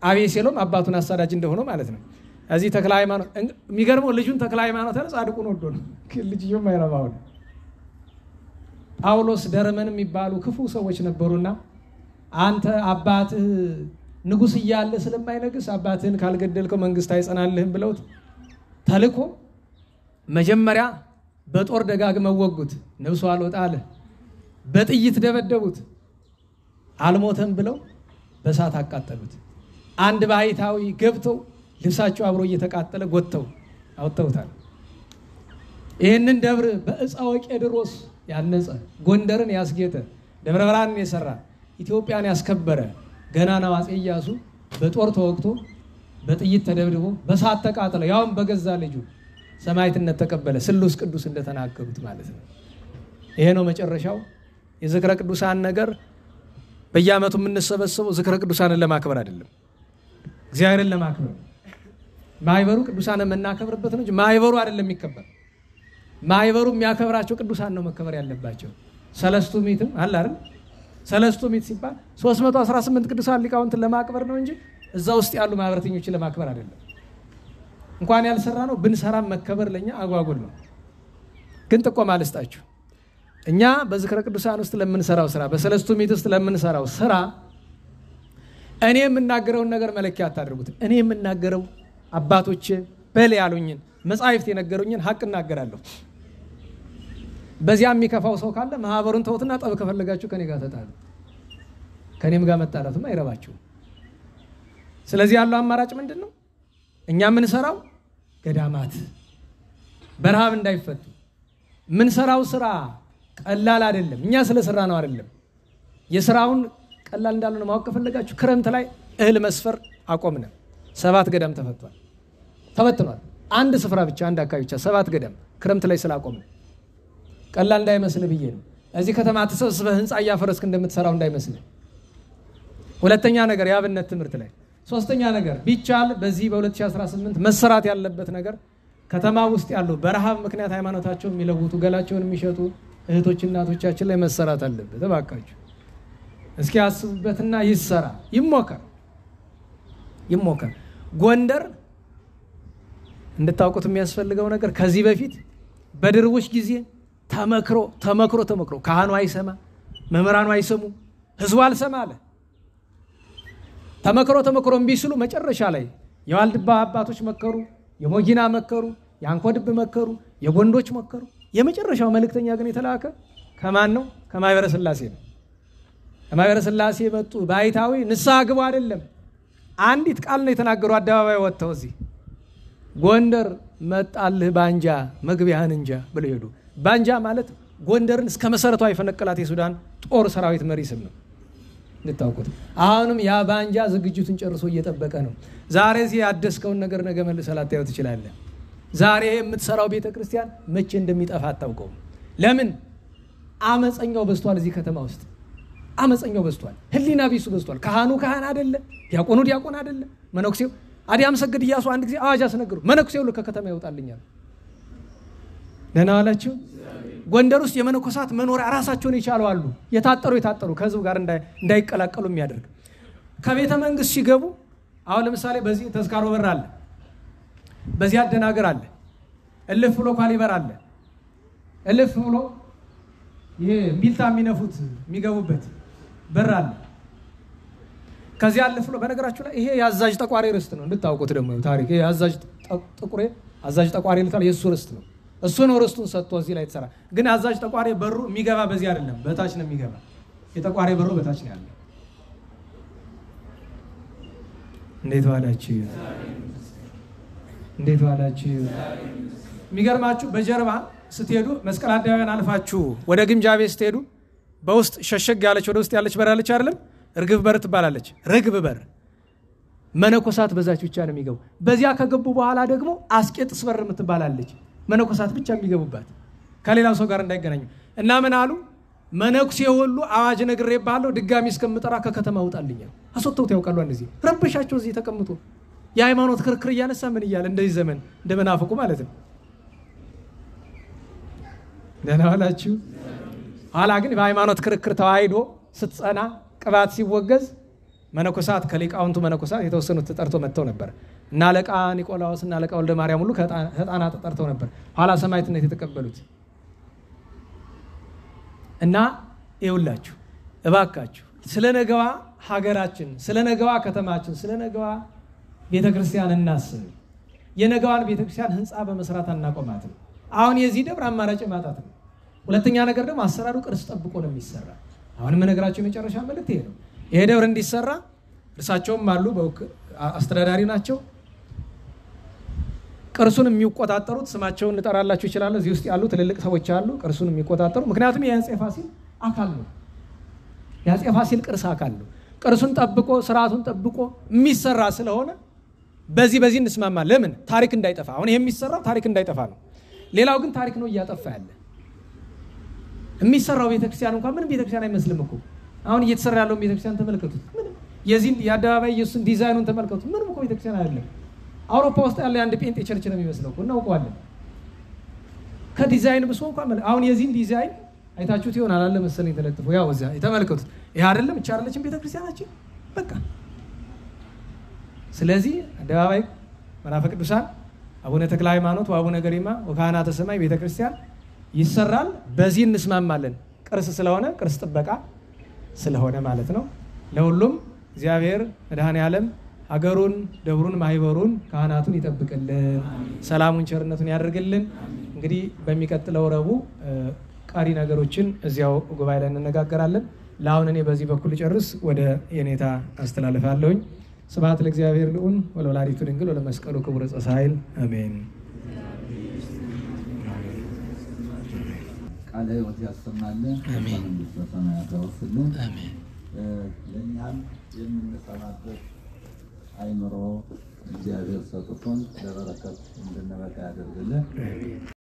Speaker 2: አቤሴሎም አባቱን አሳዳጅ እንደሆነ ማለት ነው። እዚህ ተክለ ሃይማኖት የሚገርመው ልጁን ተክለ ሃይማኖት ያለ ጻድቁን ወዶ ነው። ልጅየው ማይረባው ነው። ጳውሎስ ደረመን የሚባሉ ክፉ ሰዎች ነበሩና አንተ አባትህ ንጉስ እያለ ስለማይነግስ አባትህን ካልገደልከው መንግስት አይጸናልህም ብለውት ተልኮ መጀመሪያ በጦር ደጋግመው ወጉት፣ ነፍሱ አልወጣ አለ። በጥይት ደበደቡት፣ አልሞተም ብለው በእሳት አቃጠሉት። አንድ ባይታዊ ገብተው ልብሳቸው አብሮ እየተቃጠለ ጎተው አውጥተውታል። ይህንን ደብር በዕፀ ወቄድሮስ ያነጸ፣ ጎንደርን ያስጌጠ፣ ደብረ ብርሃንን የሰራ፣ ኢትዮጵያን ያስከበረ ገናናው አፄ ኢያሱ በጦር ተወግቶ በጥይት ተደብድቦ በእሳት ተቃጠለ። ያውም በገዛ ልጁ ሰማዕትነት ተቀበለ። ስሉስ ቅዱስ እንደተናገሩት ማለት ነው። ይሄ ነው መጨረሻው። የዝክረ ቅዱሳን ነገር በየዓመቱ የምንሰበሰበው ዝክረ ቅዱሳንን ለማክበር አይደለም፣ እግዚአብሔርን ለማክበር። ማይበሩ ቅዱሳንን የምናከብርበት ነው እንጂ ማይበሩ አይደለም የሚከበር። ማይበሩ የሚያከብራቸው ቅዱሳን ነው መከበር ያለባቸው። ሰለስቱ ምዕትም አለ አይደል? ሰለስቱ ምዕት ሲባል 318 ቅዱሳን ሊቃውንትን ለማክበር ነው እንጂ እዛ ውስጥ ያሉ ማህበረተኞችን ለማክበር አይደለም። እንኳን ያልሰራ ነው ብንሰራም መከበር ለኛ አጓጉል ነው። ግን ጥቆማ ልስጣችሁ። እኛ በዝክረ ቅዱሳን ውስጥ ለምንሰራው ስራ፣ በሰለስቱ ምዕት ውስጥ ለምንሰራው ስራ እኔ የምናገረውን ነገር መለኪያ አታድርጉት። እኔ የምናገረው አባቶቼ በል ያሉኝን መጻሕፍት የነገሩኝን ሐቅ እናገራለሁ። በዚያ የሚከፋው ሰው ካለ ማህበሩን ተውትና ጠብ ከፈለጋችሁ ከኔ ጋር ተጣሉ። ከኔም ጋር መጣላትማ አይረባችሁ። ስለዚህ ያለው አማራጭ ምንድነው? እኛ የምንሰራው ገዳማት በረሃብ እንዳይፈቱ የምንሰራው ስራ ቀላል አይደለም። እኛ ስለሰራ ነው አይደለም። የስራውን ቀላል እንዳልሆነ ማወቅ ከፈለጋችሁ ክረምት ላይ እህል መስፈር አቆምነ። 7 ገዳም ተበትኗል። አንድ ስፍራ ብቻ አንድ አካባቢ ብቻ 7 ገዳም ክረምት ላይ ስላቆምነ ቀላል እንዳይመስል ብዬ ነው። እዚህ ከተማ ተሰብስበህ ህንጻ እያፈረስክ እንደምትሰራው እንዳይመስል። ሁለተኛ ነገር የአብነት ትምህርት ላይ፣ ሶስተኛ ነገር ቢቻል በዚህ በ2018 መሰራት ያለበት ነገር ከተማ ውስጥ ያሉ በረሃብ ምክንያት ሃይማኖታቸውን የሚለውጡ ገላቸውን የሚሸጡ እህቶች እናቶቻችን ላይ መሰራት አለበት። እባካችሁ እስኪ አስቡበትና ይሰራ፣ ይሞከር። ጎንደር እንድታውቁት የሚያስፈልገው ነገር ከዚህ በፊት በድርቦች ጊዜ ተመክሮ ካህኑ አይሰማ፣ መምህራኑ አይሰሙ፣ ህዝቡ አልሰማ አለ። ተመክሮ እምቢ ሲሉ መጨረሻ ላይ የዋልድባ አባቶች መከሩ፣ የሞጊና መከሩ፣ የአንኮድብ መከሩ፣ የጎንዶች መከሩ። የመጨረሻው መልእክተኛ ግን የተላከ ከማን ነው? ከማኅበረ ሥላሴ ነው። ከማኅበረ ሥላሴ መጡ ባይታዊ ንስሐ ግቡ አይደለም፣ አንዲት ቃል ነው የተናገሩ። አደባባይ ወጥተው እዚህ ጎንደር መጣልህ ባንጃ መግቢያህን እንጃ ብለው ሄዱ። ባንጃ ማለት ጎንደርን እስከ መሰረቷ የፈነቀላት የሱዳን ጦር ሰራዊት መሪ ስም ነው እንድታውቁት። አሁንም ያ ባንጃ ዝግጅቱን ጨርሶ እየጠበቀ ነው። ዛሬ እዚህ ያደስከውን ነገር ነገ መልሰህ ላታየው ትችላለህ። ዛሬ የምትሰራው ቤተክርስቲያን መቼ እንደሚጠፋ አታውቀውም። ለምን? አመፀኛው በዝቷል። እዚህ ከተማ ውስጥ አመፀኛው በዝቷል። ህሊና ቢሱ በዝቷል። ካህኑ ካህን አይደለ፣ ዲያቆኑ ዲያቆን አይደለ፣ መነኩሴው አዲያም ሰግድ ኢያሱ አንድ ጊዜ አዋጅ አስነገሩ። መነኩሴው ከከተማ ይወጣልኛል። ደህና ዋላችሁ። ጎንደር ውስጥ የመነኮሳት መኖሪያ ራሳቸውን የቻሉ አሉ። የታጠሩ ከህዝቡ ጋር እንዳይቀላቀሉ የሚያደርግ ከቤተ መንግስት ሲገቡ አሁን ለምሳሌ በዚህ ተዝካሮ በር አለ፣ በዚህ አደናገር አለ፣ እልፍ ብሎ ኳሊበር አለ፣ እልፍ ብሎ ይሄ ሚልታ የሚነፉት የሚገቡበት በር አለ። ከዚህ አልፍ ብሎ በነገራችሁ ላይ ይሄ የአዛዥ ጠቋሪ ርስት ነው እንድታውቁት። ደግሞ ታሪክ ይሄ የአዛዥ ጥቁሬ አዛዥ ጠቋሪ ልታል የሱ ርስት ነው። እሱ ነው ርስቱን ሰጥቶ እዚህ ላይ ተሰራ። ግን አዛዥ ጠቋሪ በሩ የሚገባ በዚህ አይደለም፣ በታች ነው የሚገባ። የጠቋሪ በሩ በታች ነው ያለው። እንዴት ዋላችሁ? እንዴት ዋላችሁ? የሚገርማችሁ በጀርባ ስትሄዱ መስቀል አደባባይን አልፋችሁ ወደ ግምጃ ቤት ስትሄዱ በውስጥ ሸሸግ ያለች ወደ ውስጥ ያለች በር አለች አይደለም? ርግብ በር ትባላለች። ርግብ በር መነኮሳት በዛች ብቻ ነው የሚገቡ። በዚያ ከገቡ በኋላ ደግሞ አስቄጥስ በር የምትባላለች፣ መነኮሳት ብቻ የሚገቡባት ከሌላው ሰው ጋር እንዳይገናኙ። እና ምን አሉ? መነኩሴ ሁሉ አዋጅ ነግሬብሃለሁ፣ ድጋሚ እስከምጠራ ከከተማ ውጣልኛል። አስወጥተውት ያውቃሉ። እንደዚህ ረብሻቸው እዚህ ተቀምጦ የሃይማኖት ክርክር እያነሳ ምን እያለ እንደዚህ ዘመን እንደመናፈቁ ማለት ነው። ደህና ዋላችሁ። ኋላ ግን በሃይማኖት ክርክር ተዋሂዶ ስትጸና ቅባት ሲወገዝ መነኮሳት ከሊቃውንቱ መነኮሳት የተወሰኑት ተጠርቶ መጥተው ነበር። እና አለቃ ኒቆላዎስ እና አለቃ ወልደ ማርያም ሁሉ ከጣና ተጠርተው ነበር ኋላ ሰማዕትነት የተቀበሉት። እና ይውላችሁ እባካችሁ ስለ ነገዋ ሀገራችን፣ ስለ ነገዋ ከተማችን፣ ስለ ነገዋ ቤተክርስቲያን እናስብ። የነገዋን ቤተክርስቲያን ህንጻ በመስራት አናቆማትም። አሁን የዚህ ደብር አማራጭ ማጣት ነው። ሁለተኛ ነገር ደግሞ አሰራሩ ቅርስ ጠብቆ ነው የሚሰራ። አሁን የምነግራችሁ የመጨረሻ መልእክት ይሄ ነው። ይሄ ደብር እንዲሰራ እርሳቸውም አሉ፣ አስተዳዳሪ ናቸው። ቅርሱን የሚቆጣጠሩት ስማቸውን ልጠራላችሁ ይችላል። እዚህ ውስጥ ያሉ ትልልቅ ሰዎች አሉ ቅርሱን የሚቆጣጠሩ። ምክንያቱም የአፄ ፋሲል አካል ነው። የአፄ ፋሲል ቅርስ አካል ነው። ቅርሱን ጠብቆ ስርዓቱን ጠብቆ የሚሰራ ስለሆነ በዚህ እንስማማ። ለምን? ታሪክ እንዳይጠፋ። አሁን ይሄ የሚሰራው ታሪክ እንዳይጠፋ ነው። ሌላው ግን ታሪክ ነው እያጠፋ ያለ። የሚሰራው ቤተክርስቲያን እንኳን ምንም ቤተክርስቲያን አይመስልም እኮ። አሁን እየተሰራ ያለው ቤተክርስቲያን ተመልከቱት። ምንም የዚህ የአደባባይ ኢየሱስን ዲዛይኑን ተመልከቱት። ምንም እኮ ቤተክርስቲያን አይደለም። አውሮፓ ውስጥ ያለ አንድ ጴንጤ ቸርች ነው የሚመስለው እኮ እናውቀዋለን። ከዲዛይን ብሶ እንኳን አሁን የዚህን ዲዛይን አይታችሁት ይሆናል አለ መሰለኝ ተለጥፎ። ያው እዚያ የተመልከቱት ይሄ አይደለም እቺ አይደለችም ቤተክርስቲያናችን በቃ። ስለዚህ አደባባይ መራፈ ቅዱሳን አቡነ ተክለ ሃይማኖት ወአቡነ ገሪማ ወካህናተ ሰማይ ቤተክርስቲያን ይሰራል። በዚህ እንስማማለን። ቅርስ ስለሆነ ቅርስ ጥበቃ ስለሆነ ማለት ነው። ለሁሉም እግዚአብሔር መድኃኔዓለም አገሩን፣ ደብሩን፣ ማህበሩን፣ ካህናቱን ይጠብቅልን፣ ሰላሙን ቸርነቱን ያደርግልን። እንግዲህ በሚቀጥለው ረቡዕ ቀሪ ነገሮችን እዚያው ጉባኤ ላይ እንነጋገራለን። ለአሁን እኔ በዚህ በኩል ጨርስ ወደ የኔታ አስተላልፋለሁኝ። ስብሐት ለእግዚአብሔር ልዑል ወለወላዲቱ ድንግል ወለመስቀሉ ክቡር ዕፀ ሣህል አሜን።
Speaker 1: ቃለ ሕይወት ያሰማልን፣ መንግሥተ ሰማያት ያወርስልን። አሜን። ለእኛም የምንሰማበት አይምሮ እግዚአብሔር ሰጥቶን ለበረከት እንድንበቃ ያደርግልን።